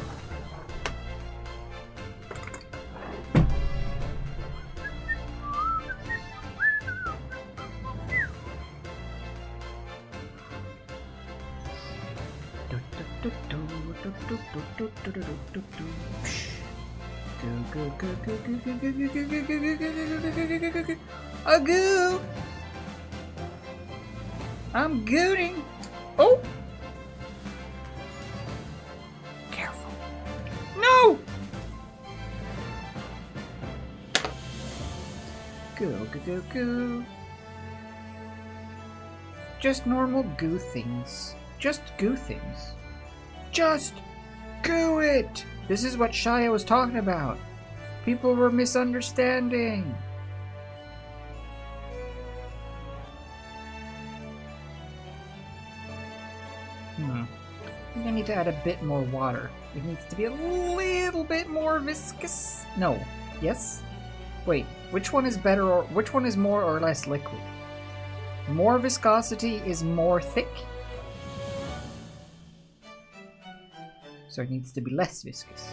[SPEAKER 12] A goo. I'm gooting. Oh. Careful. No. Go. Just normal goo things. Just goo things. Just goo it! This is what Shia was talking about. People were misunderstanding. I need to add a bit more water. It needs to be a little bit more viscous. No. Yes? Wait, which one is better or which one is more or less liquid? More viscosity is more thick. So it needs to be less viscous.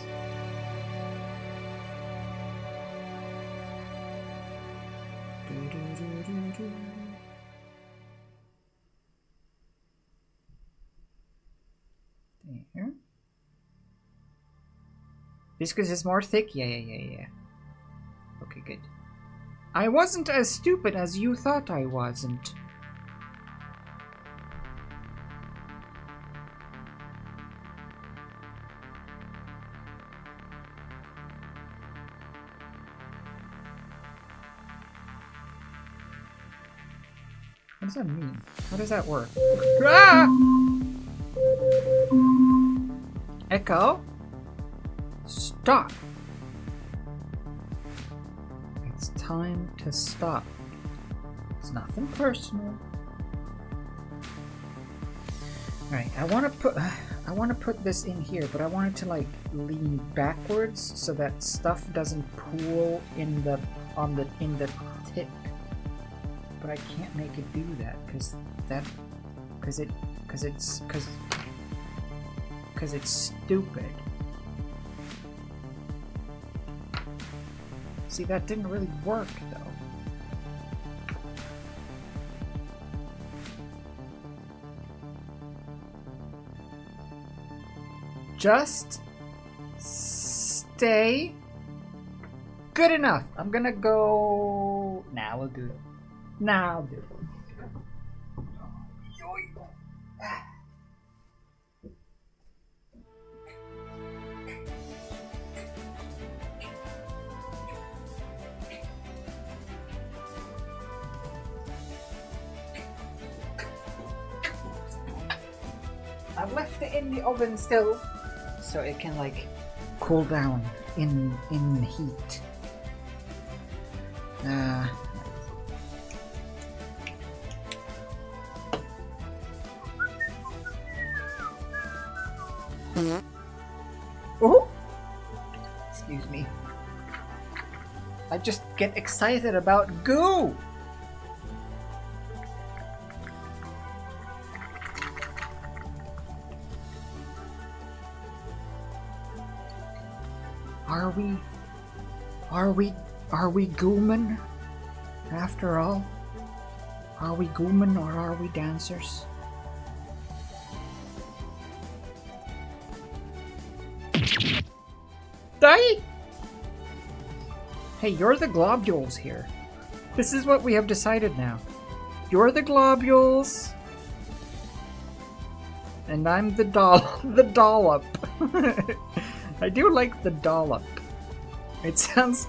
[SPEAKER 12] There. Viscous is more thick? Yeah. Okay, good. I wasn't as stupid as you thought I wasn't. What does that mean? How does that work? Ah! Echo? Stop! It's time to stop. It's nothing personal. Alright, I want to put this in here, but I want it to like lean backwards so that stuff doesn't pool in the tip. But I can't make it do that because it's stupid. See, that didn't really work though. Just stay good enough. I'm gonna go. Nah, we'll do it. Nah, I'll do it. I've left it in the oven still, so it can like cool down in heat. Oh, excuse me. I just get excited about goo. Are we gooman? After all, are we gooman or are we dancers? Die! Hey, you're the globules here. This is what we have decided now. You're the globules, and I'm the dollop. I do like the dollop. It sounds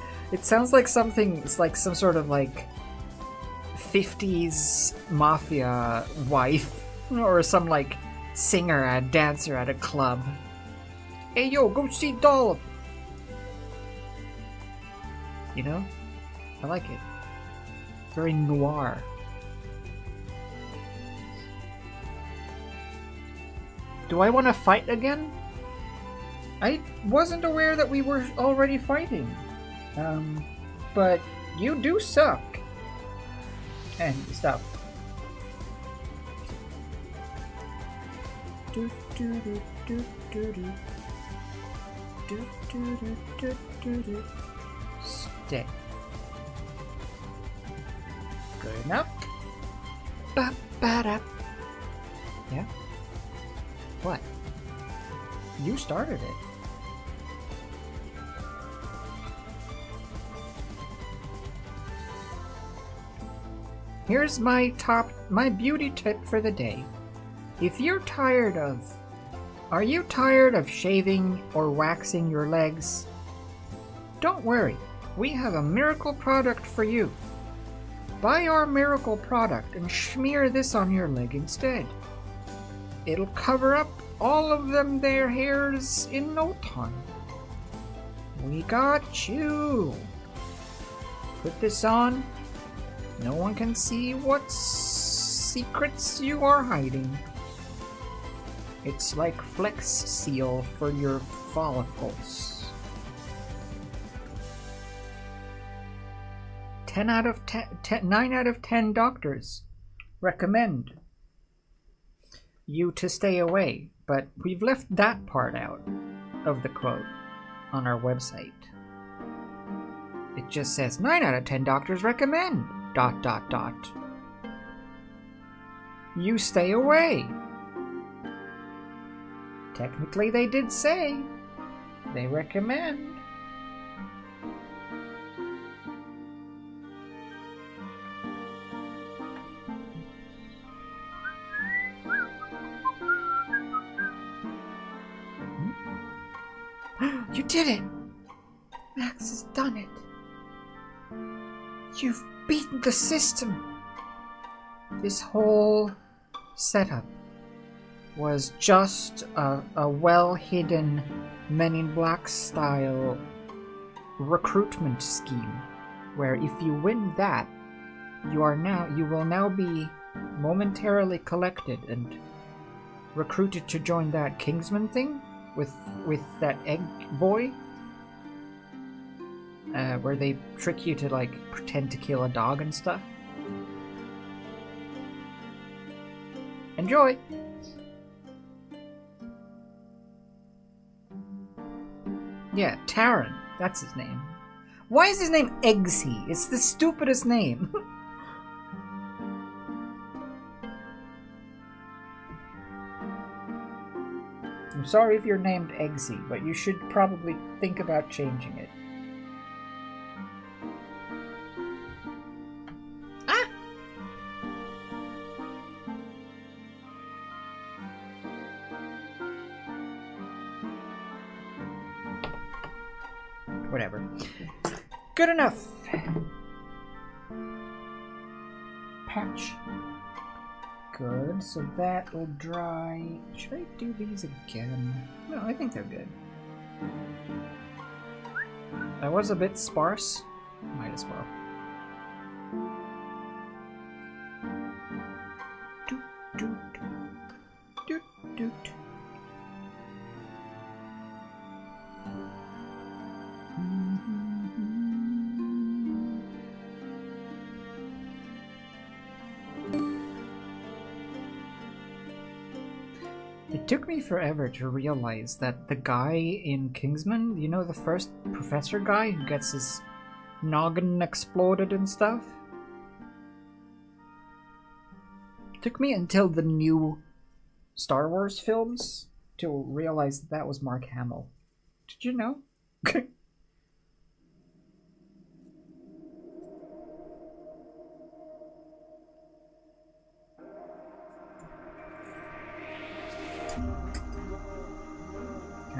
[SPEAKER 12] like something. It's like some sort of like 50s mafia wife or some like singer, dancer at a club. Hey yo, go see dollop. You know, I like it. Very noir. Do I want to fight again? I wasn't aware that we were already fighting. But you do suck. And stuff. Do do do do do do. Do do do do do do. Stay. Good enough. Ba ba da. Yeah. What? You started it. Here's my beauty tip for the day. If you're tired of... Are you tired of shaving or waxing your legs? Don't worry, we have a miracle product for you. Buy our miracle product and smear this on your leg instead. It'll cover up all of them their hairs in no time. We got you. Put this on. No one can see what secrets you are hiding. It's like Flex Seal for your follicles. 9 out of 10 doctors recommend you to stay away, but we've left that part out of the quote on our website. It just says 9 out of 10 doctors recommend ... You stay away. Technically they did say they recommend. You did it! Max has done it. You've beaten the system. this whole setup was just a well-hidden Men in Black style recruitment scheme, where if you win that, you will now be momentarily collected and recruited to join that Kingsman thing with that egg boy, where they trick you to like pretend to kill a dog and stuff. Enjoy! Yeah, Taran. That's his name. Why is his name Eggsy? It's the stupidest name. I'm sorry if you're named Eggsy, but you should probably think about changing it. Ah! Whatever. Good enough. Patch. Good, so that will dry. Should I do these again? No, I think they're good. That was a bit sparse. Might as well. Doot, doot, doot, doot. It took me forever to realize that the guy in Kingsman, you know, the first professor guy who gets his noggin exploded and stuff? It took me until the new Star Wars films to realize that was Mark Hamill. Did you know? Can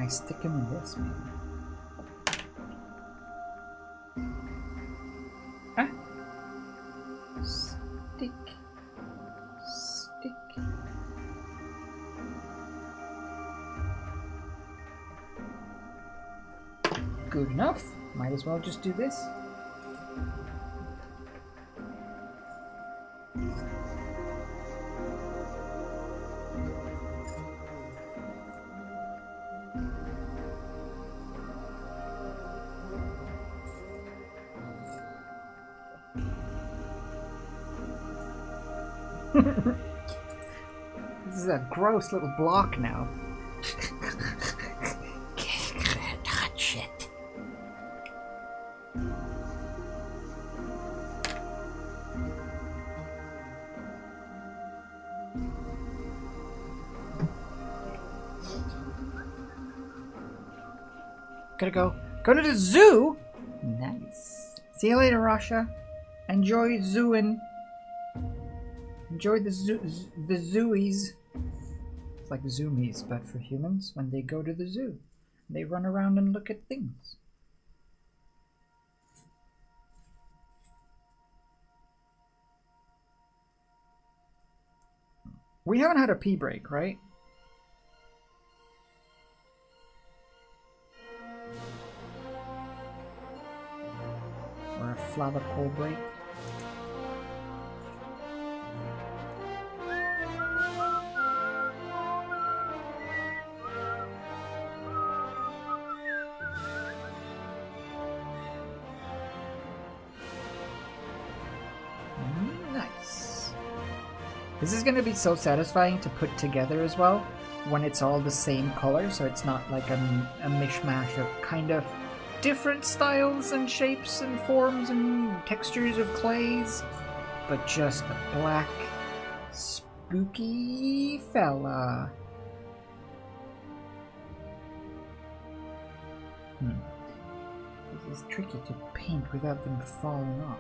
[SPEAKER 12] I stick him in this, maybe? Ah! Stick. Stick. Good enough. Might as well just do this. This is a gross little block now. Touch it. Gotta go. Go to the zoo? Nice. See you later, Rasha. Enjoy zooing. Enjoy the zooies. It's like zoomies, but for humans when they go to the zoo. They run around and look at things. We haven't had a pee break, right? Or a flavicle break. Nice. This is going to be so satisfying to put together as well when it's all the same color, so it's not like a mishmash of kind of different styles and shapes and forms and textures of clays, but just a black spooky fella. This is tricky to paint without them falling off.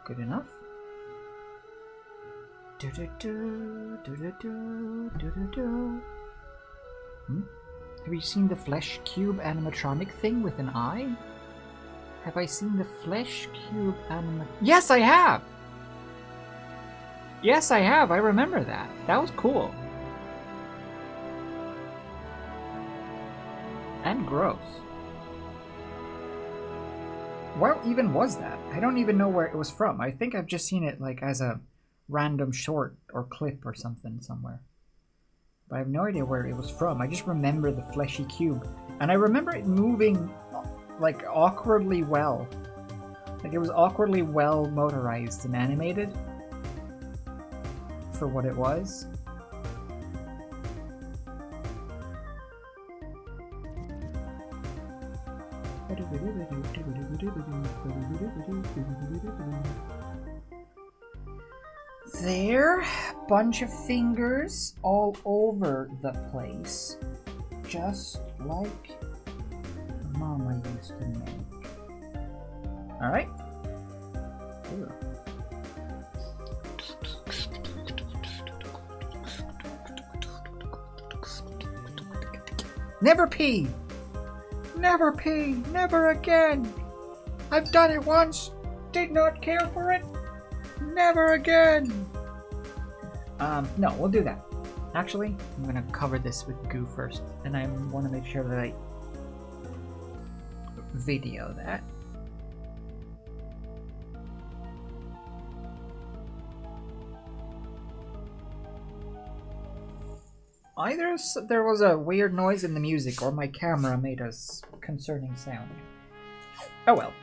[SPEAKER 12] Good enough. Have you seen the flesh cube animatronic thing with an eye? Have I seen the flesh cube Yes, I have! Yes, I have. I remember that. That was cool. And gross. Where even was that? I don't even know where it was from. I think I've just seen it like as a random short or clip or something somewhere. But I have no idea where it was from. I just remember the fleshy cube. And I remember it moving like awkwardly well. Like it was awkwardly well motorized and animated for what it was. There, bunch of fingers all over the place, just like Mama used to make. All right. Ooh. Never pee! Never pee! Never again! I've done it once! Did not care for it! Never again! No, we'll do that. Actually, I'm gonna cover this with goo first, and I want to make sure that I video that. Either there was a weird noise in the music, or my camera made a concerning sound. Oh well.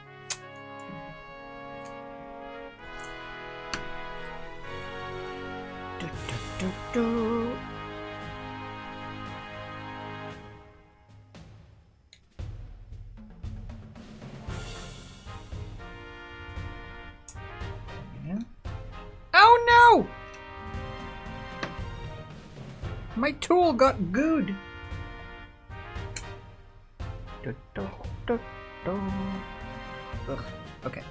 [SPEAKER 12] Yeah. Oh no! My tool got good. Ugh. Okay.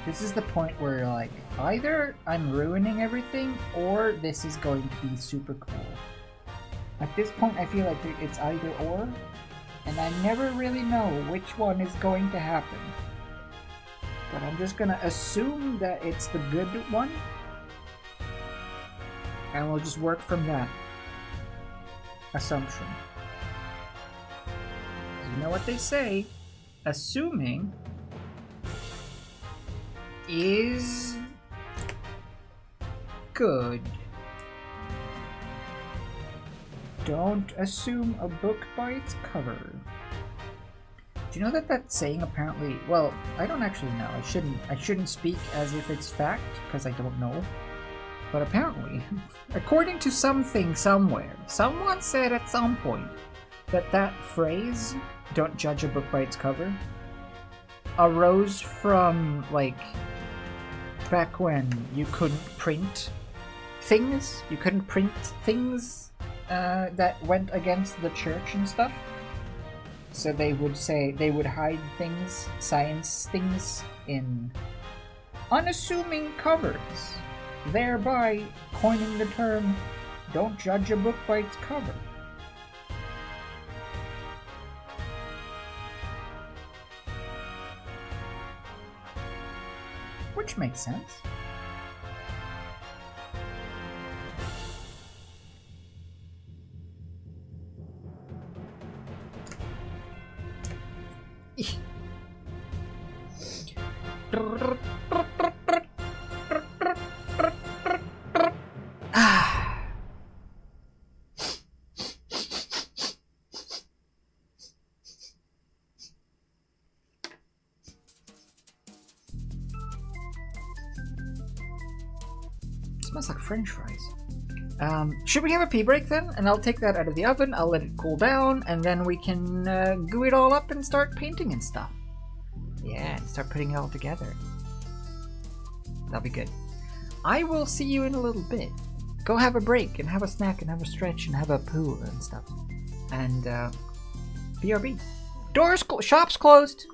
[SPEAKER 12] This is the point where you're like, either I'm ruining everything or this is going to be super cool. At this point I feel like it's either or, and I never really know which one is going to happen. But I'm just gonna assume that it's the good one, and we'll just work from that assumption. You know what they say, assuming is good. Don't assume a book by its cover. Do you know that that saying apparently, well, I don't actually know. I shouldn't speak as if it's fact because I don't know. But apparently, according to something somewhere, someone said at some point that that phrase, don't judge a book by its cover, arose from like back when you couldn't print things. You couldn't print things that went against the church and stuff. So they would say, they would hide things, science things, in unassuming covers, thereby coining the term, don't judge a book by its cover. Which makes sense. Smells like French fries. Should we have a pee break then? And I'll take that out of the oven, I'll let it cool down, and then we can glue it all up and start painting and stuff. Yeah, and start putting it all together. That'll be good. I will see you in a little bit. Go have a break and have a snack and have a stretch and have a poo and stuff. And BRB. Doors shop's closed.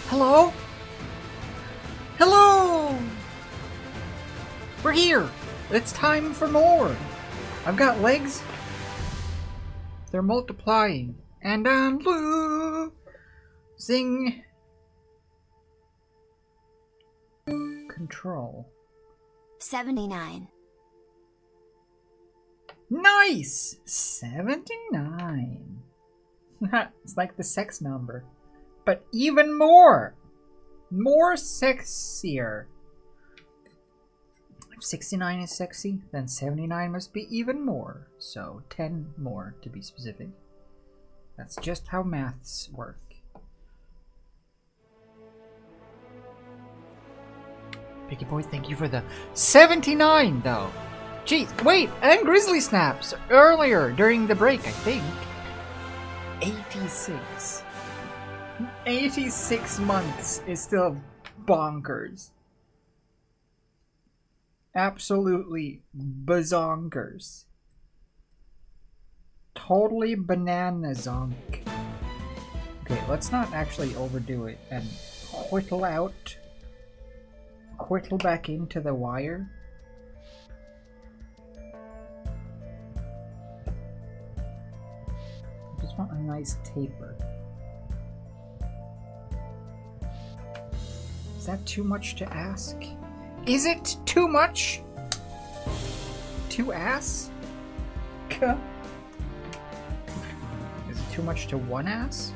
[SPEAKER 12] Hello? Hello! We're here! It's time for more! I've got legs. They're multiplying. And I'm losing control.
[SPEAKER 4] 79.
[SPEAKER 12] Nice! 79. It's like the sex number. But even more! More sexier. If 69 is sexy, then 79 must be even more. So 10 more to be specific. That's just how maths work. Picky Boy, thank you for the 79 though. Jeez, wait, and Grizzly Snaps earlier during the break, I think. 86. 86 months is still bonkers. Absolutely bazonkers. Totally banana zonk. Okay, let's not actually overdo it and whittle back into the wire. I just want a nice taper. Is that too much to ask? Is it too much? To ass? Is it too much to one ass?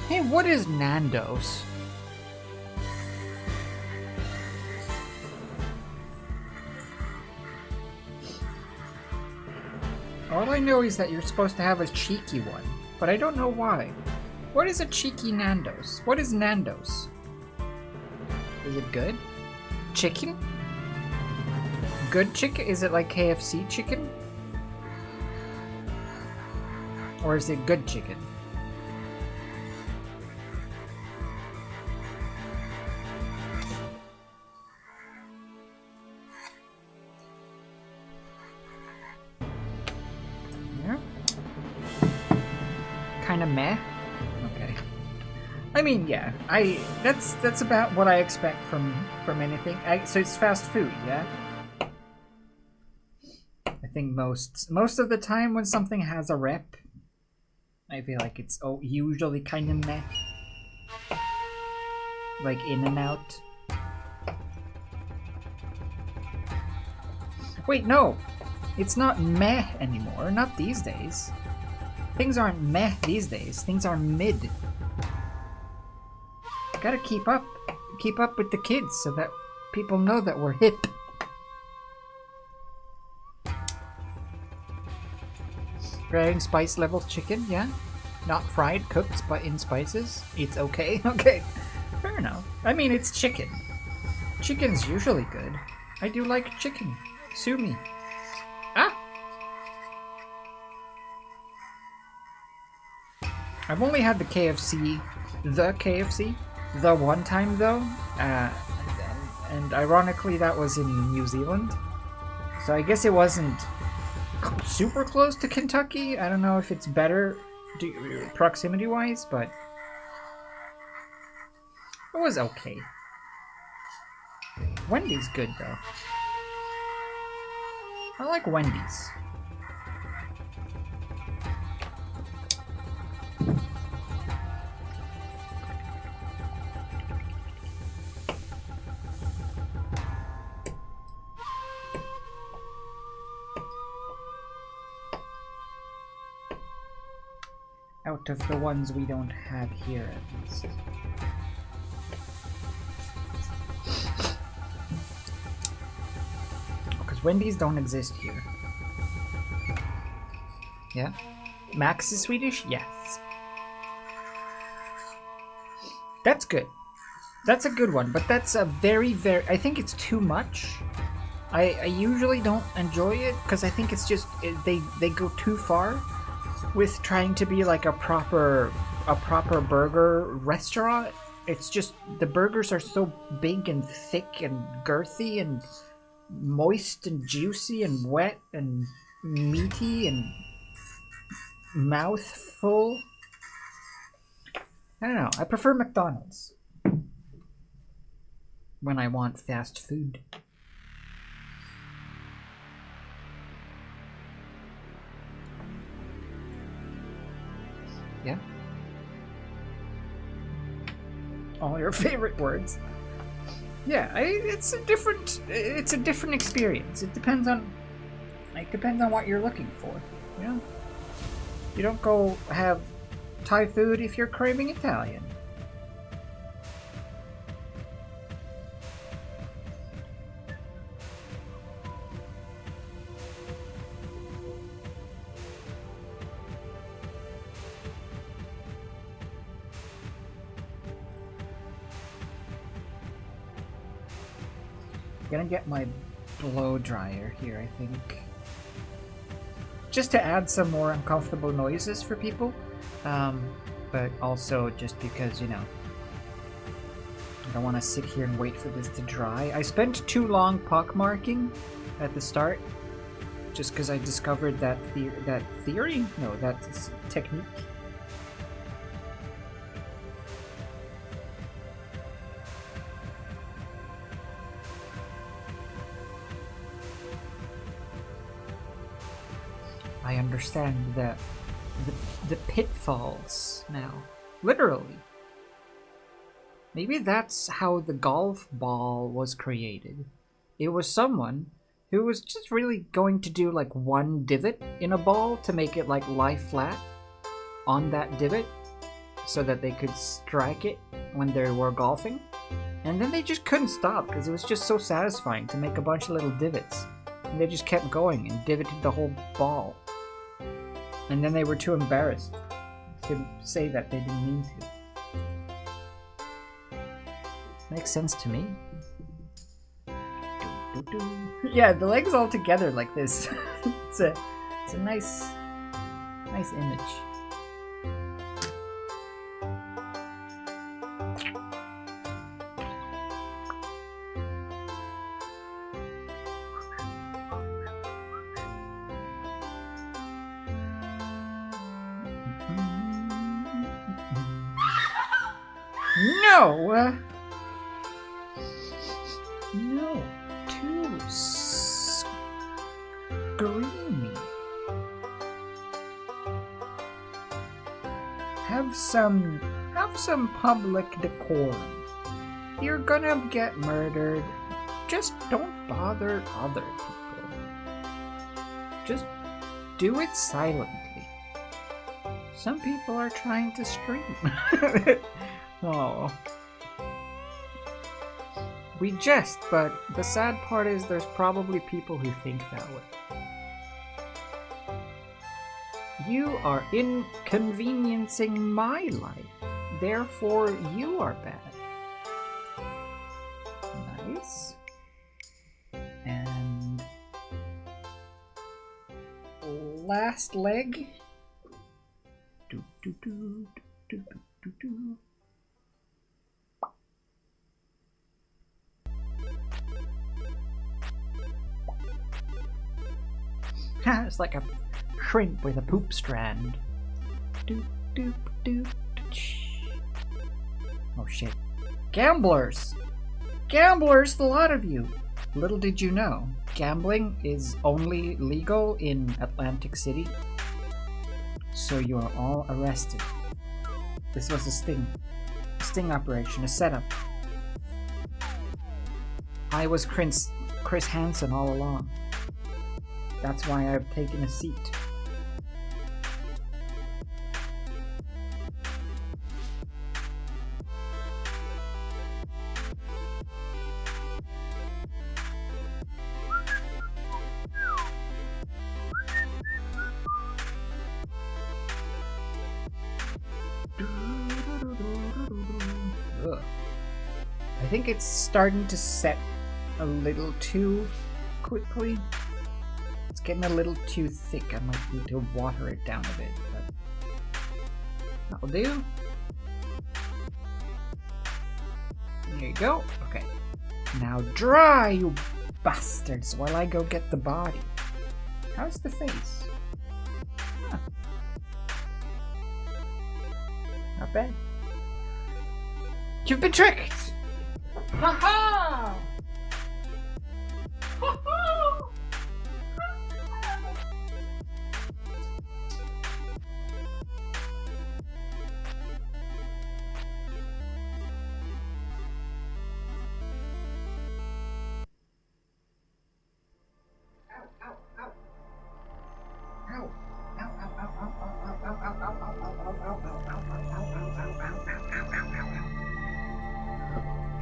[SPEAKER 12] Hey, what is Nando's? All I know is that you're supposed to have a cheeky one, but I don't know why. What is a cheeky Nando's? What is Nando's? Is it good? Chicken? Good chicken? Is it like KFC chicken? Or is it good chicken? Kinda meh. Okay. I mean, yeah. That's about what I expect from anything. So it's fast food, yeah. I think most of the time when something has a rep, I feel like it's usually kind of meh. Like In-N-Out. Wait, no. It's not meh anymore. Not these days. Things aren't meh these days. Things are mid. Gotta keep up with the kids so that people know that we're hip. Varying spice levels chicken, yeah? Not fried, cooked, but in spices. It's okay. Okay, fair enough. I mean, it's chicken. Chicken's usually good. I do like chicken. Sue me. Ah! I've only had the KFC the one time though, and ironically that was in New Zealand, so I guess it wasn't super close to Kentucky. I don't know if it's better proximity wise, but it was okay. Wendy's good though. I like Wendy's. Out of the ones we don't have here, at least. Because Wendy's don't exist here. Yeah? Max is Swedish? Yes. That's good. That's a good one, but that's a very, I think it's too much. I usually don't enjoy it, because I think it's just, they go too far with trying to be like a proper burger restaurant. it's just the burgers are so big and thick and girthy and moist and juicy and wet and meaty and mouthful. I don't know. I prefer McDonald's when I want fast food. Yeah. All your favorite words. Yeah, it's a different experience. It depends on what you're looking for. You know, you don't go have Thai food if you're craving Italian. Gonna get my blow dryer here, I think. Just to add some more uncomfortable noises for people. But also just because, you know, I don't want to sit here and wait for this to dry. I spent too long pockmarking at the start just because I discovered that that technique. I understand the pitfalls now. Literally. Maybe that's how the golf ball was created. It was someone who was just really going to do like one divot in a ball to make it like lie flat on that divot so that they could strike it when they were golfing. And then they just couldn't stop because it was just so satisfying to make a bunch of little divots. And they just kept going and divoted the whole ball. And then they were too embarrassed to say that they didn't mean to. Makes sense to me. Yeah, the legs all together like this. it's a nice image. No! No, too screamy. Have some public decorum. You're gonna get murdered. Just don't bother other people. Just do it silently. Some people are trying to stream. Oh. We jest, but the sad part is there's probably people who think that way. You are inconveniencing my life, therefore you are bad. Nice. And last leg. Do do do do do do do. It's like a shrimp with a poop strand. Doop, doop, doop, oh shit. Gamblers! Gamblers, the lot of you! Little did you know, gambling is only legal in Atlantic City. So you are all arrested. This was a sting operation, a setup. I was Chris Hansen all along. That's why I've taken a seat. Ugh. I think it's starting to set a little too quickly. It's getting a little too thick. I might need to water it down a bit, but that'll do. go. Okay. Now dry, you bastards, while I go get the body. How's the face? Huh. Not bad. You've been tricked! Ha-ha! Ha-ha!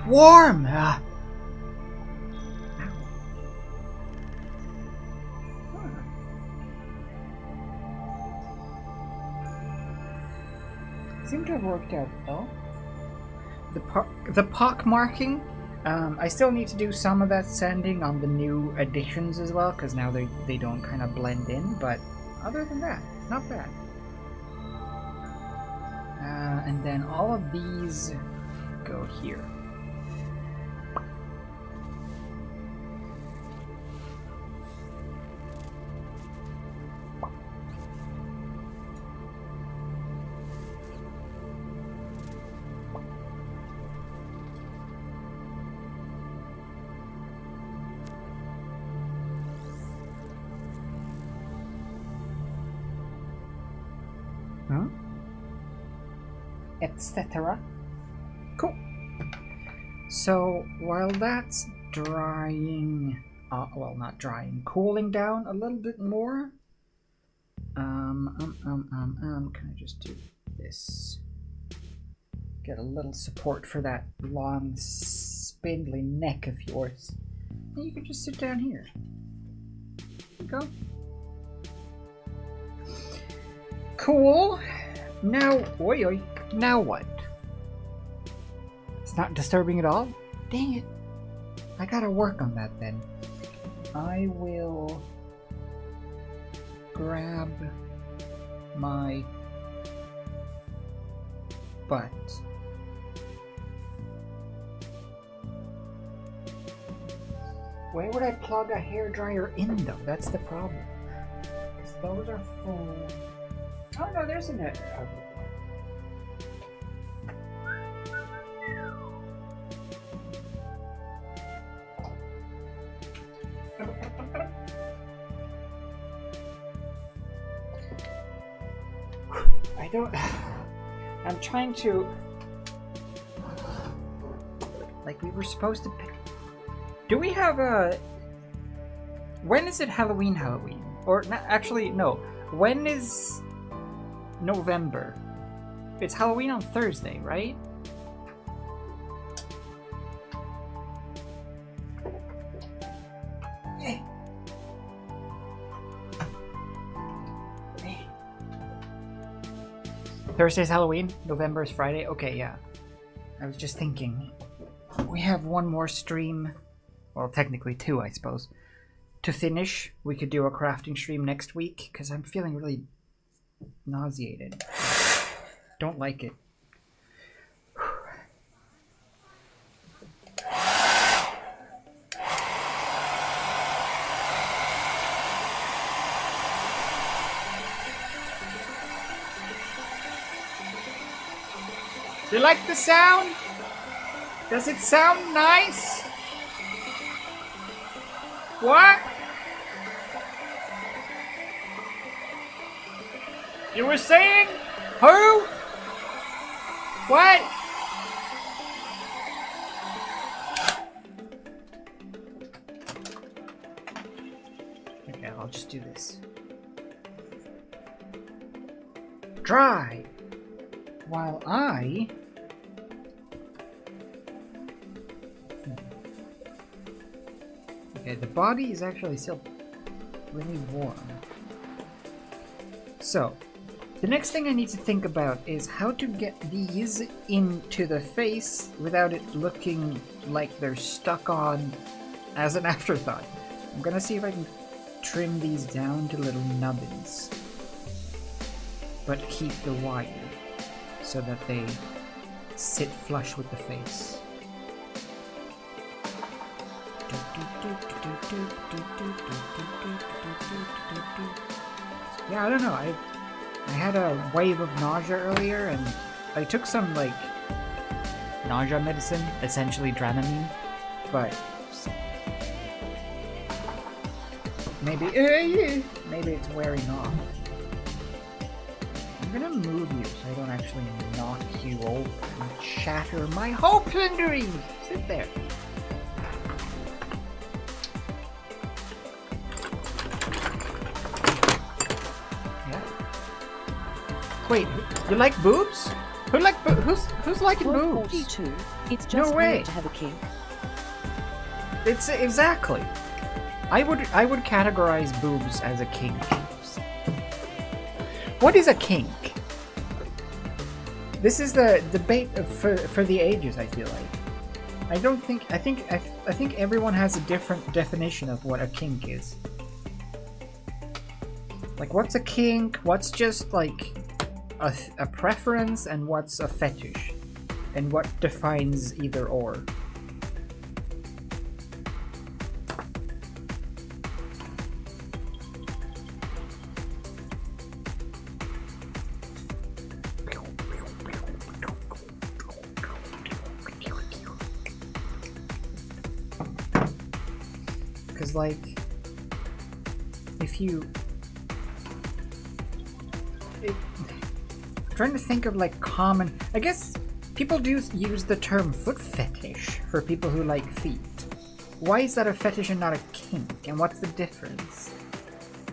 [SPEAKER 12] Warm! Seemed to have worked out though. The pock marking, I still need to do some of that sanding on the new additions as well, because now they don't kind of blend in, but other than that, not bad. And then all of these go here. Etc. Cool. So while that's drying, well, not drying, cooling down a little bit more. Can I just do this? Get a little support for that long, spindly neck of yours. And you can just sit down here. There you go. Cool. Now, oi oi. Now what? It's not disturbing at all? Dang it. I gotta work on that then. I will grab my butt. Where would I plug a hairdryer in though? That's the problem. Because those are full. Oh no, there's an I'm trying to, like, we were supposed to pick. Do we have a, when is it Halloween? Or actually no, when is November? It's Halloween on Thursday, right? Thursday's Halloween, November is Friday. Okay, yeah. I was just thinking, we have one more stream, well, technically two, I suppose, to finish. We could do a crafting stream next week, because I'm feeling really nauseated. Don't like it. You like the sound? Does it sound nice? What? You were saying? Who? What? Okay, I'll just do this. Dry. While I... Okay, the body is actually still really warm. So, the next thing I need to think about is how to get these into the face without it looking like they're stuck on as an afterthought. I'm gonna see if I can trim these down to little nubbins, but keep the wire so that they sit flush with the face. Yeah, I don't know. I had a wave of nausea earlier, and I took some like nausea medicine, essentially Dramamine, but maybe it's wearing off. I'm gonna move you so I don't actually knock you over and shatter my hopes and dreams. Sit there. Yeah. Wait, you like boobs? Who's liking boobs?
[SPEAKER 16] 42. It's just
[SPEAKER 12] No way.
[SPEAKER 16] weird to have a kink.
[SPEAKER 12] It's exactly. I would categorize boobs as a kink. What is a kink? This is the debate for the ages, I feel like. I think everyone has a different definition of what a kink is. Like, what's a kink? What's just like a preference, and what's a fetish? And what defines either or? Because, like, if you... I'm trying to think of, like, common... I guess people do use the term foot fetish for people who like feet. Why is that a fetish and not a kink? And what's the difference?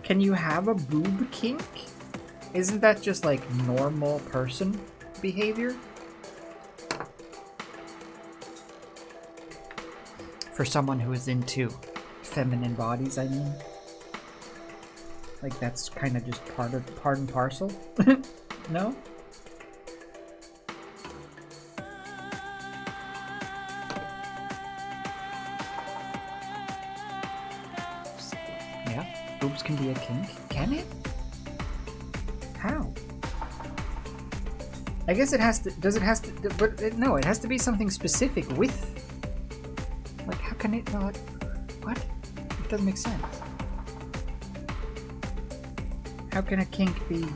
[SPEAKER 12] Can you have a boob kink? Isn't that just, like, normal person behavior? For someone who is into feminine bodies, I mean. Like, that's kind of just part and parcel? No? Yeah, boobs can be a kink. Can it? How? I guess it has to... Does it has to... But no, it has to be something specific with... Like, how can it not... What? It doesn't make sense. How can a kink be...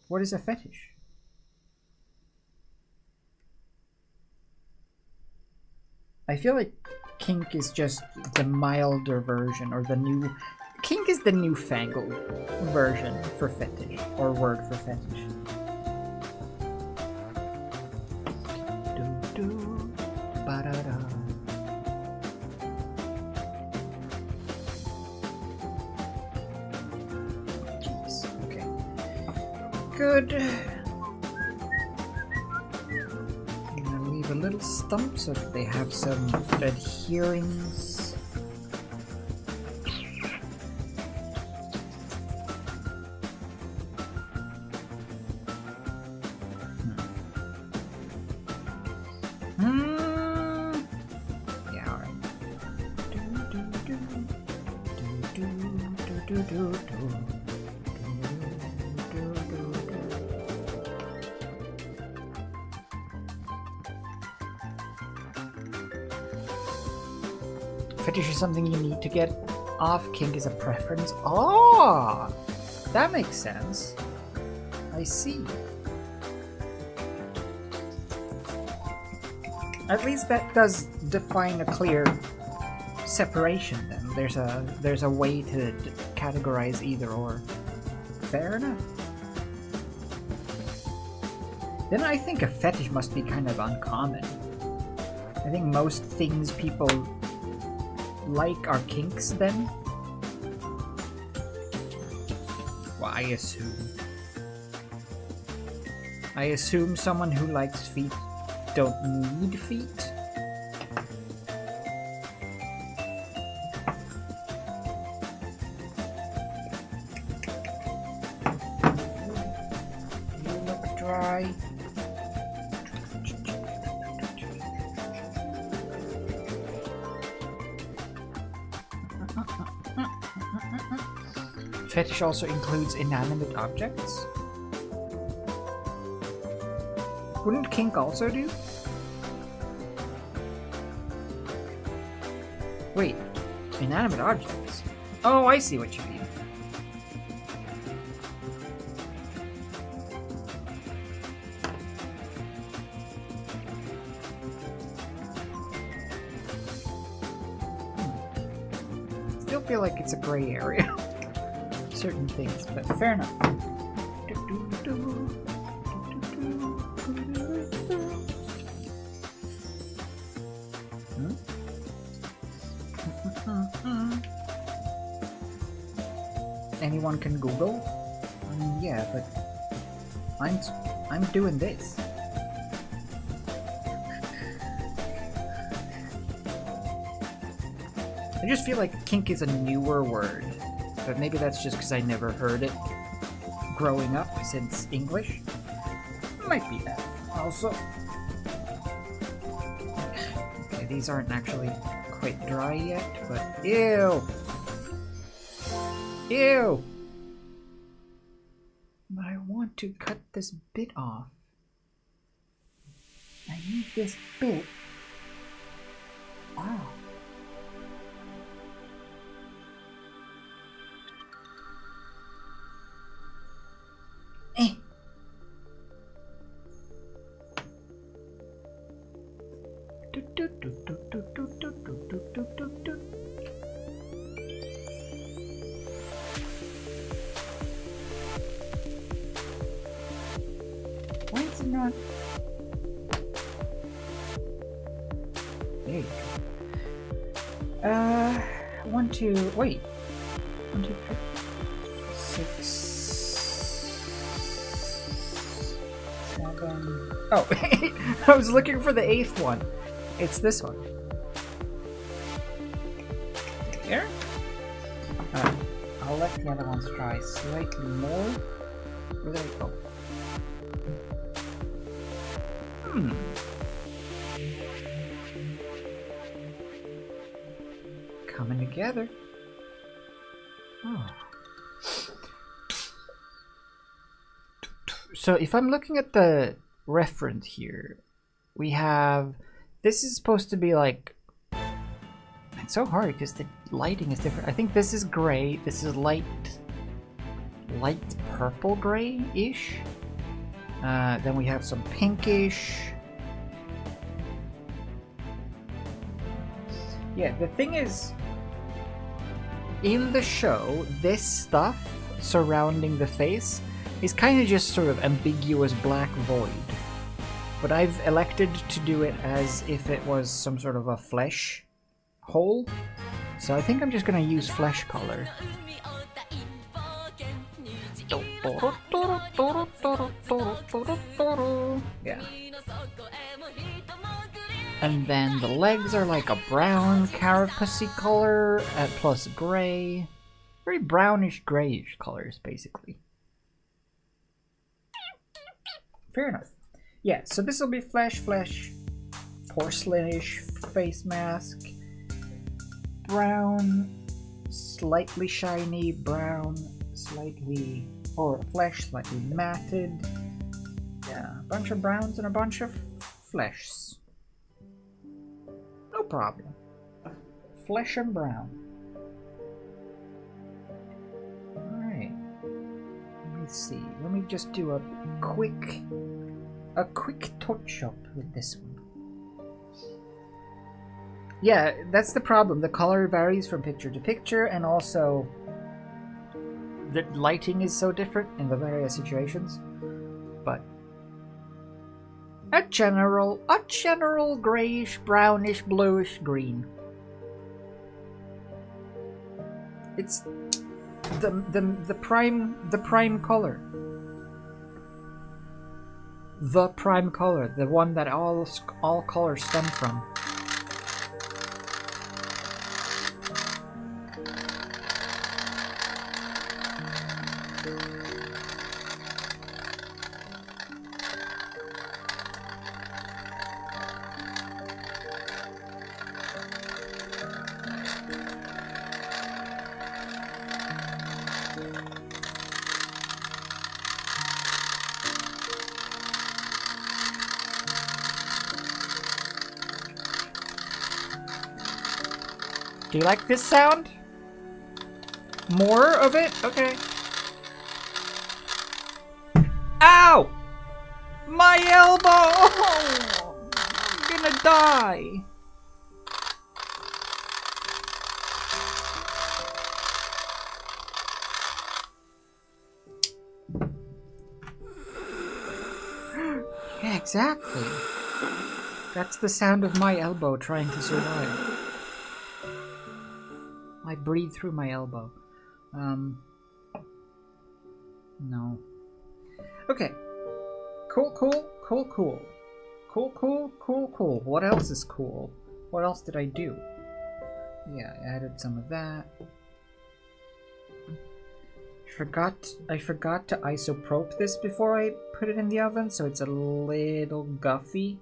[SPEAKER 12] What is a fetish? I feel like kink is just the milder version, or the new... Kink is the newfangled version for fetish, or word for fetish. Ba-da-da. Jeez, okay. Good. I'm gonna leave a little stump so that they have some adherings. Fetish is something you need to get off. Kink is a preference. Oh, that makes sense. I see. At least that does define a clear separation then. There's a way to categorize either or. Fair enough. Then I think a fetish must be kind of uncommon. I think most things people like are kinks then? Well, I assume someone who likes feet don't need feet. You look dry. Fetish also includes inanimate objects. Wouldn't kink also do? Wait, inanimate objects? Oh, I see what you mean. Still feel like it's a gray area. Certain things, but fair enough. Anyone can Google? Yeah, but I'm doing this. I just feel like kink is a newer word, but maybe that's just because I never heard it growing up since English. Might be that also. Okay, these aren't actually quite dry yet, but ew! Ew! But I want to cut this bit off. I need this bit. Wow. Eh. Why is it not? There you go. 1, 2, wait. 1, 2, 3, 6, 7. Oh, I was looking for the 8th one. It's this one. There. I'll let the other ones dry slightly more. Where do they go? Coming together. Oh. So if I'm looking at the reference here, we have, this is supposed to be like, it's so hard because the lighting is different. I think this is gray, this is light purple gray-ish. Then we have some pinkish. Yeah, the thing is, in the show, this stuff surrounding the face is kind of just sort of ambiguous black void. But I've elected to do it as if it was some sort of a flesh hole. So I think I'm just gonna use flesh color. Yeah. And then the legs are like a brown carapace color plus gray. Very brownish grayish colors, basically. Fair enough. Yeah, so this will be flesh, porcelainish face mask. Brown, slightly shiny, brown, slightly, or flesh, slightly matted. Yeah, a bunch of browns and a bunch of fleshs. No problem. Flesh and brown. Alright. Let me see. Let me just do a quick touch-up with this one. Yeah, that's the problem. The color varies from picture to picture, and also the lighting is so different in the various situations. But a general grayish, brownish, bluish green. It's the prime color. The prime color, the one that all colors stem from. Do you like this sound? More of it? Okay. Ow! My elbow! Oh, I'm gonna die. Yeah, exactly. That's the sound of my elbow trying to survive. I breathe through my elbow. No. Okay. Cool. Cool. What else is cool? What else did I do? Yeah, I added some of that. I forgot to isoprobe this before I put it in the oven, so it's a little guffy.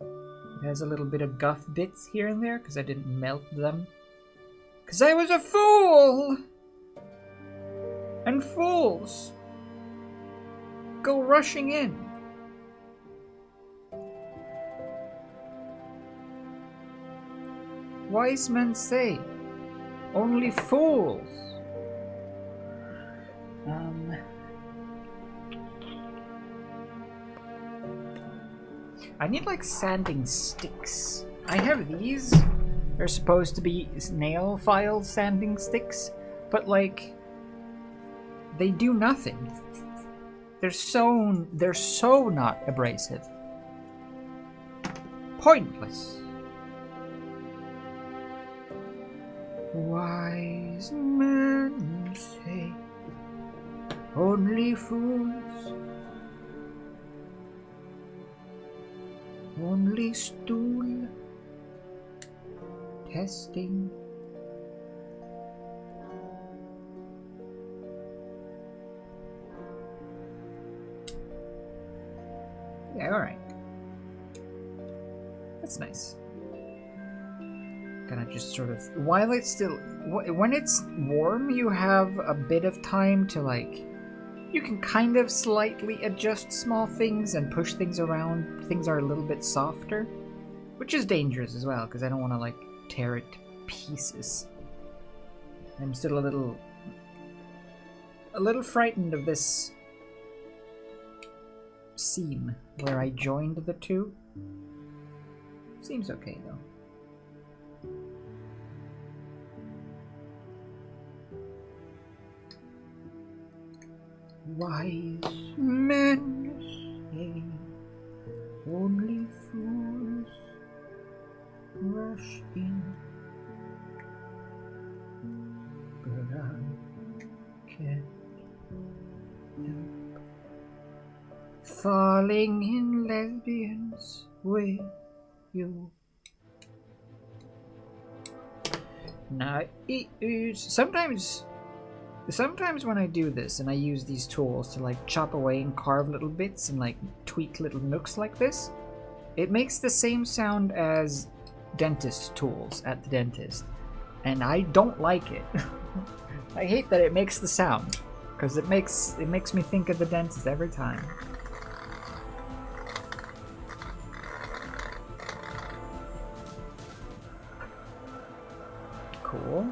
[SPEAKER 12] It has a little bit of guff bits here and there because I didn't melt them. Because I was a fool! And fools go rushing in. Wise men say, only fools. I need like sanding sticks. I have these. They're supposed to be nail file sanding sticks, but like they do nothing. They're so not abrasive. Pointless. Wise men say only fools. Only stool testing. Yeah, alright. That's nice. Gonna just sort of, while it's still, when it's warm, you have a bit of time to like, you can kind of slightly adjust small things and push things around. Things are a little bit softer, which is dangerous as well, because I don't want to like tear it to pieces. I'm still a little frightened of this seam where I joined the two. Seems okay though. Wise men say only fools rush in, but I can't help falling in lesbians with you. Now it is sometimes when I do this and I use these tools to like chop away and carve little bits and like tweak little nooks like this, it makes the same sound as dentist tools at the dentist, and I don't like it. I hate that it makes the sound because it makes me think of the dentist every time. Cool.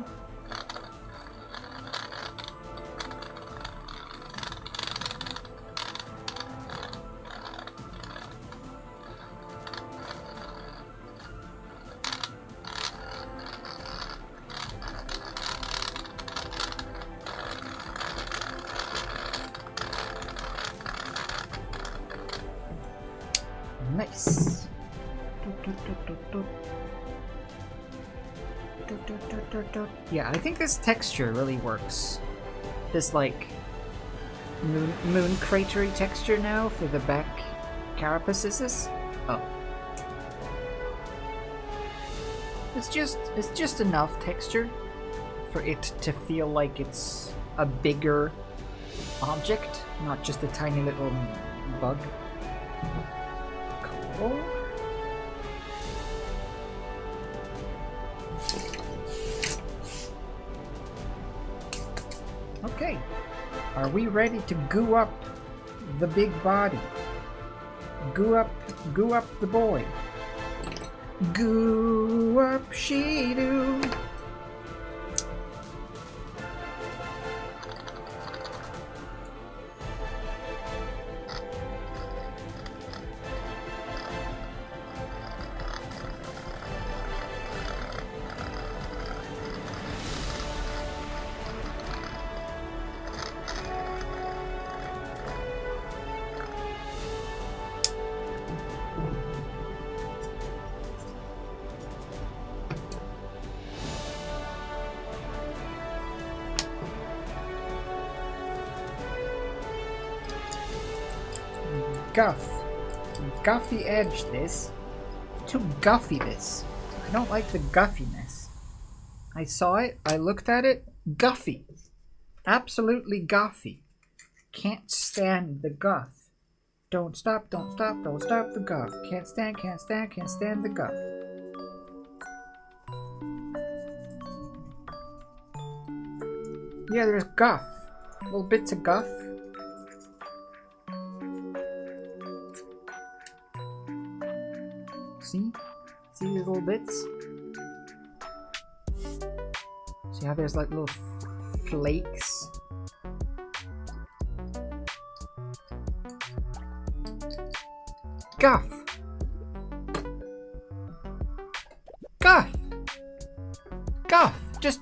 [SPEAKER 12] Nice. Yeah, I think this texture really works. This like moon cratery texture now for the back carapaces. Oh. It's just enough texture for it to feel like it's a bigger object, not just a tiny little bug. Cool. Okay, are we ready to goo up the big body? Goo up the boy. Goo up she do. Guffy edge this. Too guffy this. I don't like the guffiness. I saw it, I looked at it, guffy. Absolutely guffy. Can't stand the guff. Don't stop the guff. Can't stand the guff. Yeah, there's guff. Little bits of guff. See? See these little bits? See how there's like little flakes? Guff! Guff! Guff! Just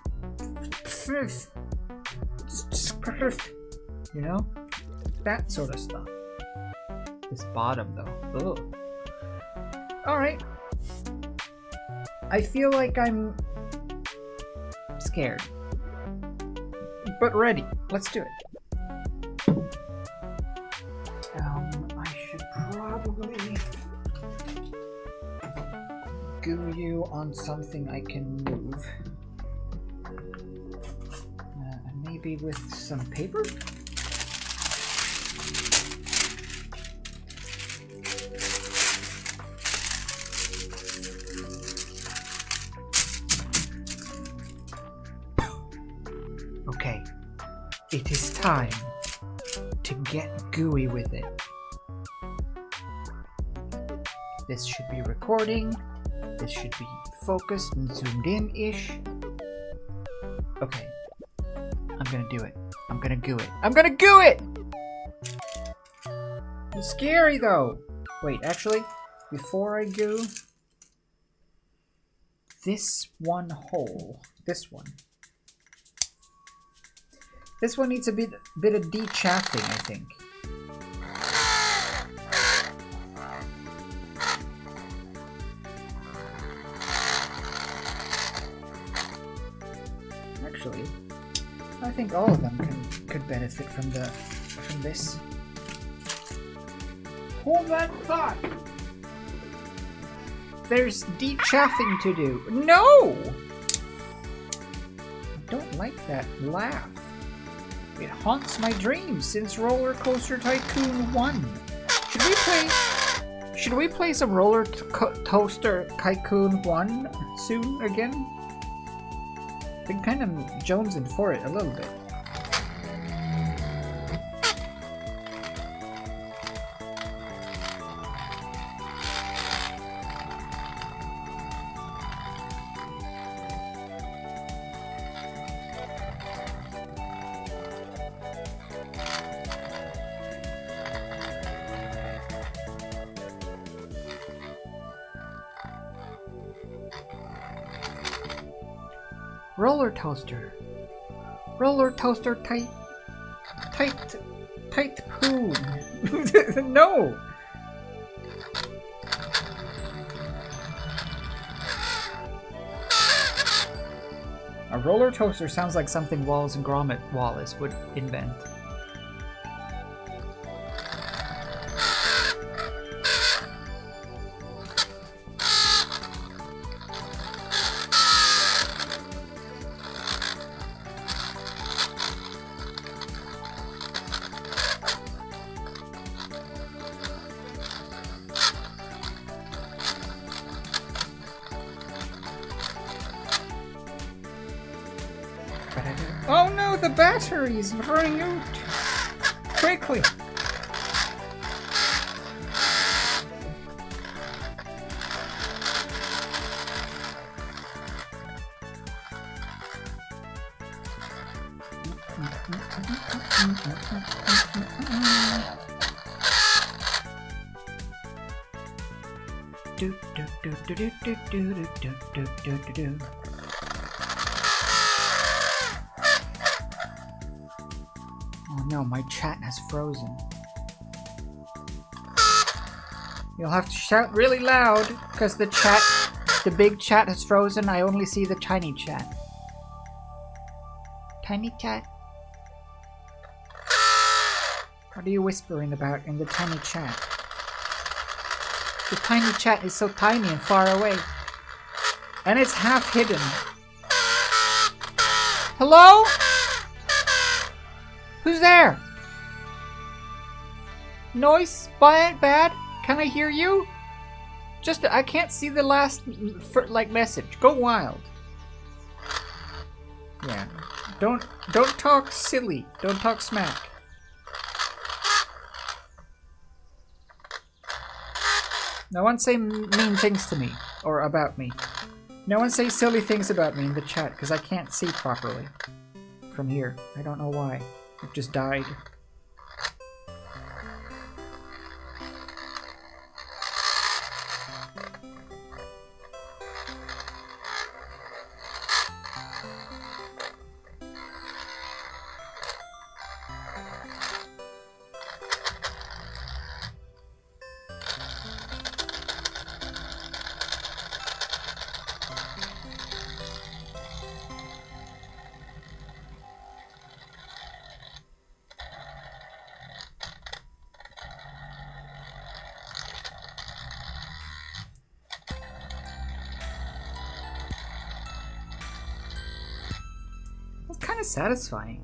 [SPEAKER 12] you know? That sort of stuff. This bottom though. Ugh. Alright. I feel like I'm scared. But ready. Let's do it. I should probably goo you on something I can move. Maybe with some paper? Okay, it is time to get gooey with it. This should be recording. This should be focused and zoomed in-ish. Okay, I'm gonna do it. I'm gonna goo it. I'm gonna goo it! It's scary though. Wait, actually, before I goo, this one hole, this one needs a bit of de-chaffing, I think. Actually, I think all of them could benefit from this. Hold that thought. There's de-chaffing to do. No! I don't like that laugh. It haunts my dreams since Roller Coaster Tycoon 1. Should we play some Roller Coaster Tycoon 1 soon again? Been kind of jonesing for it a little bit. Roller toaster tight poon. No. A roller toaster sounds like something Wallace and Gromit Wallace would invent. Oh no, the battery's running out! Quickly! Do do do do do do do do do do do do. Oh no, my chat has frozen. You'll have to shout really loud because the big chat has frozen. I only see the tiny chat. Tiny chat. What are you whispering about in the tiny chat? The tiny chat is so tiny and far away. And it's half hidden. Hello? Who's there? Noise? Bad? Can I hear you? Just, I can't see the last, message. Go wild. Yeah. Don't talk silly. Don't talk smack. No one say mean things to me, or about me. No one say silly things about me in the chat, because I can't see properly from here. I don't know why. It just died. Kind of satisfying.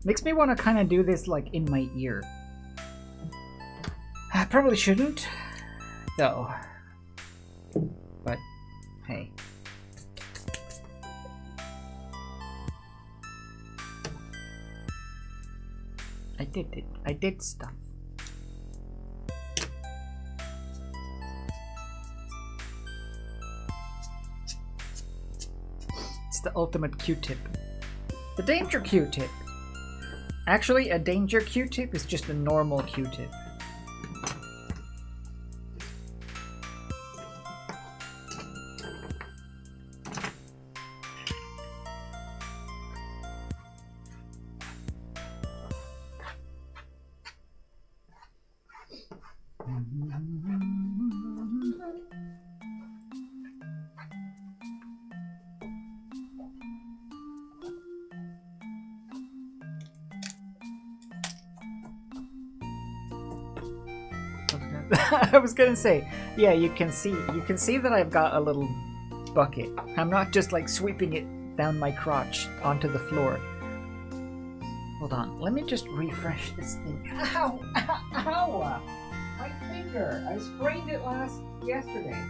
[SPEAKER 12] Makes me want to kind of do this like in my ear. I probably shouldn't, though. But hey. I did it. I did stuff. It's the ultimate Q-tip. The danger Q-tip. Actually, a danger Q-tip is just a normal Q-tip. I was gonna say, yeah, you can see that I've got a little bucket. I'm not just like sweeping it down my crotch onto the floor. Hold on, let me just refresh this thing. Ow! Ow! My finger! I sprained it yesterday.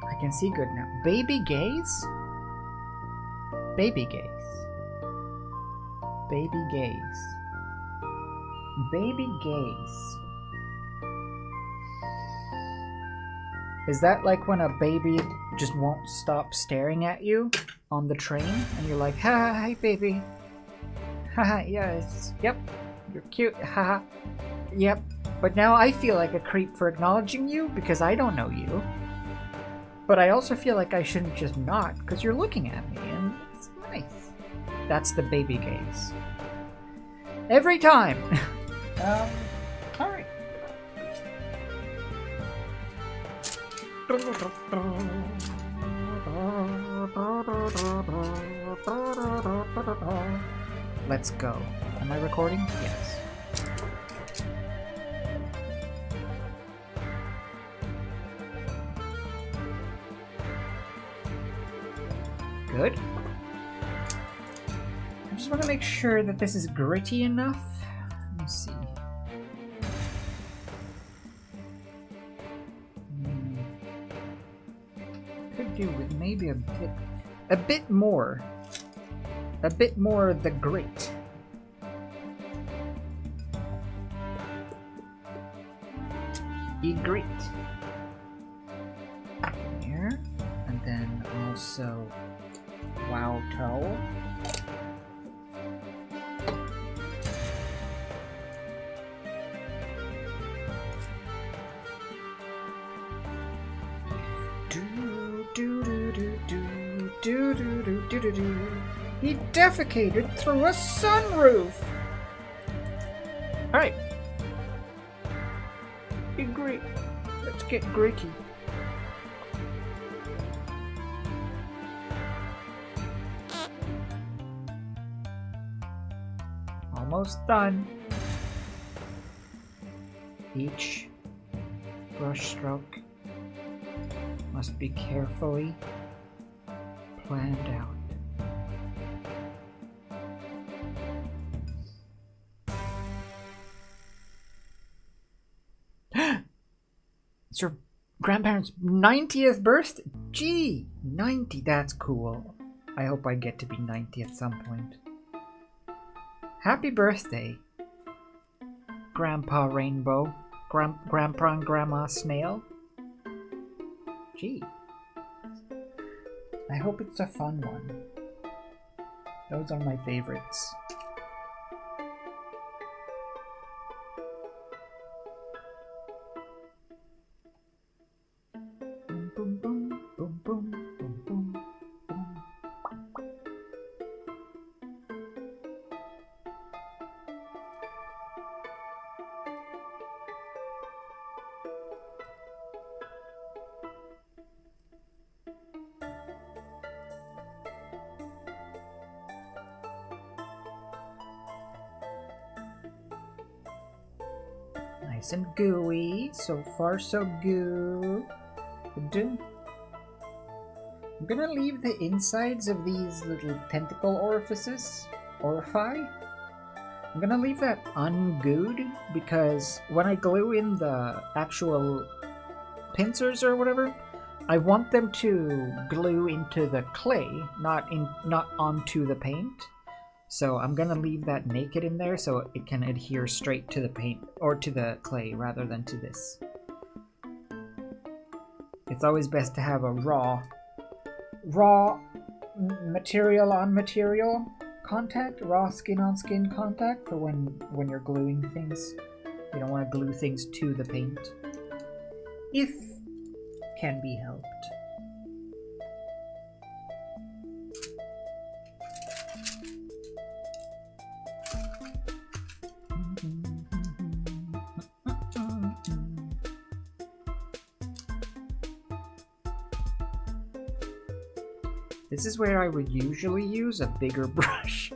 [SPEAKER 12] I can see good now. Baby gaze? Baby gaze. Baby gaze. Baby gaze. Is that like when a baby just won't stop staring at you on the train and you're like, ha, hi baby. Haha, yes. Yep. You're cute. Haha. Yep. But now I feel like a creep for acknowledging you because I don't know you. But I also feel like I shouldn't just not, because you're looking at me, and it's nice. That's the baby gaze. Every time! Alright. Let's go. Am I recording? Yes. Good. just want to make sure that this is gritty enough. Let me see. Could do with maybe a bit more of the grit. Grit. Here, and then also wow towel. He defecated through a sunroof. All right. Be great. Let's get gritty. Almost done. Each brush stroke must be carefully planned out. It's your grandparents' 90th birthday. Gee, 90, that's cool. I hope I get to be 90 at some point. Happy birthday, Grandpa Rainbow, Grandpa and Grandma Snail. Gee. I hope it's a fun one. Those are my favorites. Boom, boom, boom, boom, boom, boom, boom, boom. Nice and gooey. So far, so good. I'm gonna leave the insides of these little tentacle orifices. I'm gonna leave that unglued because when I glue in the actual pincers or whatever, I want them to glue into the clay, not onto the paint. So I'm gonna leave that naked in there so it can adhere straight to the paint or to the clay rather than to this. It's always best to have a raw material on material contact, raw skin on skin contact for when you're gluing things. You don't want to glue things to the paint. If can be helped. This is where I would usually use a bigger brush,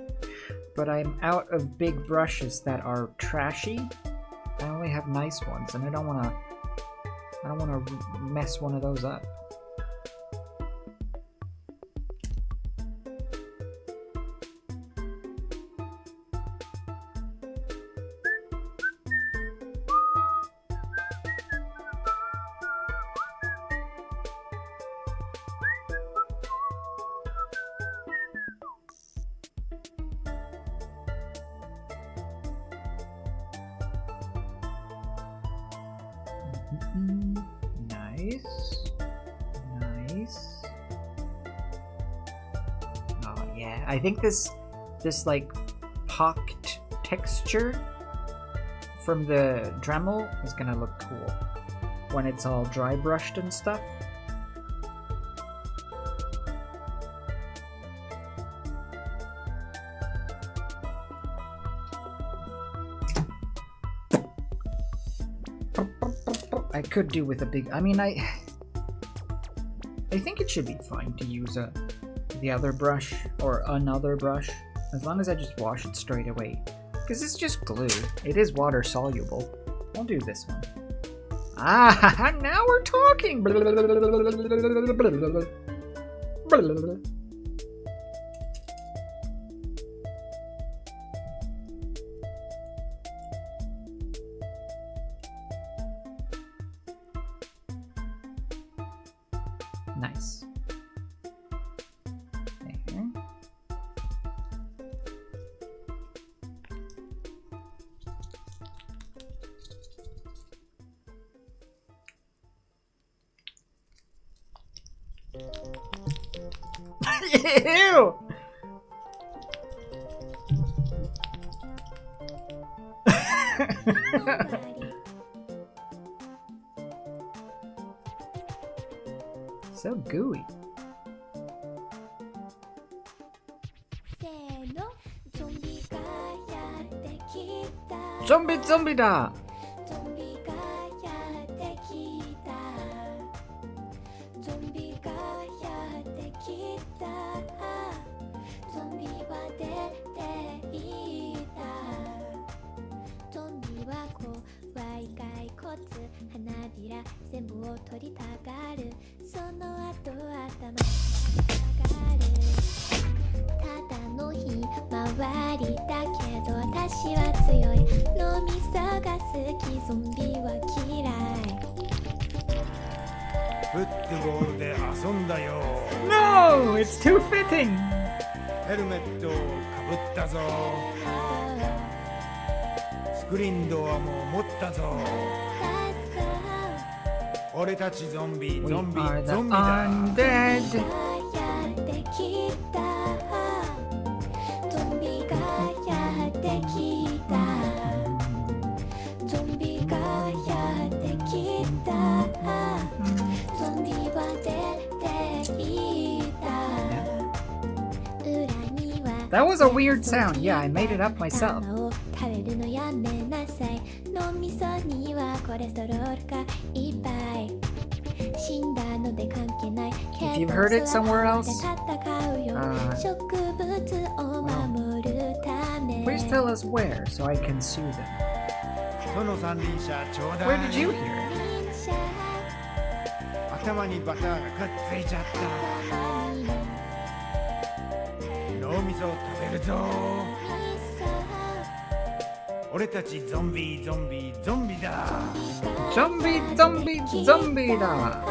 [SPEAKER 12] but I'm out of big brushes that are trashy. I only have nice ones, and I don't want to mess one of those up. Nice. Oh yeah, I think this like pocked texture from the Dremel is gonna look cool when it's all dry brushed and stuff. I could do with a big, I mean, I think it should be fine to use the other brush or another brush as long as I just wash it straight away, because it's just glue. It is water soluble. I'll do this one. Ah, now we're talking. Nice. There. Ew! So gooey. Zombie, zombie da! No, it's too fitting.
[SPEAKER 17] ヘルメットをかぶったぞ。スクリーンドアも持ったぞ。俺たちゾンビ、ゾンビ、ゾンビだ。
[SPEAKER 12] Undead. That was a weird sound. Yeah, I made it up myself. If you've heard it somewhere else, please tell us where so I can sue them. Where did you hear it?
[SPEAKER 17] 頭にバターがくっついちゃった。脳みそを食べるぞ。俺たちゾンビゾンビゾンビだ。
[SPEAKER 12] ゾンビゾンビゾンビだ。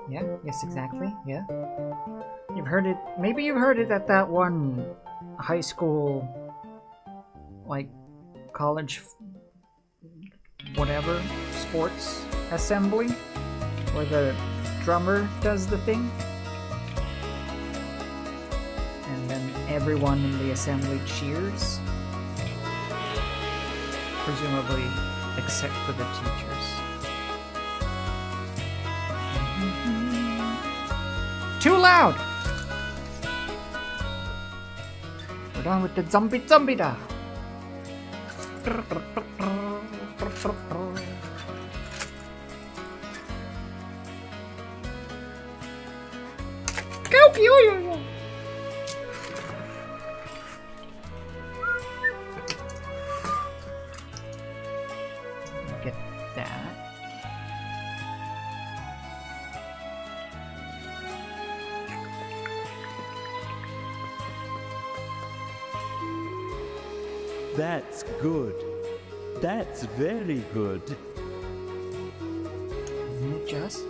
[SPEAKER 12] Yeah, yes, exactly. Yeah. You've heard it, maybe you've heard it at that one high school, like, college, whatever, sports assembly, where the drummer does the thing. And then everyone in the assembly cheers. Presumably, except for the teachers. Too loud! We're done with the zombie da. Go, yo. Get that.
[SPEAKER 18] That's good. That's very good.
[SPEAKER 12] Isn't it just?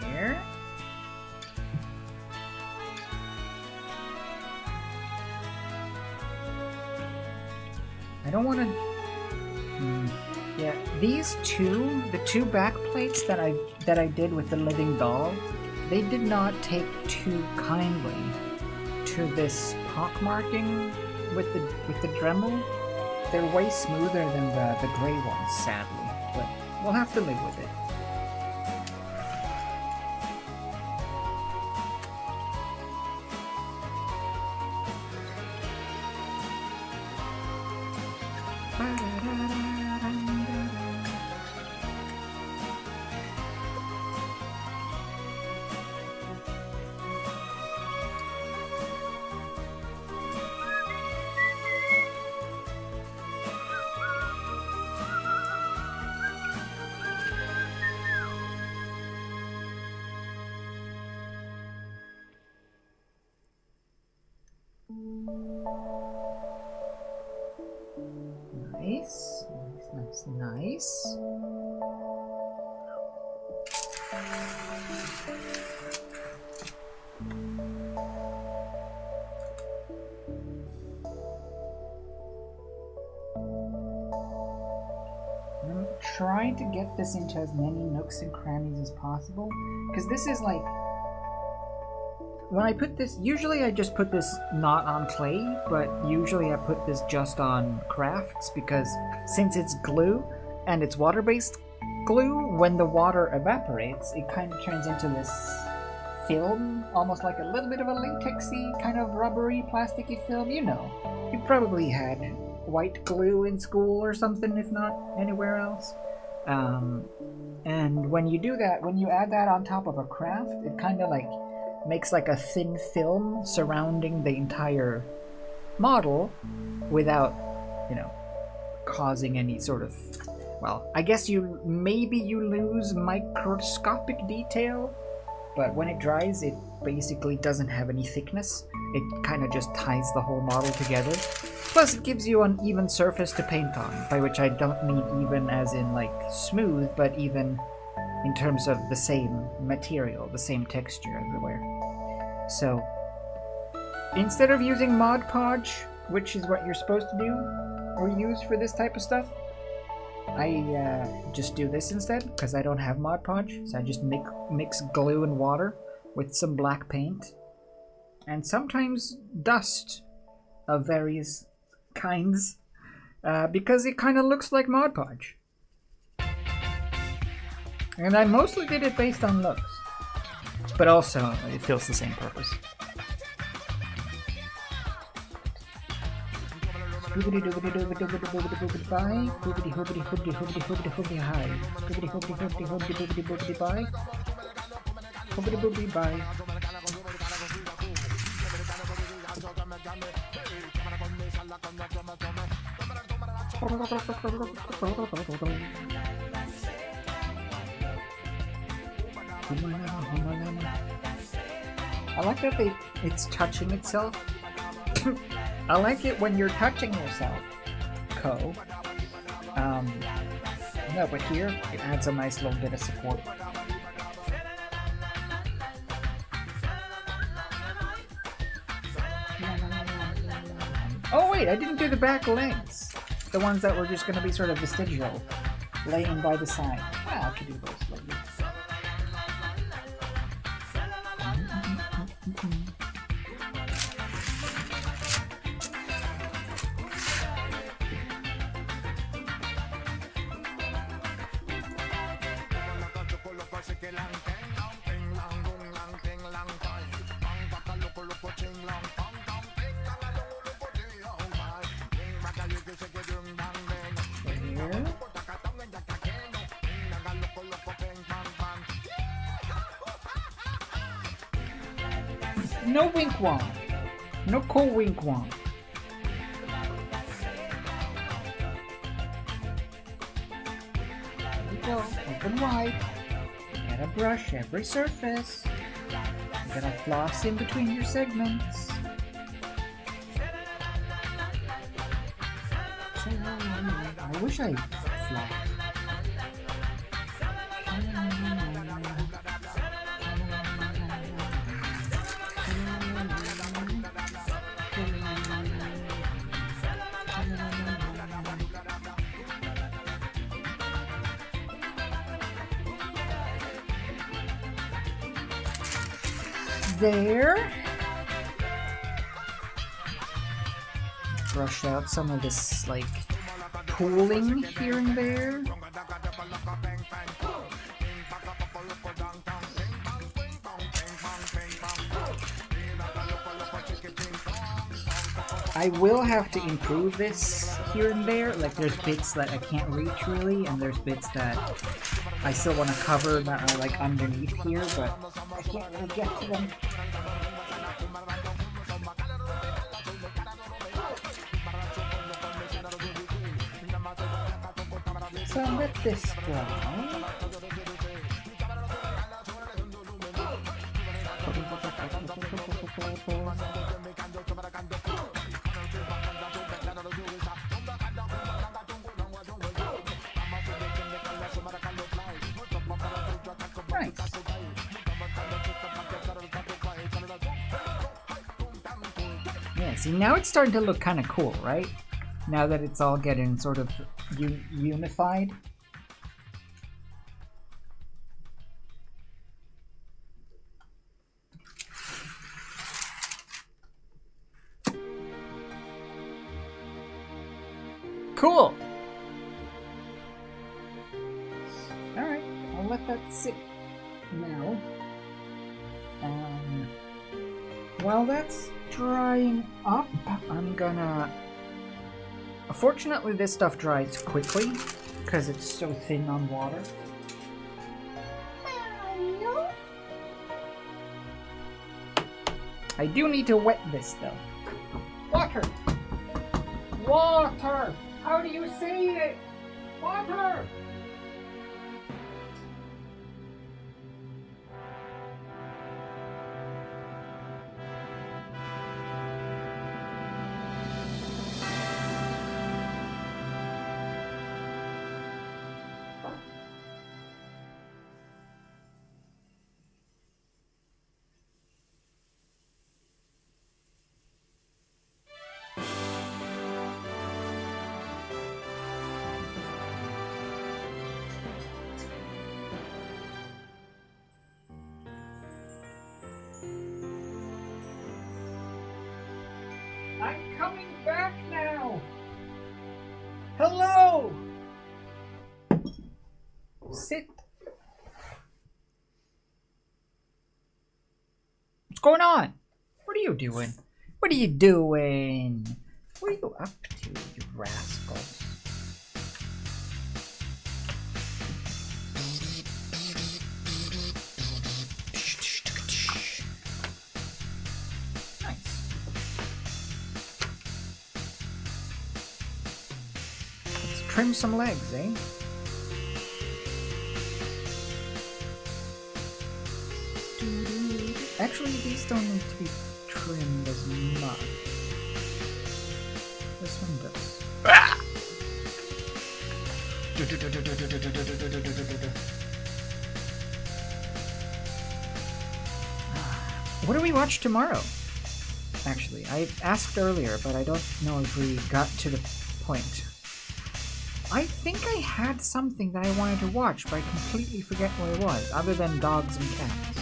[SPEAKER 12] Here. I don't want to. Yeah, these two, the two back plates that I did with the living doll, they did not take too kindly to this pockmarking with the Dremel. They're way smoother than the gray ones, sadly, but we'll have to live with it. That's nice. I'm trying to get this into as many nooks and crannies as possible, because this is like, when I put this, usually I just put this not on clay, but usually I put this just on crafts, because since it's glue and it's water-based glue, when the water evaporates, it kind of turns into this film, almost like a little bit of a latexy, kind of rubbery, plasticky film. You know, you probably had white glue in school or something, if not anywhere else. And when you do that, when you add that on top of a craft, it kind of like makes like a thin film surrounding the entire model without, you know, causing any sort of, well, I guess maybe you lose microscopic detail, but when it dries, it basically doesn't have any thickness. It kind of just ties the whole model together. Plus, it gives you an even surface to paint on, by which I don't mean even as in like smooth, but even in terms of the same material, the same texture everywhere. So, instead of using Mod Podge, which is what you're supposed to do or use for this type of stuff, I just do this instead, because I don't have Mod Podge. So I just mix glue and water with some black paint, and sometimes dust of various kinds, because it kind of looks like Mod Podge. And I mostly did it based on looks, but also it fills the same purpose. Boobity doobity doobity doobity doobity boobity bye. Boobity hoobity hoobity hoobity hoobity hoobity hi. Boobity hoobity hoobity hoobity boobity boobity bye. Hoobity boobity bye. I like that it's touching itself. I like it when you're touching yourself, Co. No, but here it adds a nice little bit of support. Oh wait, I didn't do the back legs. The ones that were just going to be sort of vestigial, laying by the side. Well, I could do those later. No wink wong. No cool wink wong. There we go. Open wide. You gotta brush every surface. You gotta floss in between your segments. I wish I flossed. There. Brush out some of this, like, pooling here and there. I will have to improve this here and there. Like, there's bits that I can't reach really, and there's bits that I still want to cover that are like underneath here, but I can't really get to them. So let this dry. See, now it's starting to look kind of cool, right? Now that it's all getting sort of unified. Cool! Alright, I'll let that sit now. While that's drying up, I'm gonna... Fortunately, this stuff dries quickly, because it's so thin on water. I do need to wet this, though. Water! Water! How do you say it? Water! I'm coming back now! Hello! Sit. What's going on? What are you doing? What are you doing? What are you up to, you rascal? Trim some legs, eh? Actually, these don't need to be trimmed as much. This one does. What do we watch tomorrow? Actually, I asked earlier, but I don't know if we got to the point. I think I had something that I wanted to watch, but I completely forget what it was, other than dogs and cats.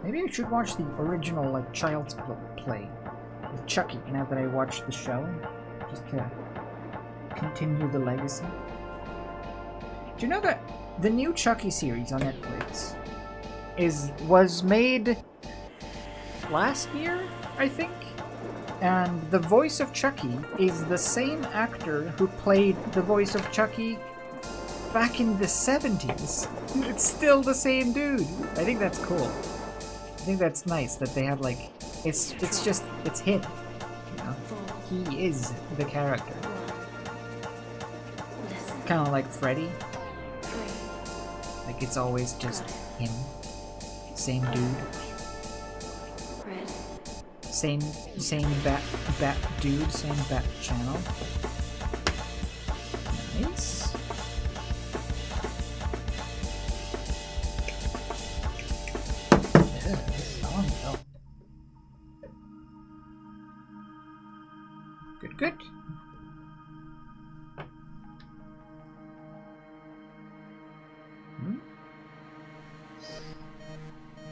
[SPEAKER 12] Maybe I should watch the original, like, Child's Play with Chucky, now that I watched the show. Just to continue the legacy. Do you know that the new Chucky series on Netflix was made last year, I think? And the voice of Chucky is the same actor who played the voice of Chucky back in the 70s. It's still the same dude. I think that's cool. I think that's nice that they have, like, it's him. You know? He is the character. Kind of like Freddy. Like it's always just him. Same dude. Same bat dude, same bat channel. Nice. Yeah, this is on though. Good.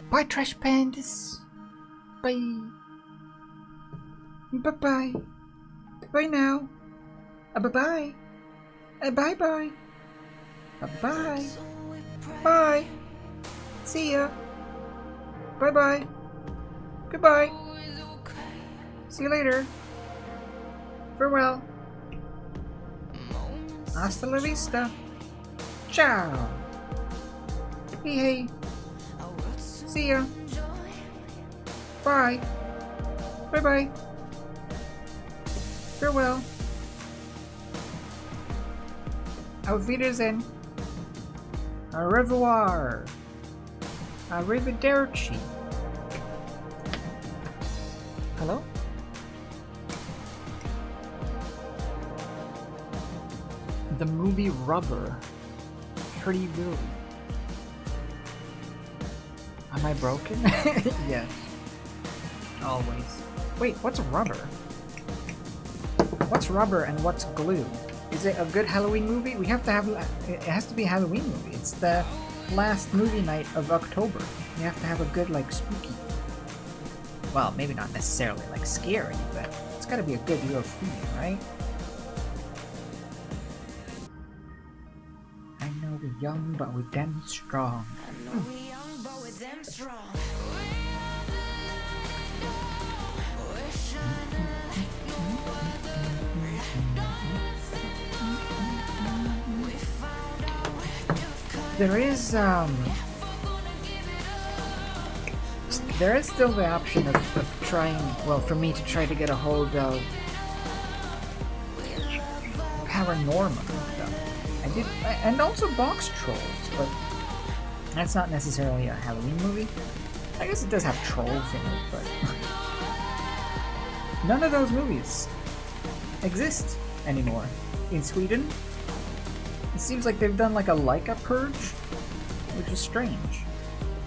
[SPEAKER 12] Bye, trash pandas. Bye. Bye-bye. Bye now. Bye-bye. Bye-bye. Bye-bye. Bye. See ya. Bye-bye. Goodbye. See you later. Farewell. Hasta la vista. Ciao. Hey. See ya. Bye. Bye-bye. Farewell. Auf Wiedersehen. Au revoir. Arrivederci. Hello? the movie Rubber. Pretty good. Am I broken? Yes. Always. Wait, what's rubber? What's rubber and what's glue? Is it a good Halloween movie? We have to have... It has to be a Halloween movie. It's the last movie night of October. We have to have a good, like, spooky... Well, maybe not necessarily, like, scary, but it's gotta be a good little theme, right? I know we're young, but we're damn strong.
[SPEAKER 4] I know we young, but we're damn strong.
[SPEAKER 12] There is still the option of trying, well, for me to try to get a hold of Paranormal stuff. I did, and also Box Trolls, but that's not necessarily a Halloween movie. I guess it does have trolls in it, but none of those movies exist anymore in Sweden. It seems like they've done like a Leica purge, which is strange.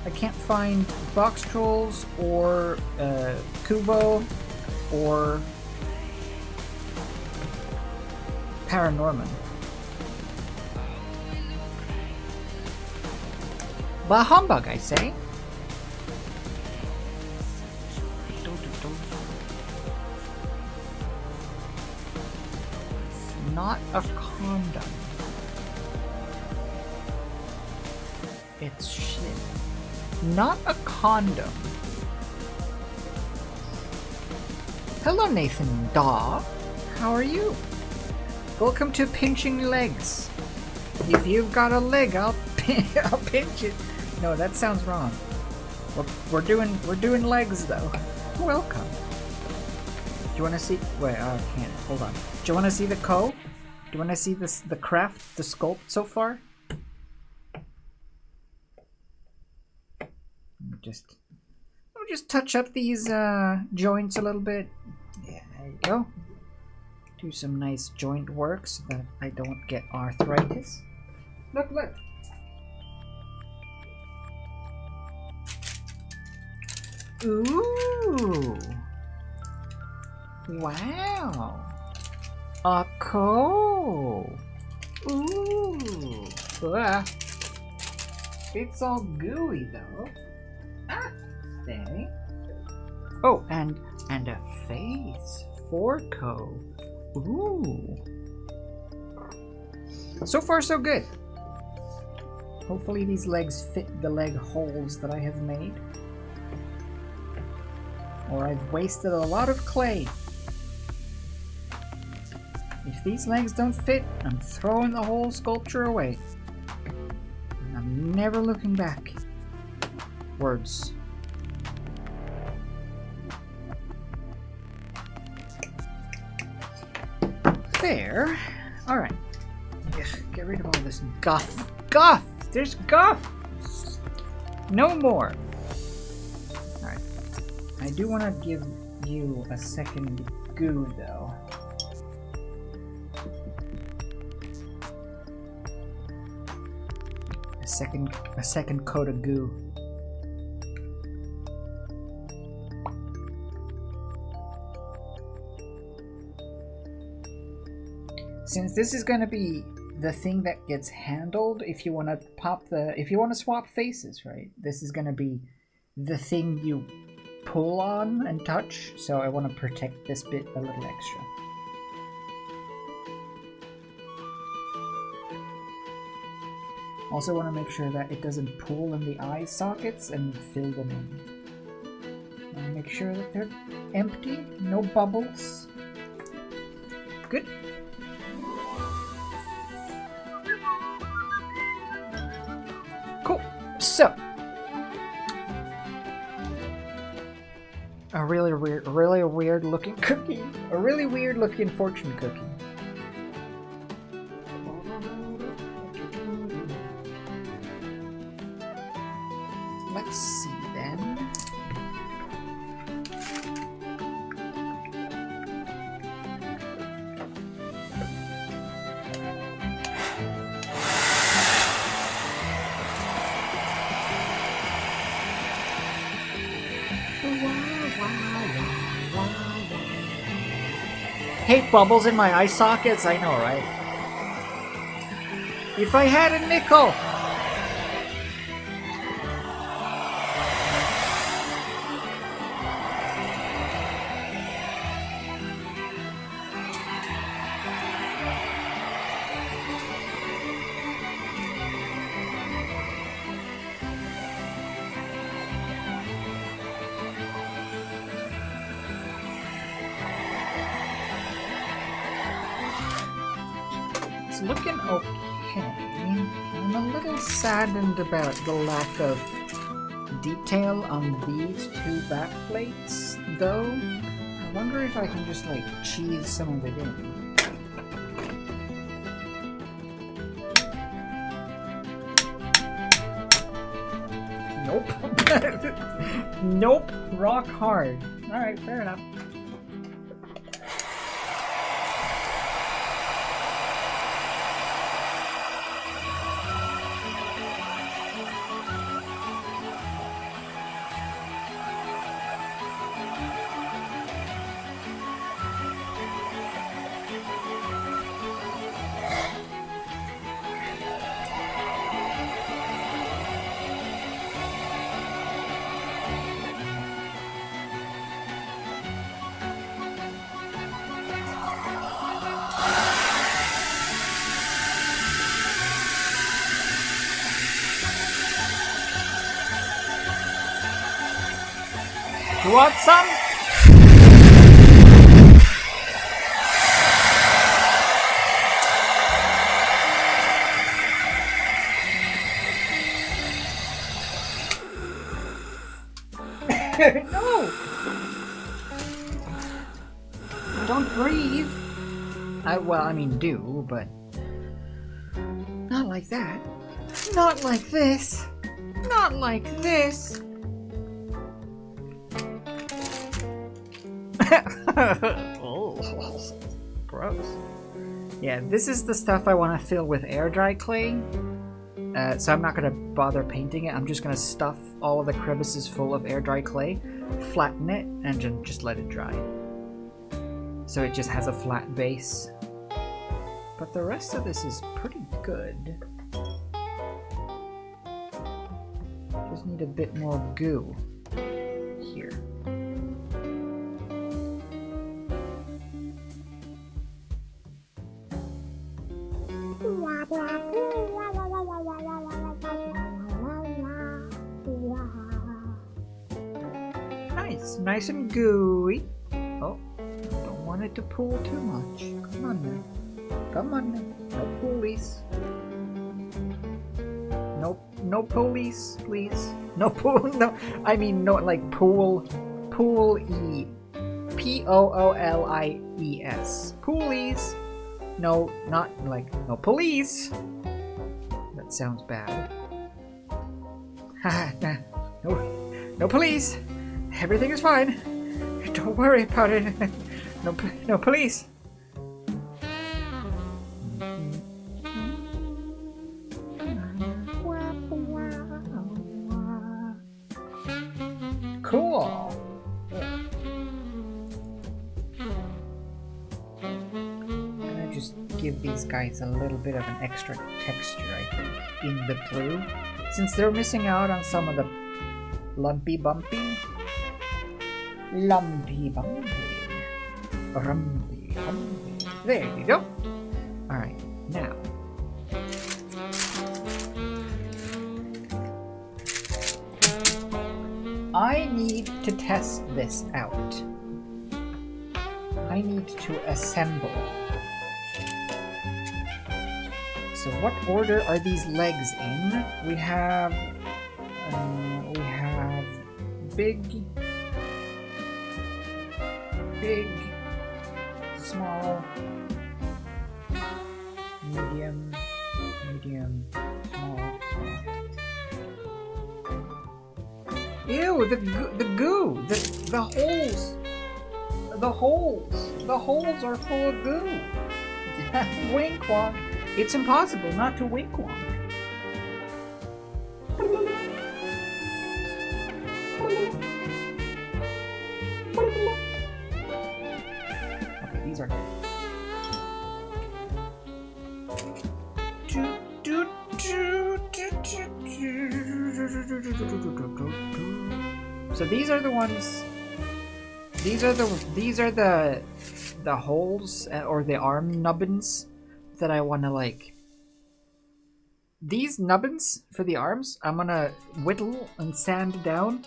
[SPEAKER 12] I can't find Box Trolls or Kubo or Paranorman. Bah humbug, I say. Not a condom. It's shit. Not a condom. Hello, Nathan Daw. How are you? Welcome to Pinching Legs. If you've got a leg, I'll pinch it. No, that sounds wrong. We're doing legs though. Welcome. Do you want to see? Wait, I can't. Hold on. Do you want to see the co? Do you want to see this? The craft, the sculpt so far? I'll just touch up these joints a little bit. Yeah, there you go. Do some nice joint work so that I don't get arthritis. Look, look. Ooh. Wow. A co. Ooh. Ah. It's all gooey though. Ah, there. Oh, and a face for co. Ooh. So far, so good. Hopefully these legs fit the leg holes that I have made. Or I've wasted a lot of clay. If these legs don't fit, I'm throwing the whole sculpture away. And I'm never looking back. Words. There. Alright. Get rid of all this guff. Guff! There's guff! No more. Alright. I do want to give you a second goo, though. A second coat of goo. Since this is going to be the thing that gets handled if you want to swap faces, right? This is going to be the thing you pull on and touch, so I want to protect this bit a little extra. Also want to make sure that it doesn't pull in the eye sockets and fill them in. Want to make sure that they're empty, no bubbles. Good. Cool. So, a really weird looking cookie. A really weird looking fortune cookie. Let's see then. hate bubbles in my eye sockets, I know, right? If I had a nickel! It's looking okay. I'm a little saddened about the lack of detail on these two back plates, though. I wonder if I can just like cheese some of it in. Nope. Nope. Rock hard. Alright, fair enough. You want some? No! Don't breathe. Well, I mean, do, but not like that. Not like this. Not like this. Oh, gross. Yeah, this is the stuff I want to fill with air dry clay. So I'm not going to bother painting it. I'm just going to stuff all of the crevices full of air dry clay, flatten it, and just let it dry. So it just has a flat base. But the rest of this is pretty good. Just need a bit more goo here. Nice and gooey. Oh, don't want it to pool too much. Come on now. Come on now. No poolies. No police, please. No pool. No, I mean no, like pool. Pool-e. P-O-O-L-I-E-S. Poolies. No, not like no police. That sounds bad. Haha. No police. Everything is fine. Don't worry about it. No police. Cool. I'm gonna just give these guys a little bit of an extra texture, I think, in the blue, since they're missing out on some of the lumpy bumpy. Lumpy bumpy. Rumpy bumpy. There you go. Alright, now. I need to test this out. I need to assemble. So what order are these legs in? We have big, small, medium, small. Ew, the goo, the holes are full of goo. Wink wonk. It's impossible not to wink wonk. these are good. So these are the ones. These are the holes or the arm nubbins that I want to like. These nubbins for the arms, I'm gonna whittle and sand down,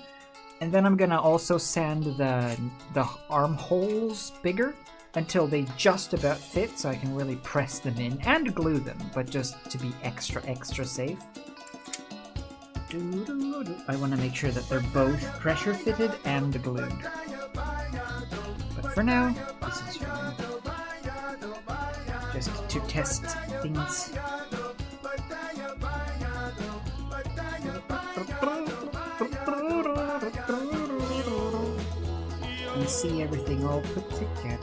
[SPEAKER 12] and then I'm gonna also sand the armholes bigger until they just about fit, so I can really press them in and glue them, but just to be extra safe. I want to make sure that they're both pressure fitted and glued. But for now, this is fine. Just to test things. And see everything all put together.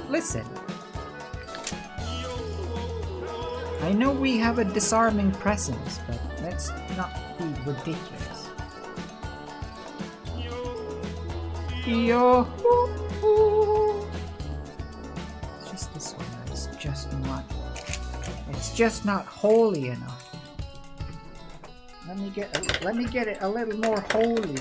[SPEAKER 12] Listen. I know we have a disarming presence, but let's not be ridiculous. It's just this one that's just not holy enough. Let me get it a little more holy.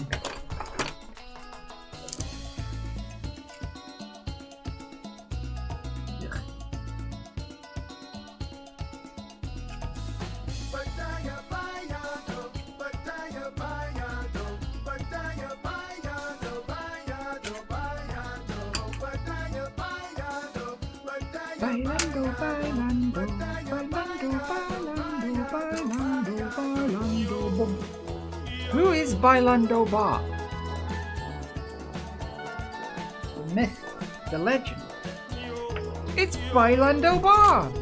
[SPEAKER 12] Who is Bailando Bob? The myth, the legend. It's Bailando Bob!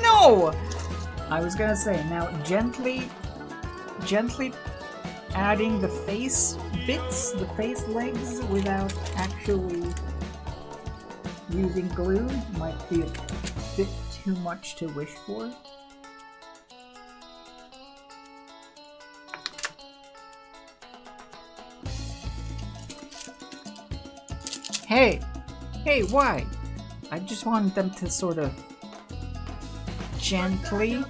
[SPEAKER 12] No! I was gonna say, now gently adding the face bits, the face legs, without actually using glue might be a bit too much to wish for. Hey, why? I just wanted them to sort of gently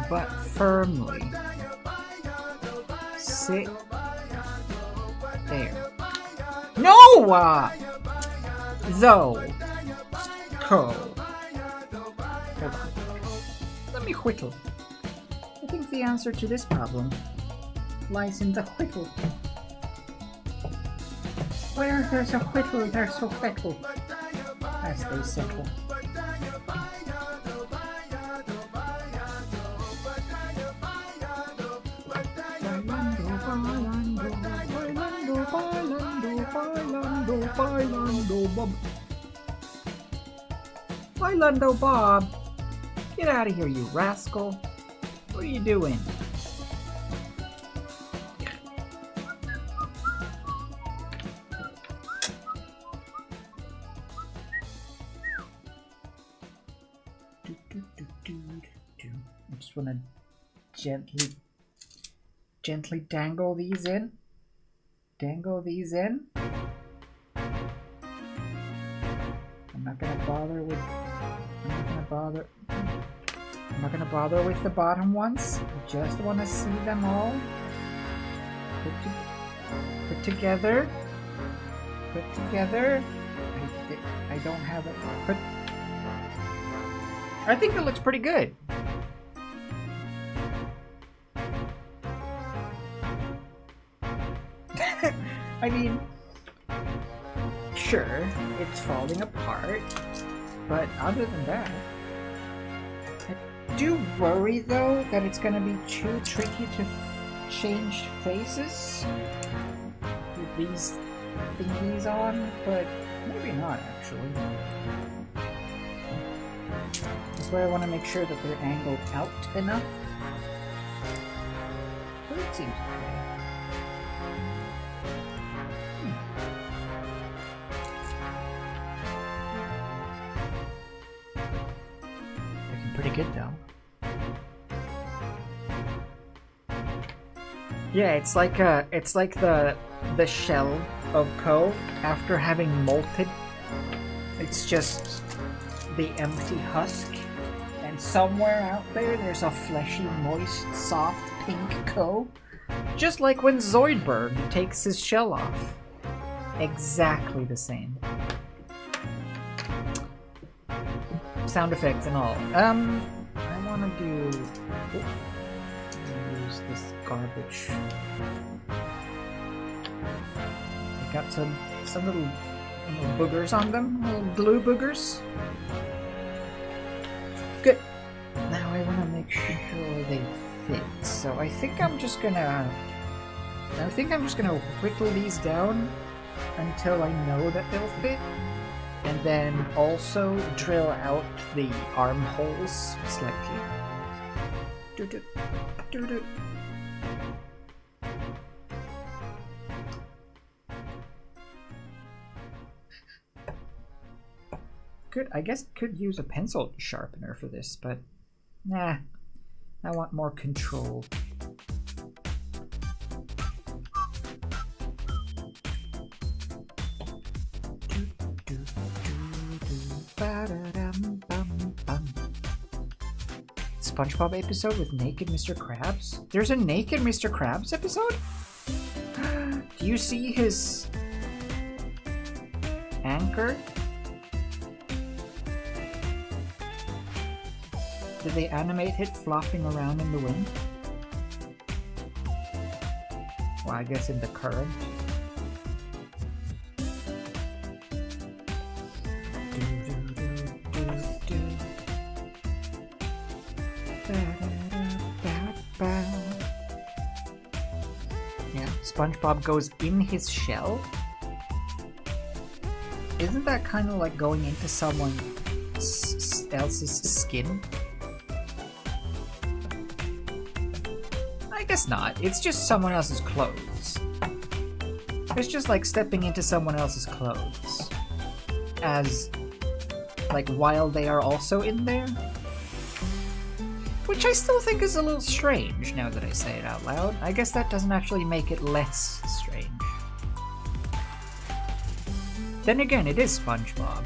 [SPEAKER 12] but firmly sit there. No! Hold on. Let me whittle. I think the answer to this problem lies in the whittle. Where there's a whittle, there's a whittle, as they settle. Bailando Bob. Bailando Bob! Get out of here, you rascal! What are you doing? I just want to gently dangle these in. Dangle these in. I'm not gonna bother with the bottom ones. I just want to see them all put together. I don't have it put. I think it looks pretty good. I mean, sure, it's falling apart, but other than that, I do worry though that it's gonna be too tricky to change faces with these thingies on, but maybe not actually. That's why I want to make sure that they're angled out enough. But it seems okay. Looking pretty good though. Yeah, it's like the shell of Ko after having molted. It's just the empty husk, and somewhere out there's a fleshy, moist, soft pink Ko. Just like when Zoidberg takes his shell off. Exactly the same. Sound effects and all. I want to do... Oh, use this garbage. I got some little boogers on them, little glue boogers. Good. Now I want to make sure they fit. So I think I'm just gonna whittle these down until I know that they'll fit, and then also drill out the armholes slightly. Good. I guess I could use a pencil sharpener for this, but nah. I want more control. SpongeBob episode with naked Mr. Krabs? There's a naked Mr. Krabs episode? Do you see his anchor? Did they animate it flopping around in the wind? Well, I guess in the current. Yeah, SpongeBob goes in his shell. Isn't that kind of like going into someone else's skin? I guess not. It's just someone else's clothes. It's just like stepping into someone else's clothes. As, like, while they are also in there. Which I still think is a little strange now that I say it out loud. I guess that doesn't actually make it less strange. Then again, it is SpongeBob.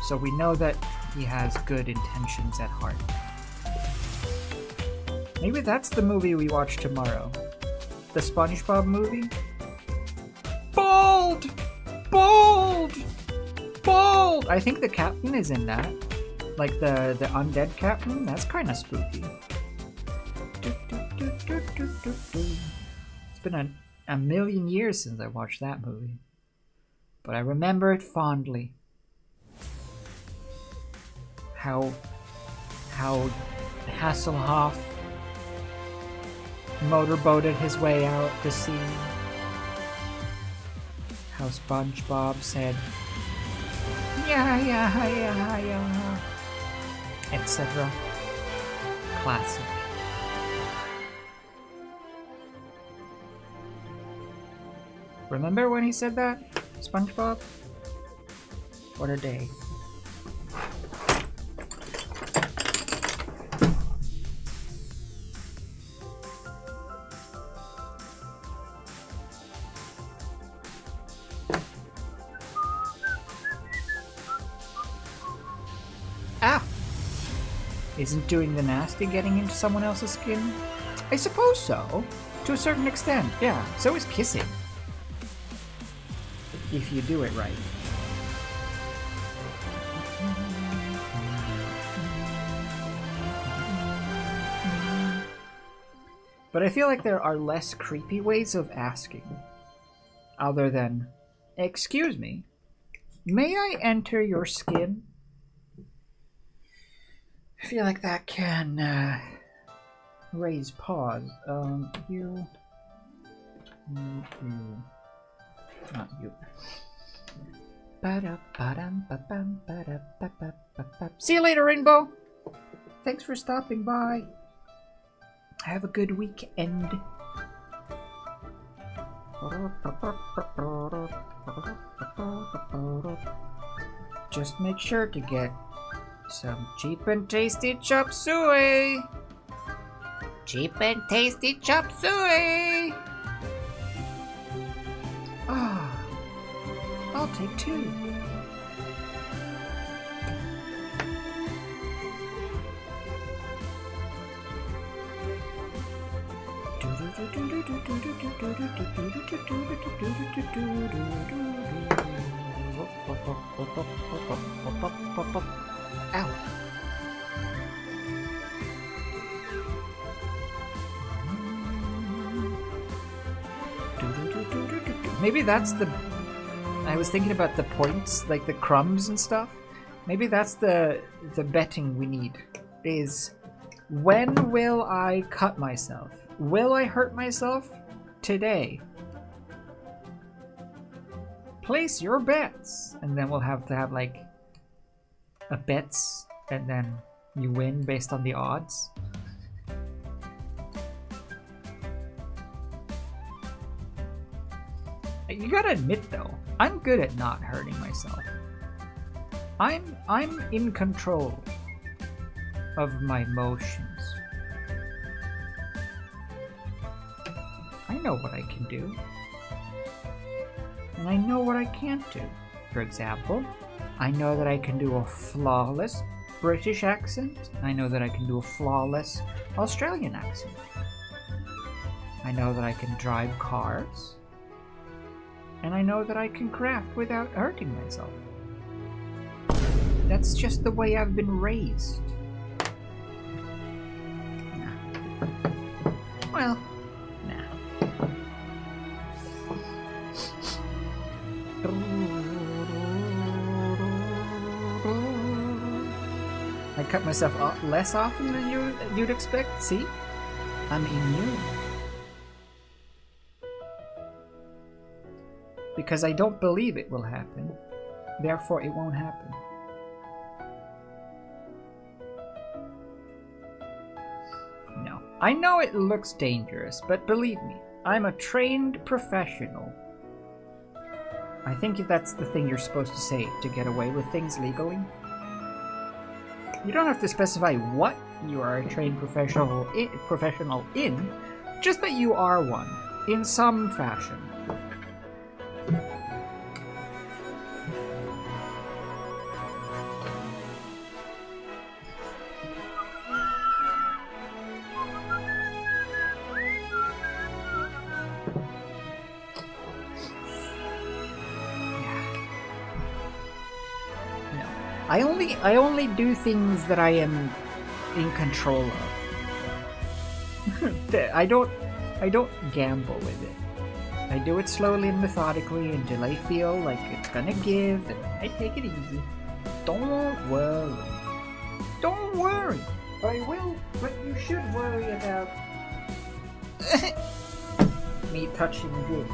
[SPEAKER 12] So we know that he has good intentions at heart. Maybe that's the movie we watch tomorrow. The SpongeBob movie? Bald! Bald! Bald! I think the captain is in that. Like the undead captain? That's kind of spooky. It's been a million years since I watched that movie. But I remember it fondly. How Hasselhoff motorboated his way out to sea. How SpongeBob said, yeah, etc. Classic. Remember when he said that, SpongeBob? What a day. Isn't doing the nasty getting into someone else's skin? I suppose so. To a certain extent, yeah. So is kissing. If you do it right. But I feel like there are less creepy ways of asking. Other than, excuse me, may I enter your skin? I feel like that can raise pause. You. Not you. See you later, Rainbow! Thanks for stopping by. Have a good weekend. Just make sure to get some cheap and tasty chop suey. Cheap and tasty chop suey. Ah, I'll take 2. Ow. Maybe that's the... I was thinking about the points, like the crumbs and stuff. Maybe that's the betting we need. Is when will I cut myself? Will I hurt myself? Today. Place your bets. And then we'll have to have like a bets and then you win based on the odds. You gotta admit though, I'm good at not hurting myself. I'm in control of my motions. I know what I can do. And I know what I can't do. For example, I know that I can do a flawless British accent. I know that I can do a flawless Australian accent. I know that I can drive cars. And I know that I can craft without hurting myself. That's just the way I've been raised. Nah. Well, nah. I cut myself less often than you'd expect. See? I'm immune. Because I don't believe it will happen. Therefore, it won't happen. No. I know it looks dangerous, but believe me, I'm a trained professional. I think that's the thing you're supposed to say to get away with things legally. You don't have to specify what you are a trained professional in, just that you are one, in some fashion. I only do things that I am in control of. I don't gamble with it. I do it slowly and methodically until I feel like it's gonna give, and I take it easy. Don't worry. Don't worry. I will, but you should worry about me touching you.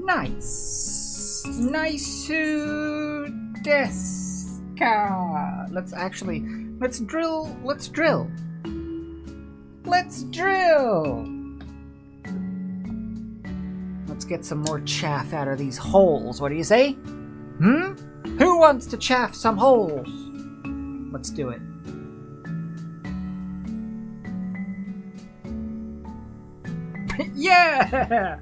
[SPEAKER 12] Nice. Nice deska. Let's drill. Let's drill. Let's get some more chaff out of these holes. What do you say? Who wants to chaff some holes? Let's do it. Yeah!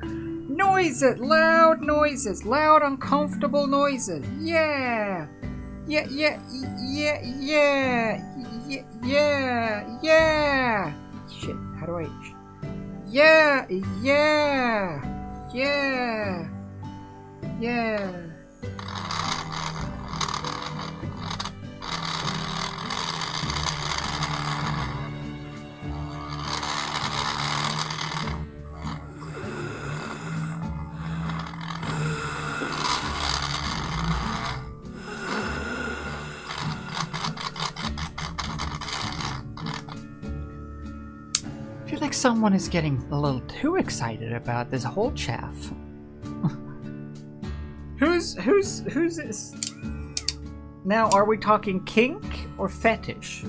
[SPEAKER 12] Noises! Loud noises! Loud, uncomfortable noises! Yeah! Yeah! Shit, how do I... Yeah! I feel like someone is getting a little too excited about this whole chaff. Who's this? Now, are we talking kink or fetish?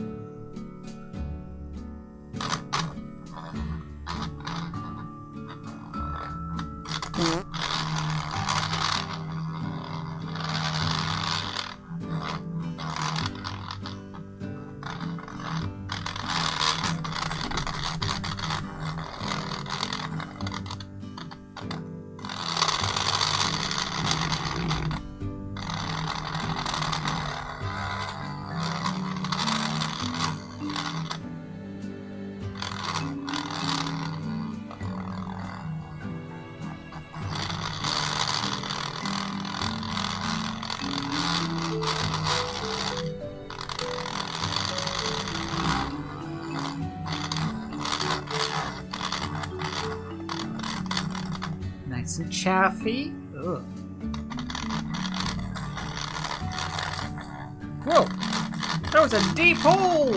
[SPEAKER 12] Nice and chaffy. Ugh. Whoa! That was a deep hole!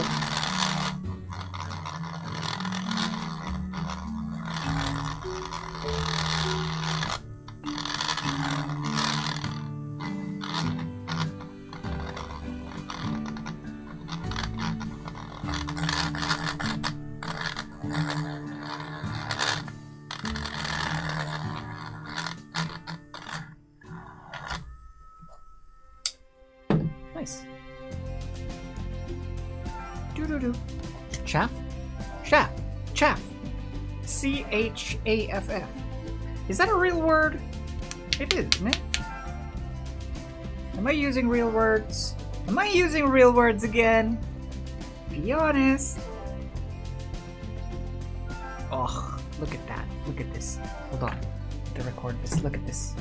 [SPEAKER 12] Nice. Doo-doo-doo. Chaff? Chaff. Chaff. C-H-A-F-F. Is that a real word? It is, isn't it? Am I using real words? Am I using real words again? Be honest. Oh, look at that. Look at this. Hold on. To record this. Look at this.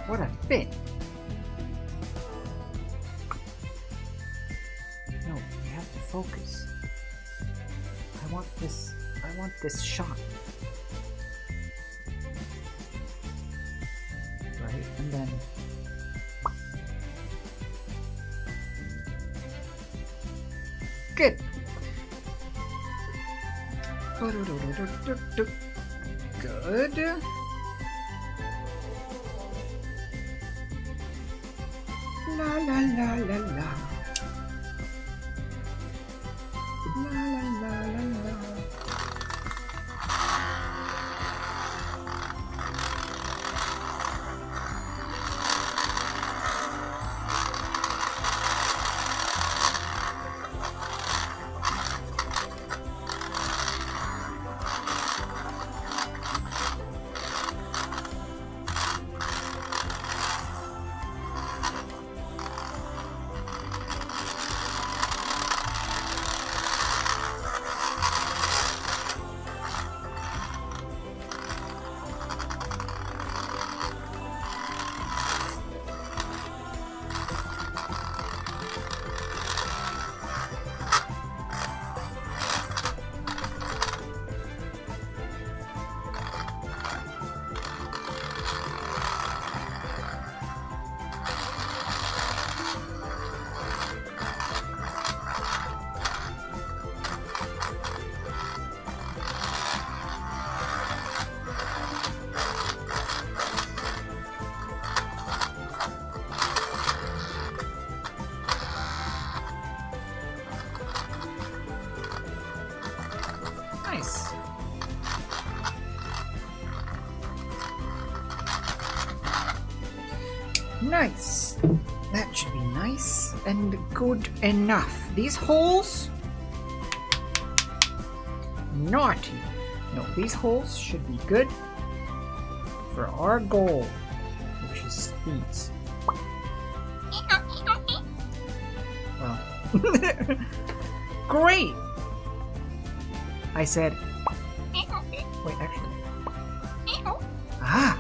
[SPEAKER 12] What a fit! No, you have to focus. I want this shot. Right, and then... Good! Good. La la la la la. La la la la la. Nice. That should be nice and good enough. These holes? Naughty. No, these holes should be good for our goal, which is these. Well, great! I said... Wait, actually... Ah!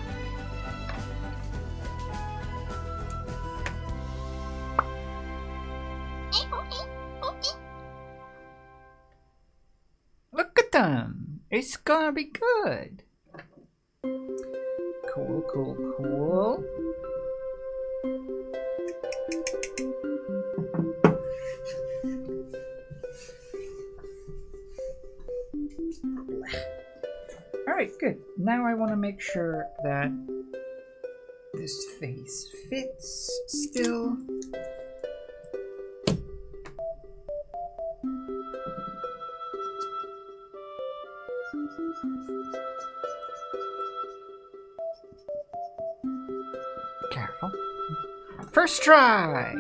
[SPEAKER 12] Look at them! It's gonna be good! Cool, cool, cool. Alright, good. Now I want to make sure that this face fits still. Careful. First try!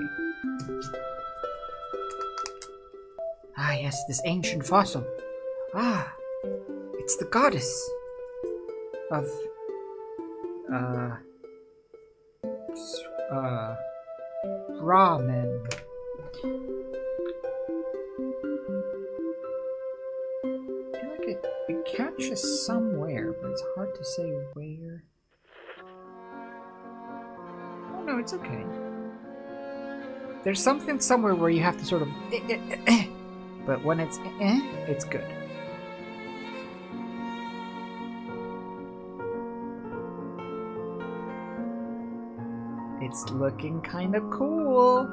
[SPEAKER 12] Ah, yes, this ancient fossil. Ah, it's the goddess of ramen. I feel like it catches somewhere, but it's hard to say where. Oh no, it's okay. There's something somewhere where you have to sort of but when it's it's good. It's looking kind of cool.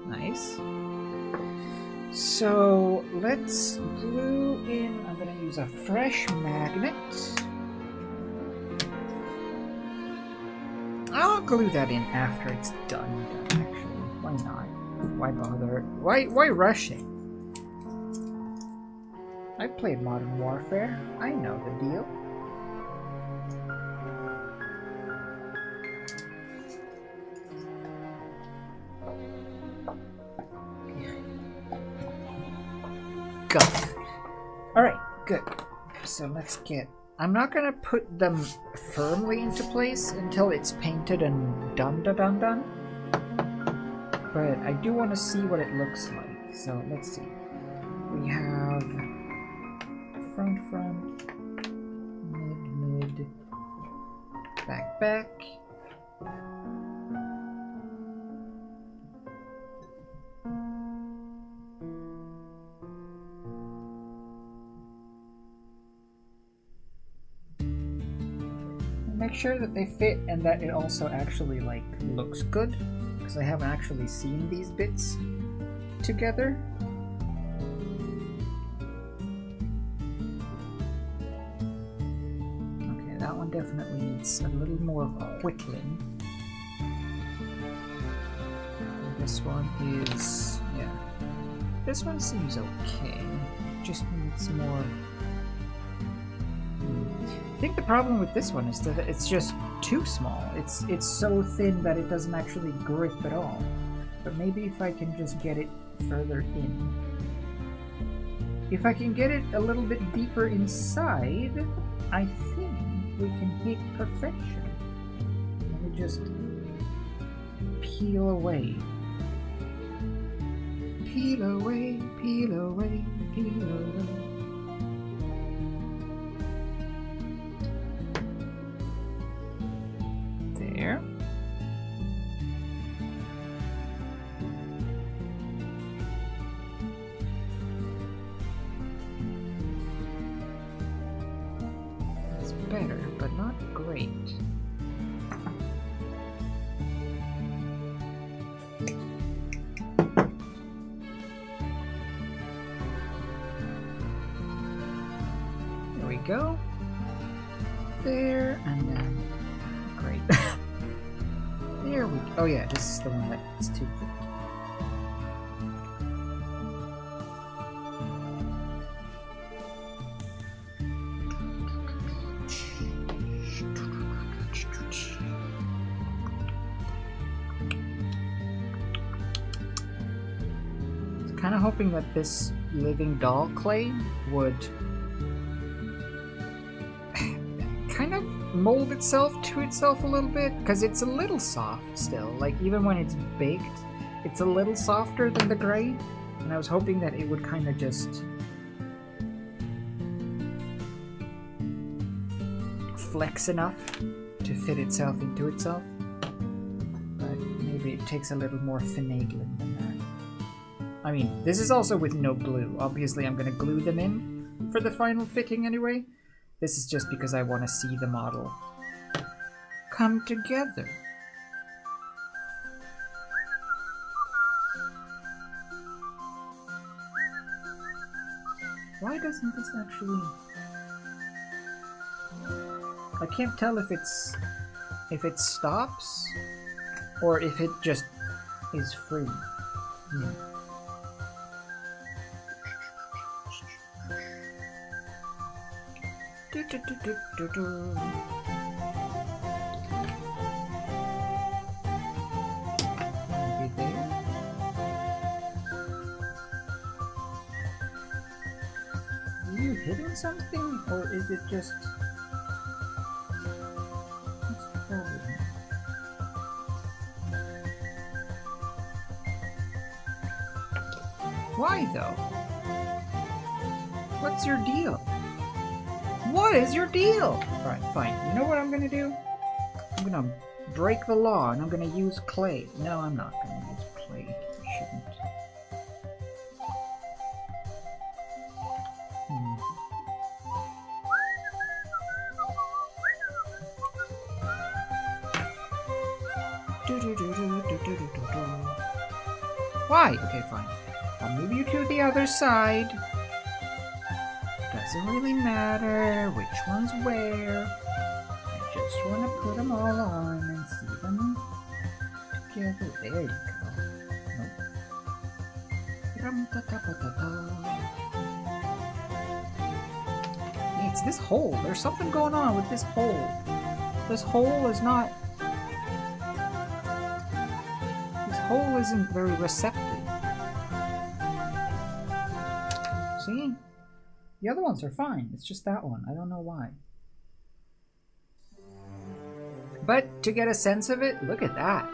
[SPEAKER 12] Nice. So let's glue in. I'm going to use a fresh magnet. I'll glue that in after it's done, actually. Why not? Why bother? Why rushing? I've played Modern Warfare. I know the deal. Go. Alright, good. So let's get... I'm not gonna put them firmly into place until it's painted and done. But I do want to see what it looks like. So let's see. We have... front, mid, back. Make sure that they fit and that it also actually like looks good, because I haven't actually seen these bits together. That one definitely needs a little more whittling. This one is... yeah. This one seems okay. Just needs more... I think the problem with this one is that it's just too small. It's so thin that it doesn't actually grip at all. But maybe if I can just get it further in. If I can get it a little bit deeper inside, I think we can hit perfection. Let me just peel away. Peel away, peel away, peel away. There. It's better, but not great. There we go. There, and then... great. There we go. Oh yeah, this is the one that's too thick. kind of hoping that this living doll clay would kind of mold itself to itself a little bit, because it's a little soft still. Like, even when it's baked, it's a little softer than the gray, and I was hoping that it would kind of just flex enough to fit itself into itself. But maybe it takes a little more finagling than that. I mean, this is also with no glue. Obviously, I'm going to glue them in for the final fitting anyway. This is just because I want to see the model come together. Why doesn't this actually... I can't tell if it stops or if it just is free. Maybe there. Are you hitting something, or is it just... What's the problem? Why though? What's your deal? What is your deal? Alright, fine. You know what I'm gonna do? I'm gonna break the law and I'm gonna use clay. No, I'm not gonna use clay. I shouldn't. Why? Okay, fine. I'll move you to the other side. Doesn't really matter which one's where. I just want to put them all on and see them together. There you go. Yeah, it's this hole. There's something going on with this hole. This hole is not... This hole isn't very receptive. See? The other ones are fine. It's just that one. I don't know why. But to get a sense of it, look at that.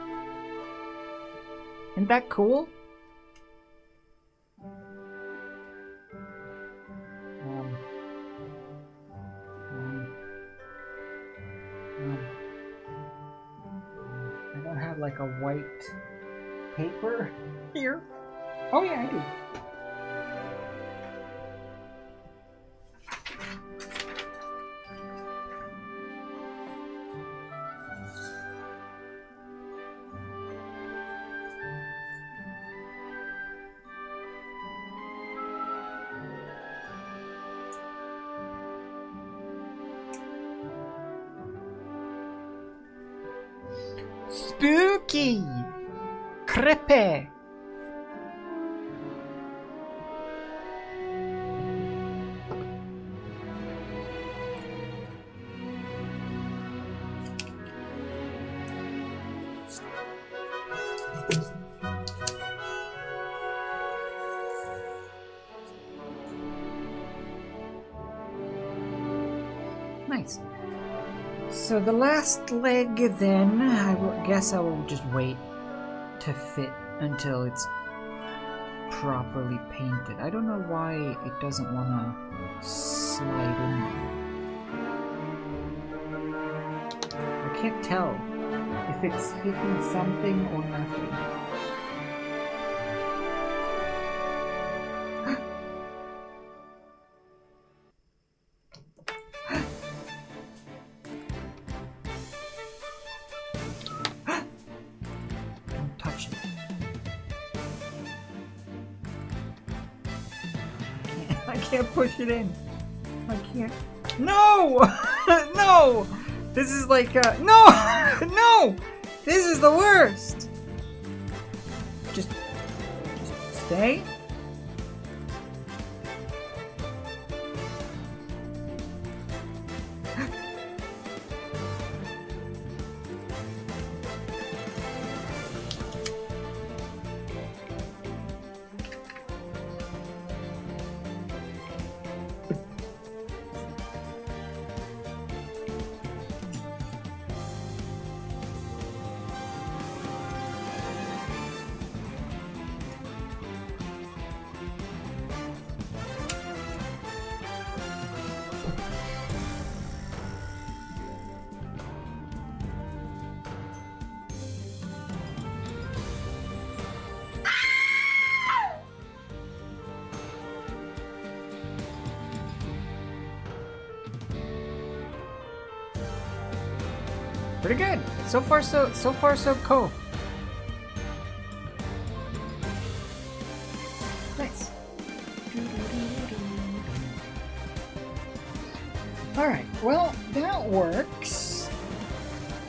[SPEAKER 12] Isn't that cool? I don't have like a white paper here. Oh yeah, I do. Spooky! Creepy! Nice. So the last leg then, guess I will just wait to fit until it's properly painted. I don't know why it doesn't want to slide in there. I can't tell if it's hitting something or nothing. Push it in. I can't. No! No! This is like no! No! This is the worst! Just stay. Pretty good. So far so cool. Nice. Alright, well, that works.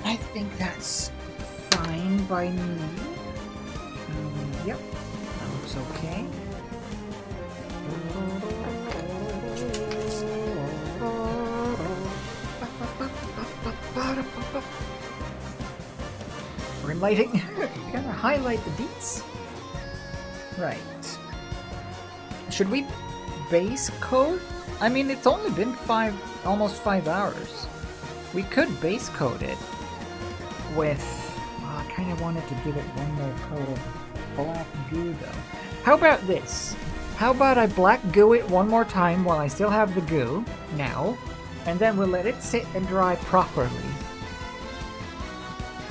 [SPEAKER 12] I think that's fine by me. Yep, that looks okay. Rim lighting. You gotta highlight the beats. Right. Should we base code? I mean, it's only been almost 5 hours. We could base code it with... I kind of wanted to give it one more coat of black goo, though. How about this? How about I black goo it one more time while I still have the goo, now, and then we'll let it sit and dry properly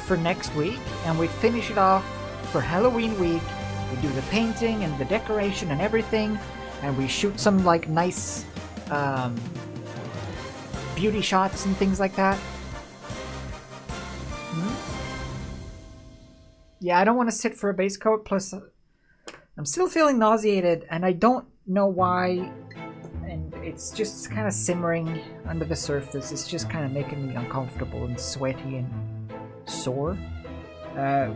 [SPEAKER 12] for next week, and we finish it off for Halloween week. We do the painting and the decoration and everything, and we shoot some, like, nice beauty shots and things like that. Yeah, I don't want to sit for a base coat, plus I'm still feeling nauseated, and I don't know why, and it's just kind of simmering under the surface. It's just kind of making me uncomfortable and sweaty and sore.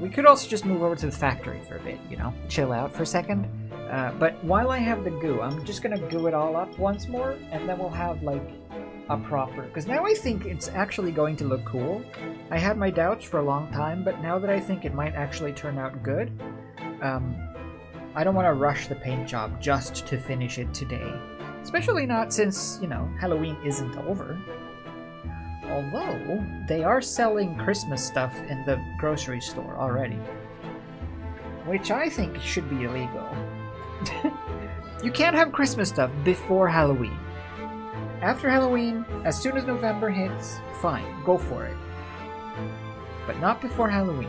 [SPEAKER 12] We could also just move over to the factory for a bit, you know, chill out for a second. But while I have the goo, I'm just gonna goo it all up once more, and then we'll have, like, a proper... Because now I think it's actually going to look cool. I had my doubts for a long time, but now that I think it might actually turn out good, I don't want to rush the paint job just to finish it today. Especially not since, you know, Halloween isn't over. Although, they are selling Christmas stuff in the grocery store already. Which I think should be illegal. You can't have Christmas stuff before Halloween. After Halloween, as soon as November hits, fine, go for it. But not before Halloween.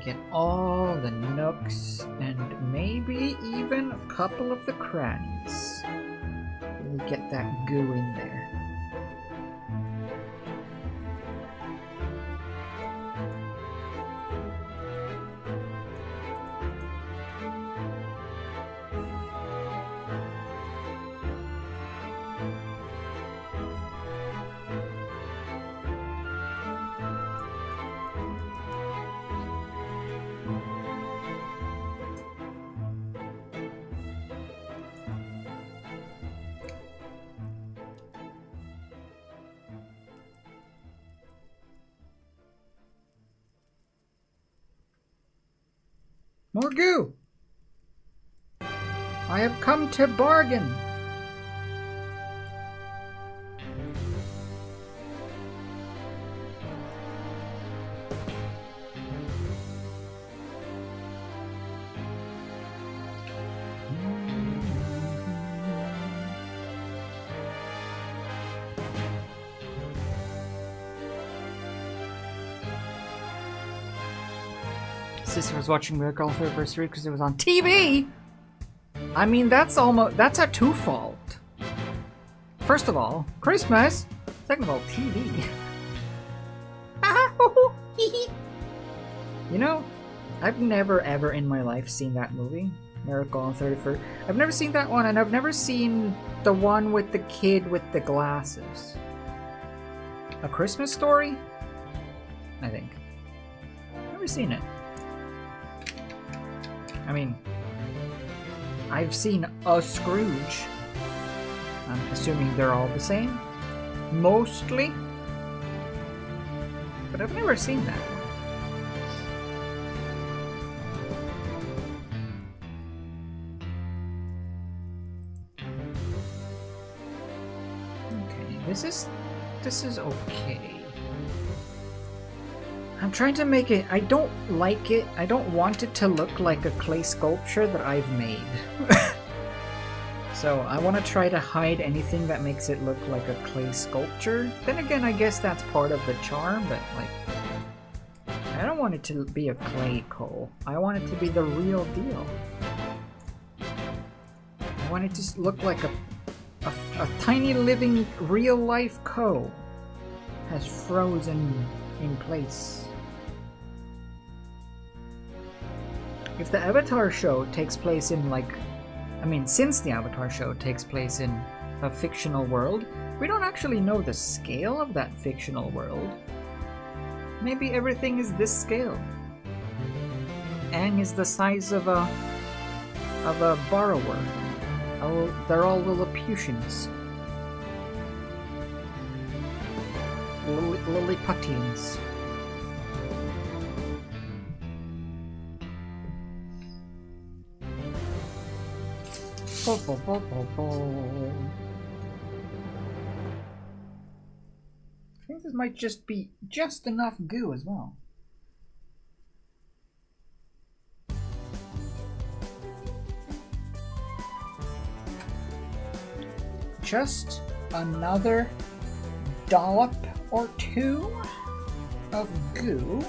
[SPEAKER 12] Get all the nooks and maybe even a couple of the crannies. Really get that goo in there. More goo! I have come to bargain! Sister was watching Miracle on 31st Street because it was on TV. I mean, that's a two-fault. First of all, Christmas. Second of all, TV. You know, I've never ever in my life seen that movie, Miracle on 31st. I've never seen that one, and I've never seen the one with the kid with the glasses. A Christmas Story? I think. Never seen it. I mean, I've seen a Scrooge. I'm assuming they're all the same. Mostly. But I've never seen that one. This is okay. I'm trying to make it. I don't like it. I don't want it to look like a clay sculpture that I've made. So I want to try to hide anything that makes it look like a clay sculpture. Then again, I guess that's part of the charm, but like, I don't want it to be a clay coal. I want it to be the real deal. I want it to look like a tiny living real life coal has frozen in place. If the Avatar show takes place in since the Avatar show takes place in a fictional world, we don't actually know the scale of that fictional world. Maybe everything is this scale. Aang is the size of a borrower. Oh, they're all Lilliputians. Lilliputians. I think this might just be just enough goo as well. Just another dollop or two of goo.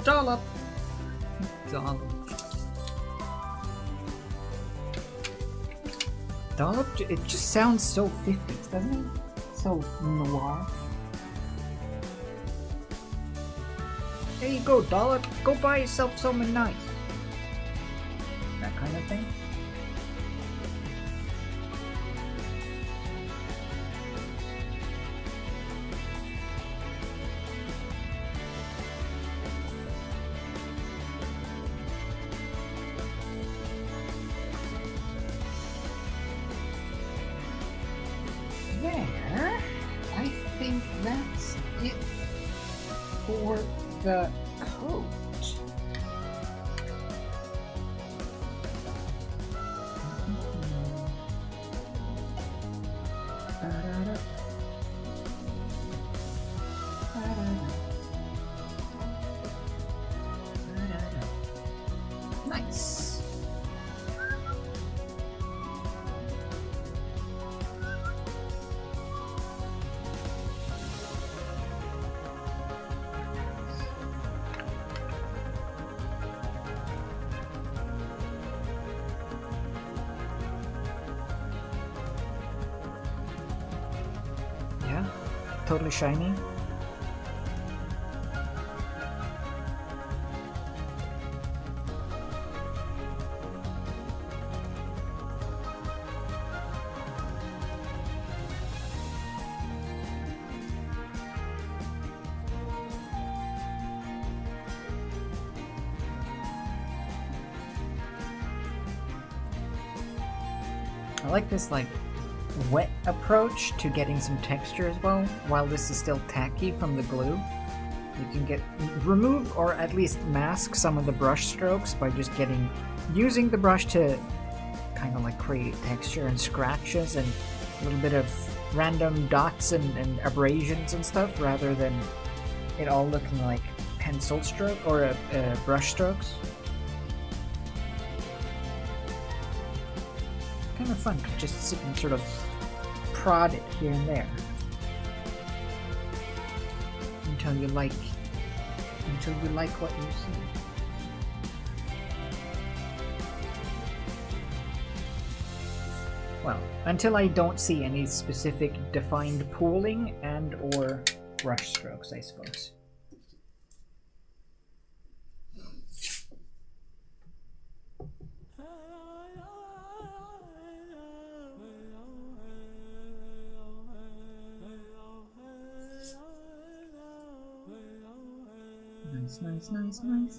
[SPEAKER 12] Dollop. Dollop, it just sounds so 50s, doesn't it? So noir. There you go, Dollop. Go buy yourself something nice. That kind of thing. There, I think that's it for the coat. Nice. Totally shiny. I like this wet approach to getting some texture as well, while this is still tacky from the glue. You can remove or at least mask some of the brush strokes by just using the brush to kind of create texture and scratches and a little bit of random dots and abrasions and stuff, rather than it all looking like pencil stroke or brush strokes. Kind of fun to just sit and sort of prod it here and there until you like what you see. Well, until I don't see any specific defined pooling and or brush strokes, I suppose. Nice.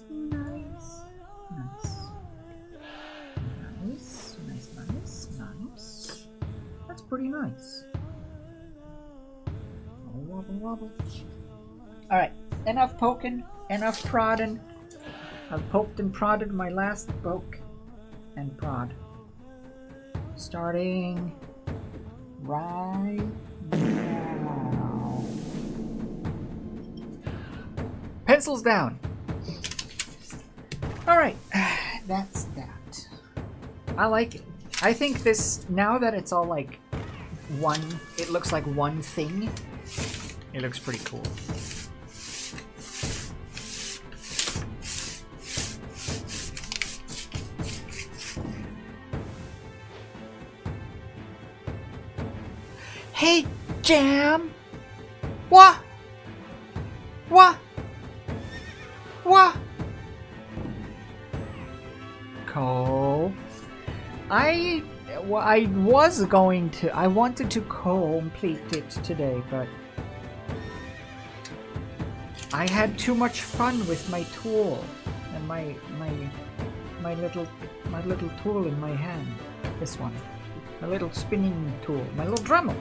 [SPEAKER 12] That's pretty nice. Wobble. Alright, enough poking, enough prodding. I've poked and prodded my last poke and prod. Starting right Pencils down. Alright, that's that. I like it. I think this, now that it's all like one, it looks like one thing, it looks pretty cool. Hey, Jam! What? What? What? Cole? I wanted to complete it today, but I had too much fun with my tool and my little tool in my hand. This one, my little spinning tool, my little Dremel.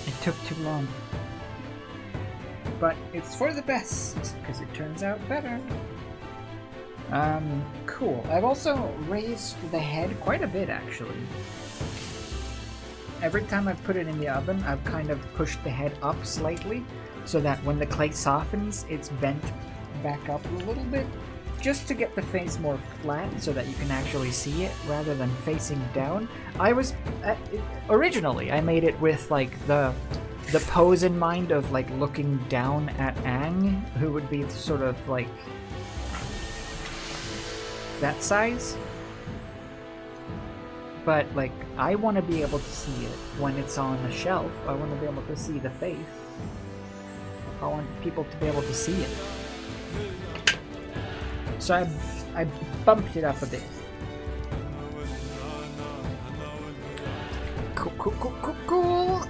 [SPEAKER 12] It took too long, but it's for the best because it turns out better. Cool. I've also raised the head quite a bit, actually. Every time I've put it in the oven, I've kind of pushed the head up slightly, so that when the clay softens, it's bent back up a little bit, just to get the face more flat, so that you can actually see it, rather than facing down. Originally, I made it with, like, the pose in mind of, like, looking down at Aang, who would be sort of, like, that size, but like I want to be able to see it when it's on a shelf. I want to be able to see the face. I want people to be able to see it. So I bumped it up a bit. Cool.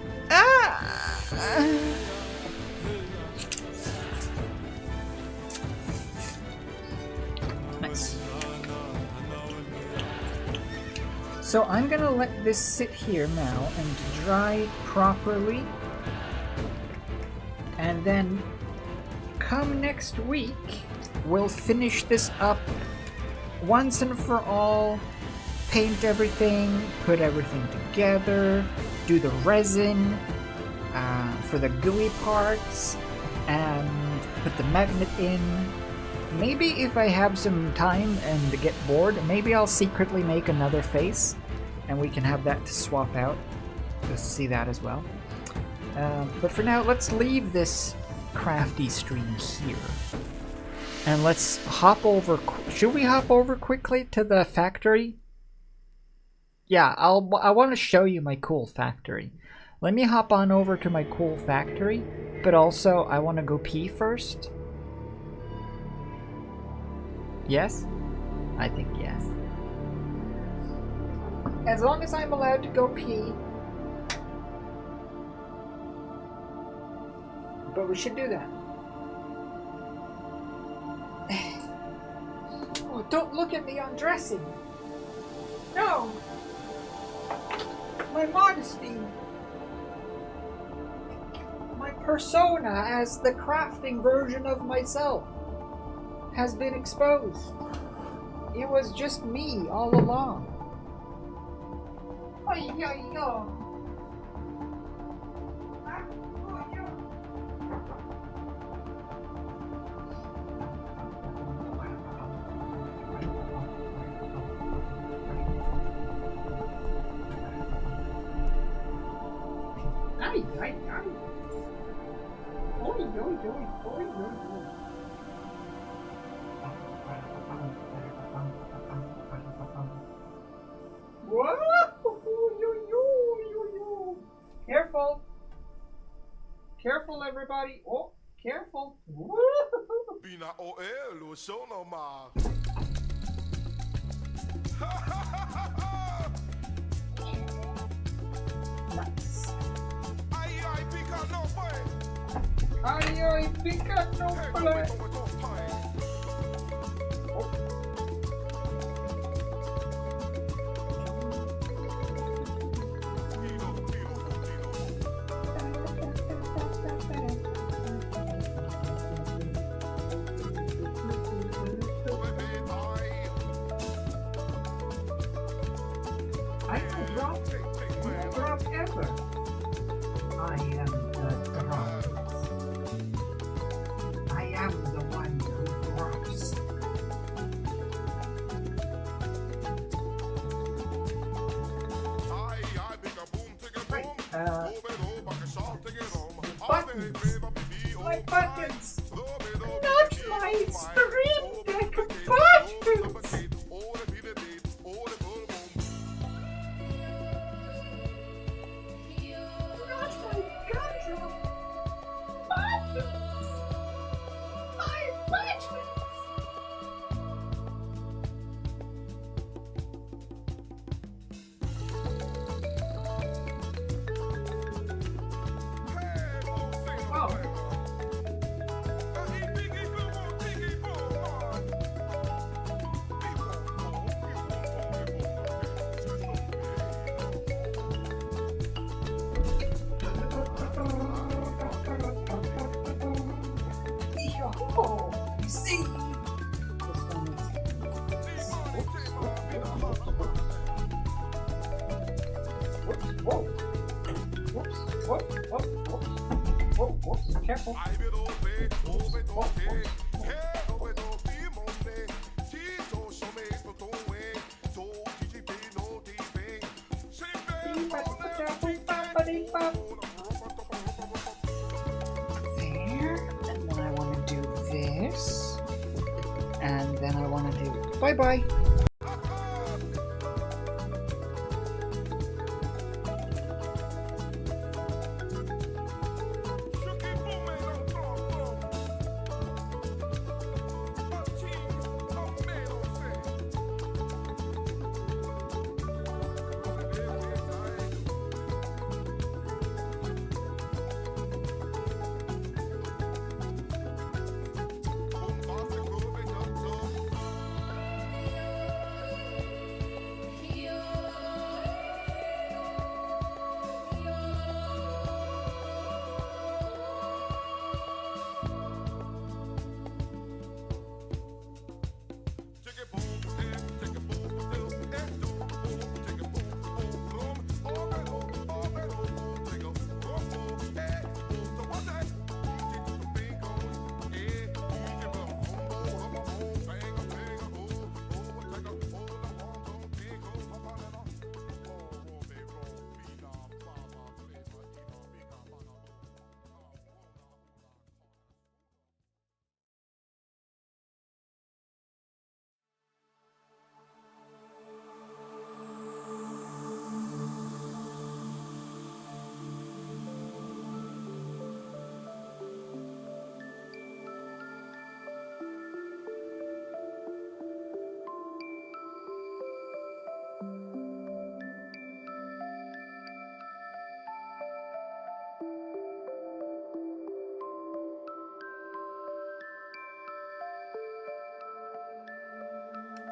[SPEAKER 12] Nice. So I'm gonna let this sit here now and dry properly, and then come next week we'll finish this up once and for all, paint everything, put everything together, do the resin for the gooey parts, and put the magnet in. Maybe if I have some time and get bored, maybe I'll secretly make another face, and we can have that to swap out, just to see that as well. But for now, let's leave this crafty stream here, and let's hop over. Should we hop over quickly to the factory? Yeah, I want to show you my cool factory. Let me hop on over to my cool factory, but also I want to go pee first. Yes? I think yes. As long as I'm allowed to go pee. But we should do that. Oh, don't look at me undressing. No! My modesty. My persona as the crafting version of myself has been exposed. It was just me all along. Careful! Careful, everybody! Oh, careful! Nice. Ay, pica no play. I don't drop ever. I am the drop. buttons! My buttons! Not my stream deck buttons! Not my gumdrop buttons! My buttons! See? Whoops. Careful. There, and then I want to do this, and then I want to do bye-bye.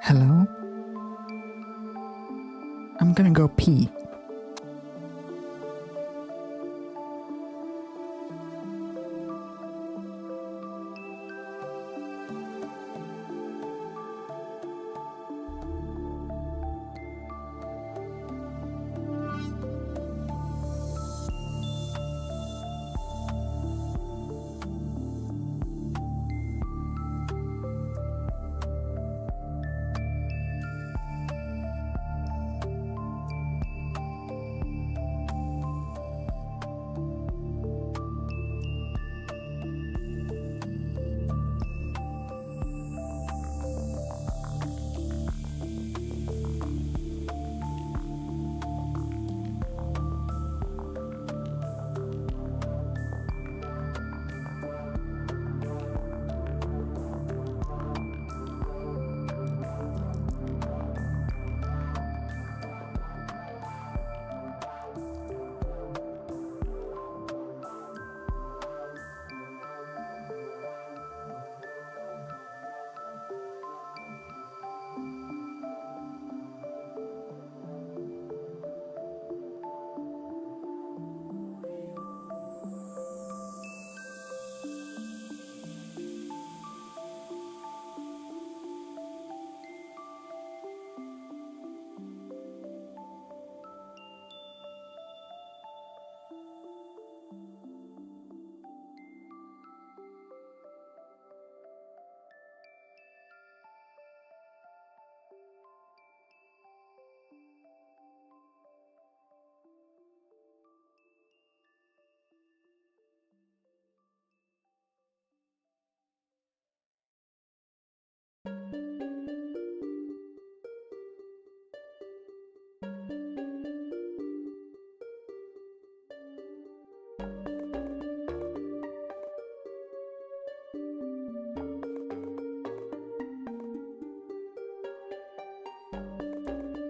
[SPEAKER 12] Hello? I'm gonna go pee.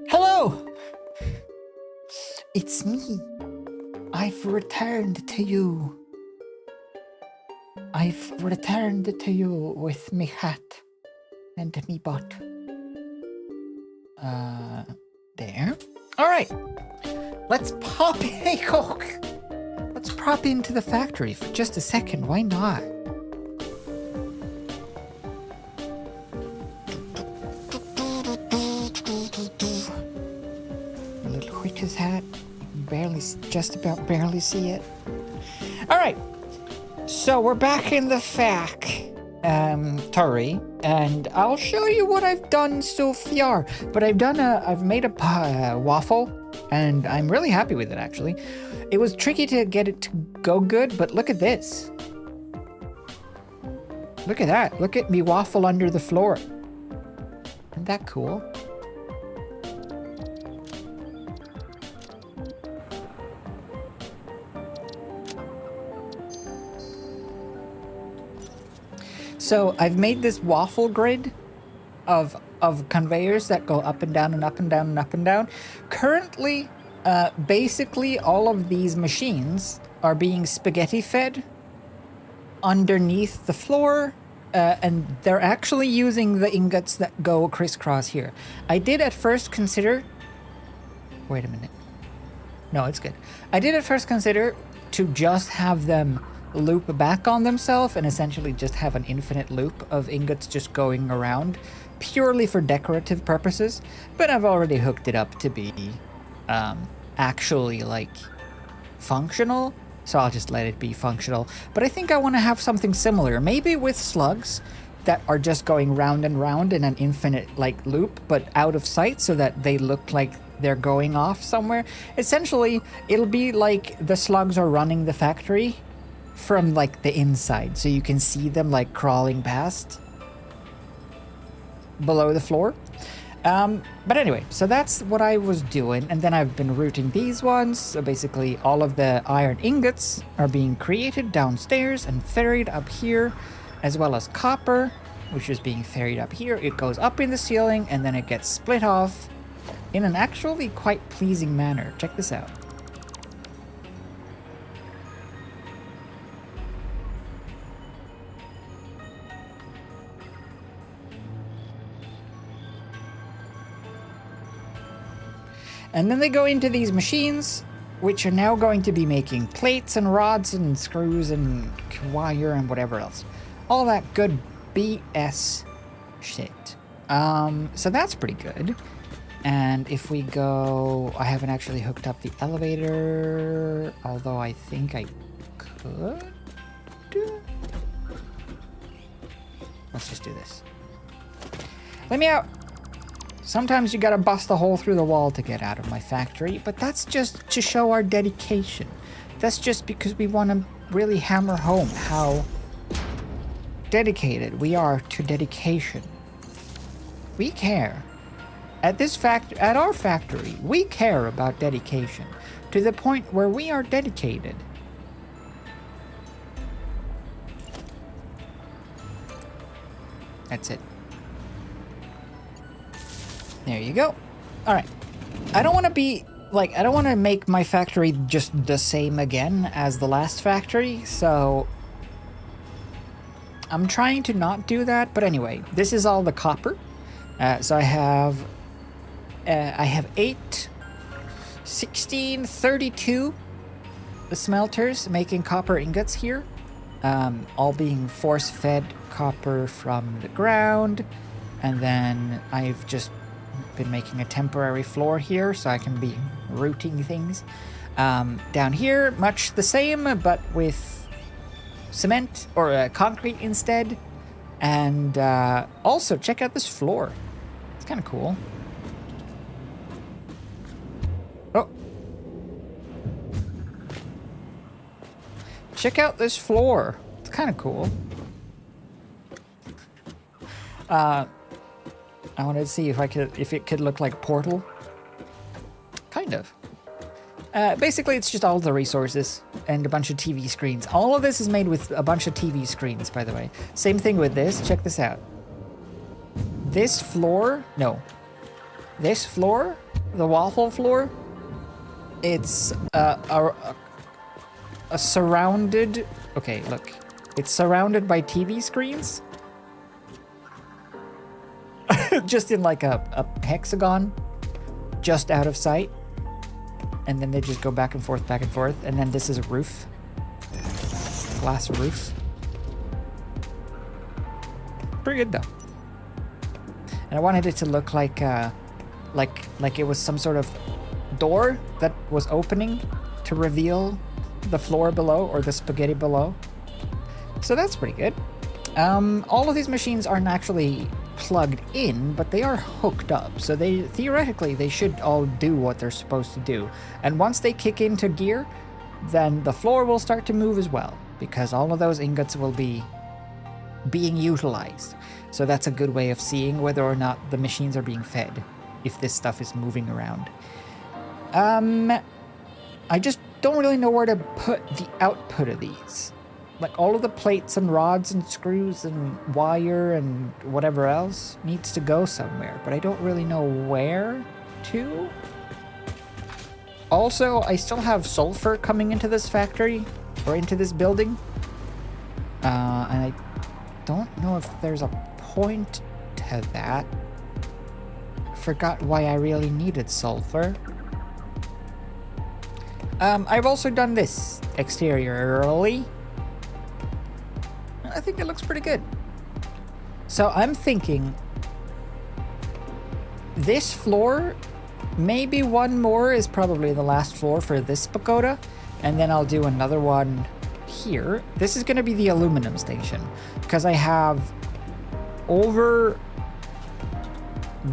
[SPEAKER 12] Hello! It's me. I've returned to you. I've returned to you with me hat and me butt. There. Alright. Let's pop Let's pop into the factory for just a second. Why not? A little Witch's hat. Just about barely see it. Alright. So we're back in the factory, and I'll show you what I've done so far. But I've made a waffle, and I'm really happy with it, actually. It was tricky to get it to go good, but look at this. Look at that. Look at me waffle under the floor. Isn't that cool? So I've made this waffle grid of conveyors that go up and down and up and down and up and down. Currently, basically all of these machines are being spaghetti fed underneath the floor, and they're actually using the ingots that go crisscross here. I did at first consider... Wait a minute. No, it's good. I did at first consider to just have them loop back on themselves and essentially just have an infinite loop of ingots just going around purely for decorative purposes, but I've already hooked it up to be actually like functional, so I'll just let it be functional. But I think I want to have something similar, maybe with slugs that are just going round and round in an infinite like loop but out of sight, so that they look like they're going off somewhere. Essentially it'll be like the slugs are running the factory from like the inside, so you can see them like crawling past below the floor. But anyway, so that's what I was doing, and then I've been routing these ones. So basically all of the iron ingots are being created downstairs and ferried up here, as well as copper, which is being ferried up here. It goes up in the ceiling and then it gets split off in an actually quite pleasing manner. Check this out. And then they go into these machines, which are now going to be making plates and rods and screws and wire and whatever else. All that good BS shit. So that's pretty good. And if we go... I haven't actually hooked up the elevator, although I think I could. Let's just do this. Let me out! Sometimes you gotta bust a hole through the wall to get out of my factory, but that's just to show our dedication. That's just because we want to really hammer home how dedicated we are to dedication. We care. At our factory, we care about dedication to the point where we are dedicated. That's it. There you go. All right. I don't want to be like, I don't want to make my factory just the same again as the last factory, so I'm trying to not do that. But anyway, this is all the copper. So I have 8, 16, 32 smelters making copper ingots here, all being force-fed copper from the ground, and then I've just been making a temporary floor here so I can be routing things. Down here, much the same, but with cement or concrete instead. And also, check out this floor. It's kind of cool. Oh. Check out this floor. It's kind of cool. I wanted to see if it could look like Portal. Kind of. Basically, it's just all the resources and a bunch of TV screens. All of this is made with a bunch of TV screens, by the way. Same thing with this. Check this out. This floor, the waffle floor, it's a surrounded, okay, look. It's surrounded by TV screens. Just in like a hexagon, just out of sight. And then they just go back and forth, and then this is a roof. Glass roof. Pretty good though. And I wanted it to look like it was some sort of door that was opening to reveal the floor below or the spaghetti below. So that's pretty good. All of these machines aren't actually plugged in, but they are hooked up. So they theoretically they should all do what they're supposed to do. And once they kick into gear, then the floor will start to move as well, because all of those ingots will be being utilized. So that's a good way of seeing whether or not the machines are being fed, if this stuff is moving around. I just don't really know where to put the output of these. Like all of the plates and rods and screws and wire and whatever else needs to go somewhere, but I don't really know where to. Also, I still have sulfur coming into this factory or into this building. And I don't know if there's a point to that. Forgot why I really needed sulfur. I've also done this exterior early. I think it looks pretty good. So I'm thinking this floor, maybe one more is probably the last floor for this pagoda, and then I'll do another one here. This is going to be the aluminum station, because I have over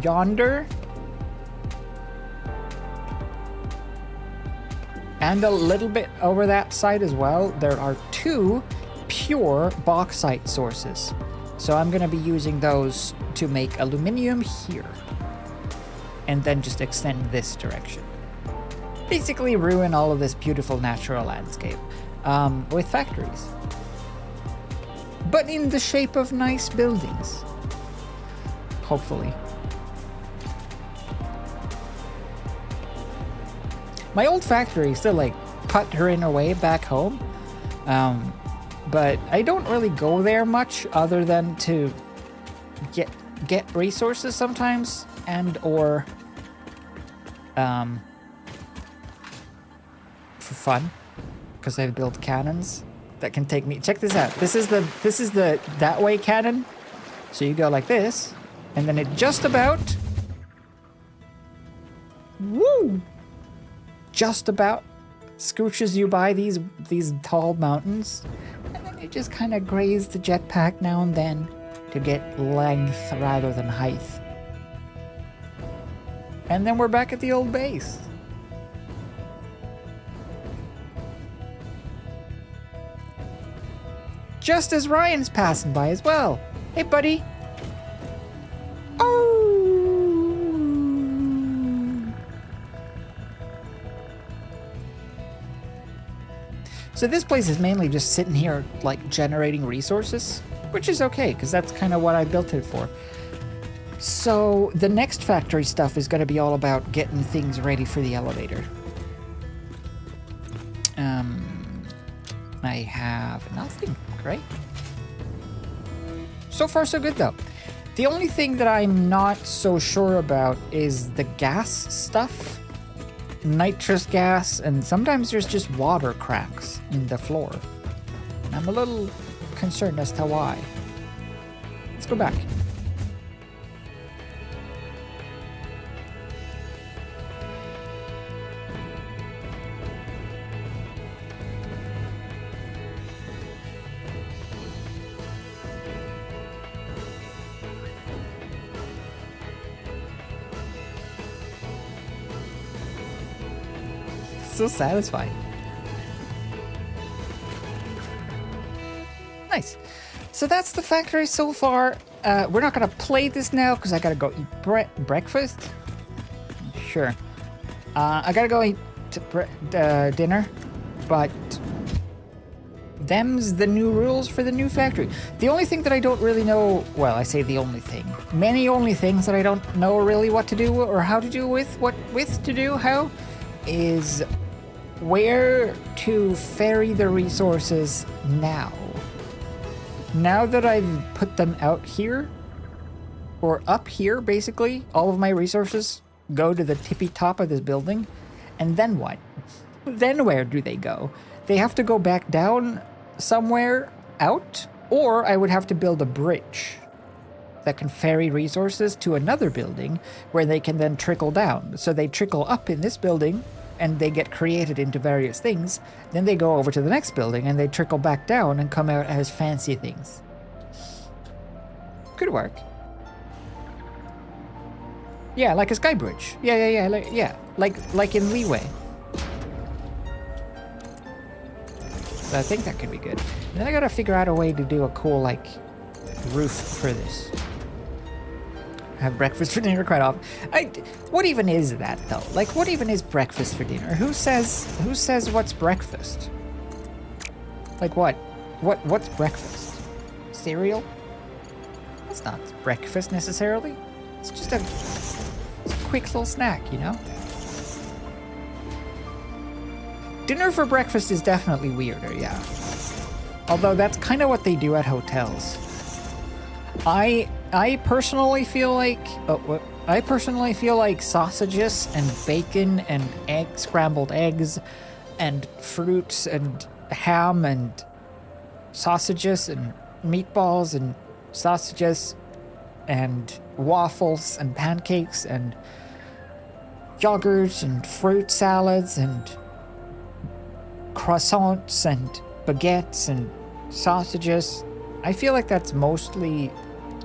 [SPEAKER 12] yonder and a little bit over that side as well. There are 2 pure bauxite sources. So I'm going to be using those to make aluminium here. And then just extend this direction. Basically ruin all of this beautiful natural landscape with factories. But in the shape of nice buildings. Hopefully. My old factory is still like puttering away back home. But I don't really go there much other than to get resources sometimes and or for fun, because I've built cannons that can take me. Check this out. This is the that way cannon. So you go like this, and then it just about just about scooches you by these tall mountains. You just kind of graze the jetpack now and then to get length rather than height. And then we're back at the old base. Just as Ryan's passing by as well. Hey, buddy. Oh! So this place is mainly just sitting here, like, generating resources, which is okay, because that's kind of what I built it for. So the next factory stuff is going to be all about getting things ready for the elevator. I have nothing. Great. So far, so good, though. The only thing that I'm not so sure about is the gas stuff. Nitrous gas, and sometimes there's just water cracks in the floor. And I'm a little concerned as to why. Let's go back. So satisfying. Nice. So that's the factory so far. we're not gonna play this now because I gotta go eat breakfast. Sure. I gotta go eat dinner, but them's the new rules for the new factory. The only thing that I don't really know, well, I say the only thing. Many only things that I don't know really what to do or how to do with, how, is where to ferry the resources now. Now that I've put them out here, or up here, basically, all of my resources go to the tippy top of this building, and then what? Then where do they go? They have to go back down somewhere out, or I would have to build a bridge that can ferry resources to another building where they can then trickle down. So they trickle up in this building and they get created into various things. Then they go over to the next building and they trickle back down and come out as fancy things. Could work. Yeah, like a sky bridge. Yeah, like in Leeway. So I think that could be good. And then I gotta figure out a way to do a cool, like, roof for this. Have breakfast for dinner quite often. What even is that, though? Like, what even is breakfast for dinner? Who says what's breakfast? Like what? What's breakfast? Cereal? It's not breakfast necessarily. It's just a quick little snack, you know? Dinner for breakfast is definitely weirder, yeah. Although that's kind of what they do at hotels. I personally feel like sausages and bacon and scrambled eggs and fruits and ham and sausages and meatballs and sausages and waffles and pancakes and yogurts and fruit salads and croissants and baguettes and sausages. I feel like that's mostly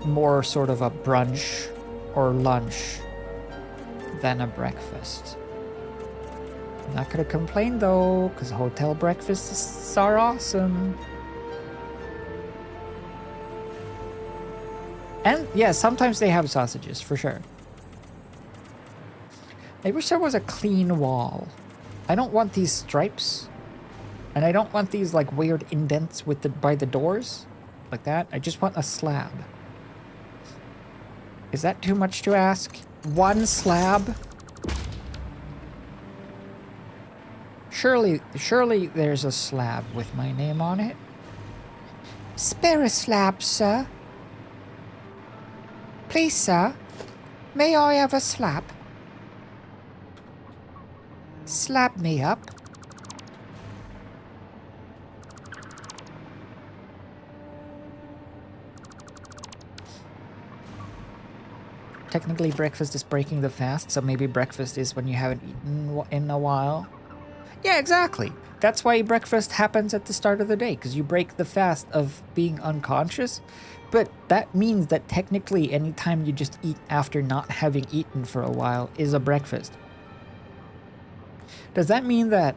[SPEAKER 12] more sort of a brunch or lunch than a breakfast. I'm not gonna complain though, because hotel breakfasts are awesome. And yeah, sometimes they have sausages, for sure. I wish there was a clean wall. I don't want these stripes. And I don't want these like weird indents with by the doors. Like that. I just want a slab. Is that too much to ask? One slab? Surely there's a slab with my name on it. Spare a slab, sir. Please, sir. May I have a slab? Slab me up. Technically, breakfast is breaking the fast, so maybe breakfast is when you haven't eaten in a while. Yeah, exactly. That's why breakfast happens at the start of the day, because you break the fast of being unconscious. But that means that technically any time you just eat after not having eaten for a while is a breakfast. Does that mean that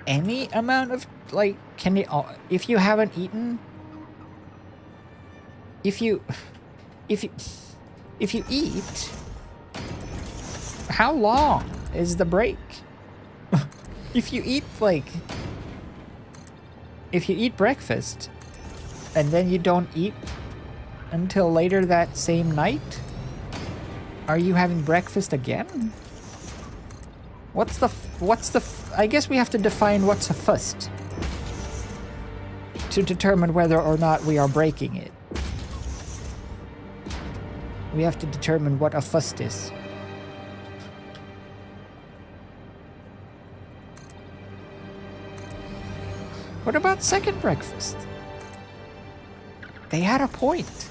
[SPEAKER 12] any amount of, like, if you haven't eaten, if you eat, how long is the break? If you eat breakfast and then you don't eat until later that same night, are you having breakfast again? I guess we have to define what's a fast to determine whether or not we are breaking it. We have to determine what a fast is. What about second breakfast? They had a point.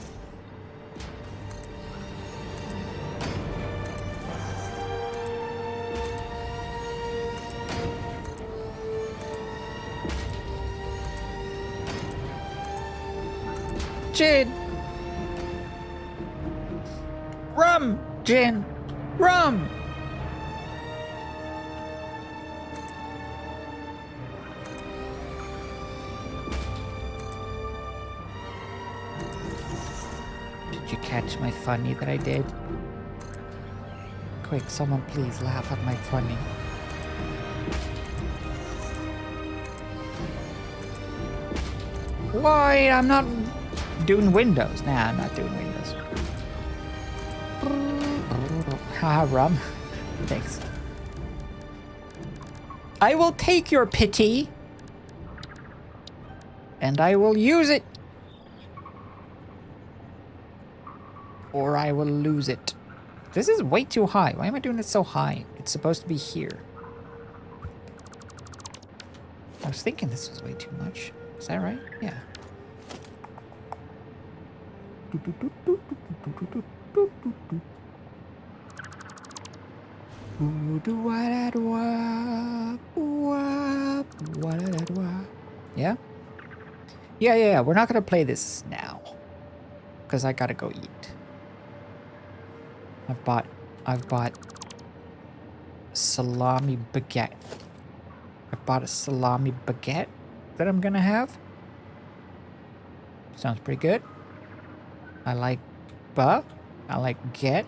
[SPEAKER 12] Gin. Rum. Gin. Rum. catch my funny that I did? Quick, someone please laugh at my funny. Why? I'm not doing Windows. Nah, I'm not doing Windows. Haha, rum. Thanks. I will take your pity. And I will use it. Or I will lose it. This is way too high. Why am I doing it so high? It's supposed to be here. I was thinking this was way too much. Is that right? Yeah. Yeah? Yeah. We're not gonna play this now. Because I gotta go eat. I've bought salami baguette. I bought a salami baguette that I'm gonna have. Sounds pretty good. I like ba, I like get,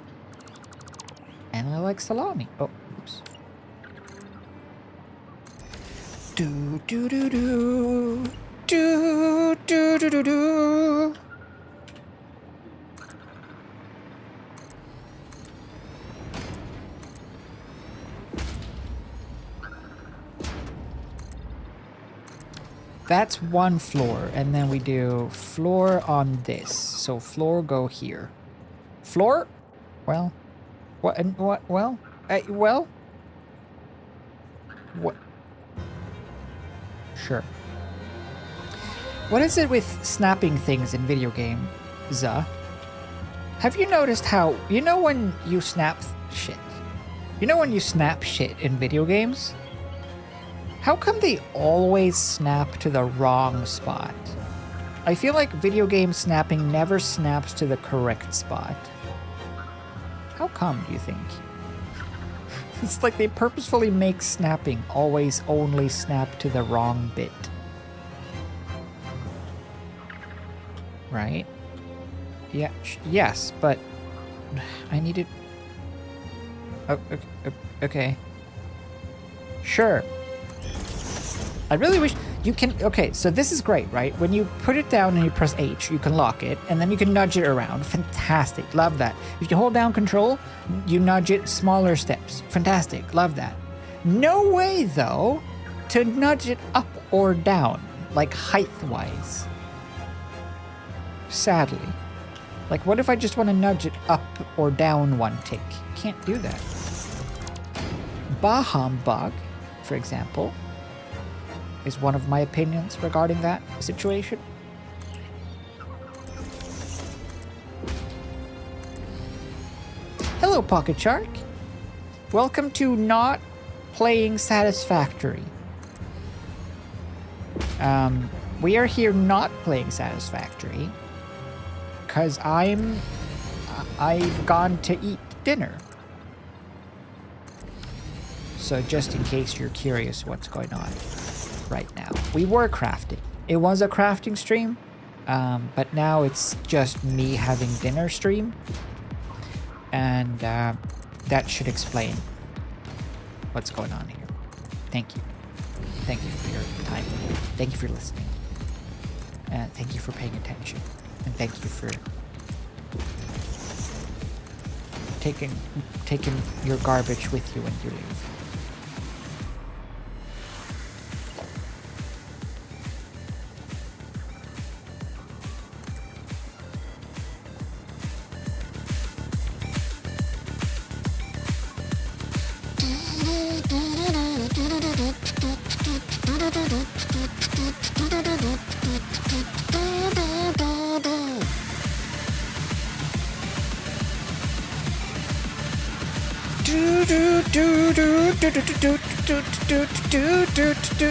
[SPEAKER 12] and I like salami. Oh, oops. Do do do do do do do do do. That's one floor, and then we do floor on this. So floor go here. Floor? Well, what? And what? Well, well. What? Sure. What is it with snapping things in video games? Have you noticed how when you snap shit? You know when you snap shit in video games? How come they always snap to the wrong spot? I feel like video game snapping never snaps to the correct spot. How come, do you think? It's like they purposefully make snapping always only snap to the wrong bit. Right? Yeah, yes, but I needed... Oh, okay. Sure. I really wish you can... Okay, so this is great, right? When you put it down and you press H, you can lock it, and then you can nudge it around. Fantastic. Love that. If you hold down control, you nudge it smaller steps. Fantastic. Love that. No way, though, to nudge it up or down, like height-wise. Sadly. Like, what if I just want to nudge it up or down one tick? Can't do that. Bah-humbug, for example, is one of my opinions regarding that situation. Hello, Pocket Shark. Welcome to Not Playing Satisfactory. We are here not playing Satisfactory because I've gone to eat dinner. So just in case you're curious what's going on right now. We were crafting. It was a crafting stream, but now it's just me having dinner stream. And that should explain what's going on here. Thank you. Thank you for your time. Thank you for listening. Thank you for paying attention. And thank you for taking your garbage with you when you leave.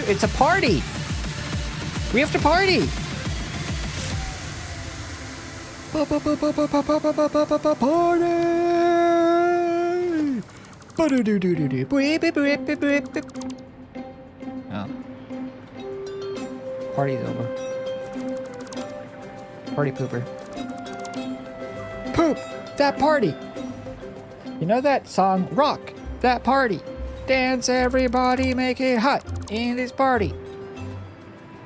[SPEAKER 12] It's a party. We have to party. Oh. Party's over. Party pooper. Poop! That party! You know that song, Rock, that party. Dance everybody, make it hot in this party.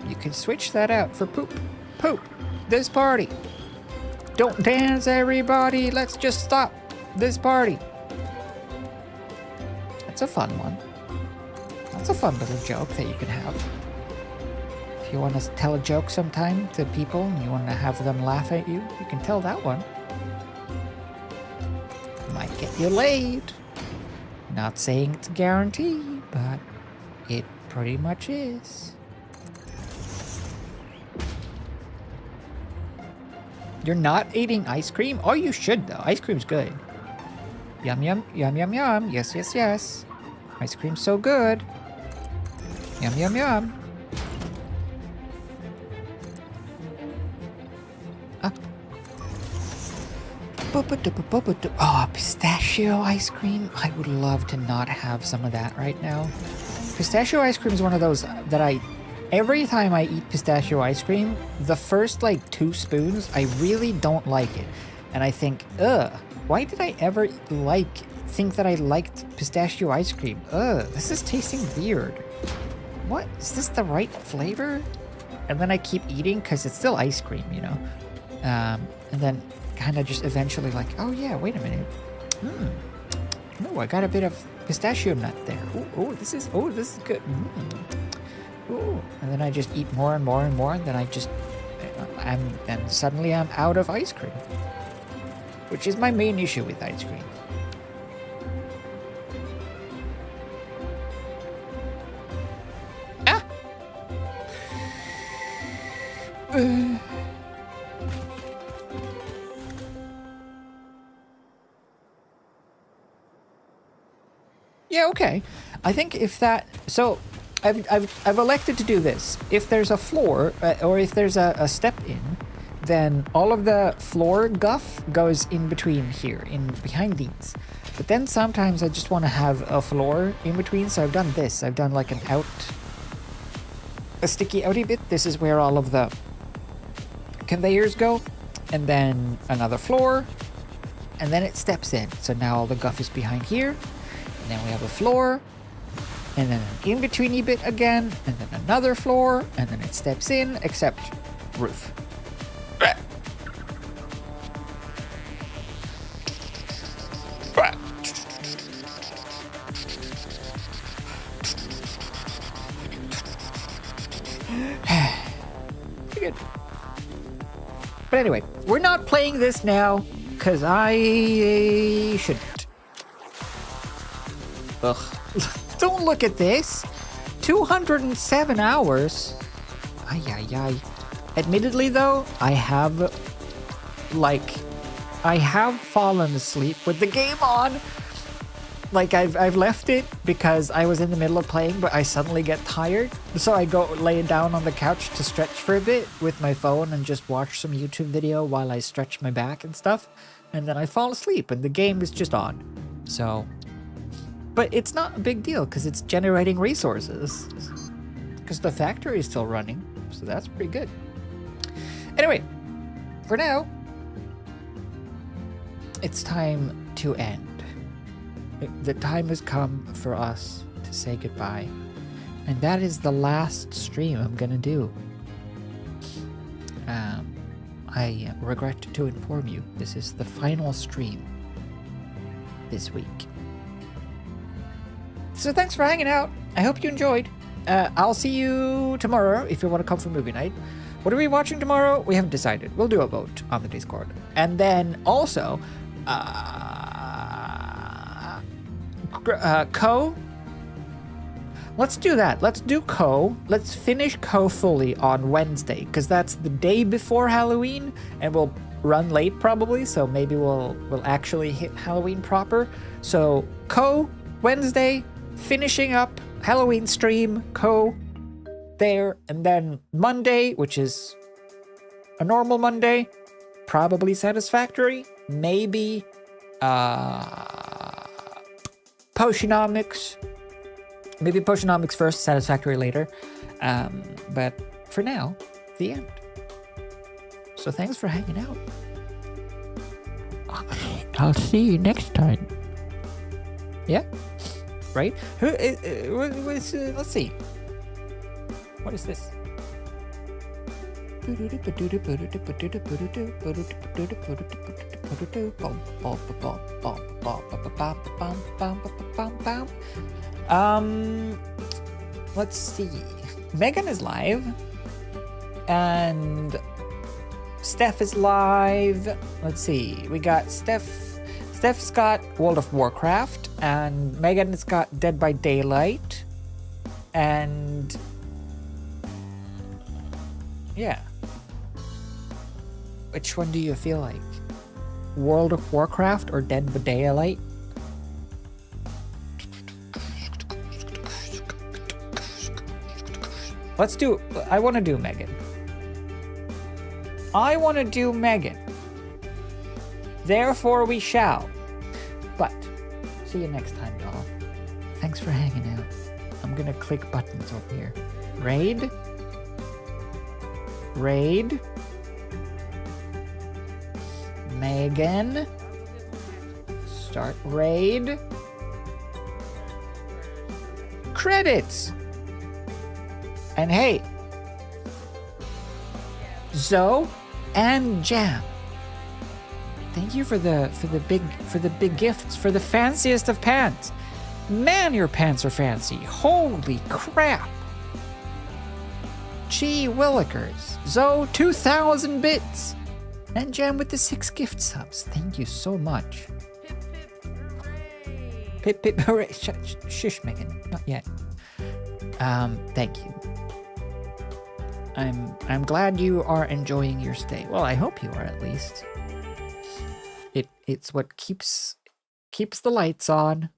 [SPEAKER 12] You can switch that out for poop. Poop, this party. Don't dance everybody, let's just stop this party. That's a fun one. That's a fun little joke that you can have. If you want to tell a joke sometime to people and you want to have them laugh at you, you can tell that one. Might get you laid. Not saying it's a guarantee, but it pretty much is. You're not eating ice cream? Oh, you should though. Ice cream's good. Yum, yum, yum, yum, yum. Yes, yes, yes. Ice cream's so good. Yum, yum, yum. Oh, pistachio ice cream. I would love to not have some of that right now. Pistachio ice cream is one of those that every time I eat pistachio ice cream, the first like 2 spoons, I really don't like it. And I think, why did I ever think that I liked pistachio ice cream? This is tasting weird. What? Is this the right flavor? And then I keep eating because it's still ice cream, you know? And then kind of just eventually like, oh yeah, wait a minute. Oh, I got a bit of pistachio nut there. This is good. Ooh. And then I just eat more and more and more, and then suddenly I'm out of ice cream. Which is my main issue with ice cream. Yeah, okay. I think if that... So, I've elected to do this. If there's a floor, or if there's a step in, then all of the floor guff goes in between here, behind these. But then sometimes I just want to have a floor in between, so I've done this. I've done like a sticky outy bit. This is where all of the conveyors go, and then another floor, and then it steps in. So now all the guff is behind here, and then we have a floor, and then an in-betweeny bit again, and then another floor, and then it steps in, except roof. Good. But anyway, we're not playing this now, because I shouldn't. Ugh. Don't look at this. 207 hours. Ay, ay, ay. Admittedly, though, I have fallen asleep with the game on. Like, I've left it because I was in the middle of playing, but I suddenly get tired. So I go lay down on the couch to stretch for a bit with my phone and just watch some YouTube video while I stretch my back and stuff. And then I fall asleep and the game is just on. So... But it's not a big deal because it's generating resources. Because the factory is still running. So that's pretty good. Anyway, for now, it's time to end. The time has come for us to say goodbye. And that is the last stream I'm going to do. I regret to inform you, this is the final stream this week. So thanks for hanging out. I hope you enjoyed. I'll see you tomorrow if you want to come for movie night. What are we watching tomorrow? We haven't decided. We'll do a vote on the Discord. And then also, Co. Let's do that. Let's do Co. Let's finish Co fully on Wednesday, because that's the day before Halloween, and we'll run late probably, so maybe we'll actually hit Halloween proper. So Co Wednesday, finishing up Halloween stream, Co there, and then Monday, which is a normal Monday, probably Satisfactory, maybe Potionomics. Maybe Potionomics first, Satisfactory later. But for now, the end. So thanks for hanging out. I'll see you next time. Yeah? Right? Let's see. What is this? Let's see. Megan is live. And Steph is live. Let's see. We got Steph's got World of Warcraft, and Megan's got Dead by Daylight. And yeah. Which one do you feel like? World of Warcraft or Dead by Daylight? I want to do Megan. I want to do Megan. Therefore we shall. But, see you next time, y'all. Thanks for hanging out. I'm gonna click buttons over here. Raid. Megan. Start raid. Credits. And hey, Zoe and Jam. Thank you for the big gifts, for the fanciest of pants. Man, your pants are fancy. Holy crap. Gee willikers. Zoe, 2,000 bits. And Jam with the 6 gift subs. Thank you so much. Pip pip hooray. Shush, Megan. Not yet. Thank you. I'm glad you are enjoying your stay. Well, I hope you are at least. It's what keeps the lights on.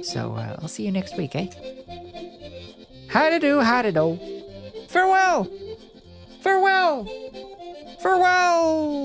[SPEAKER 12] So I'll see you next week, eh? How-to-do. Farewell! Farewell! Farewell!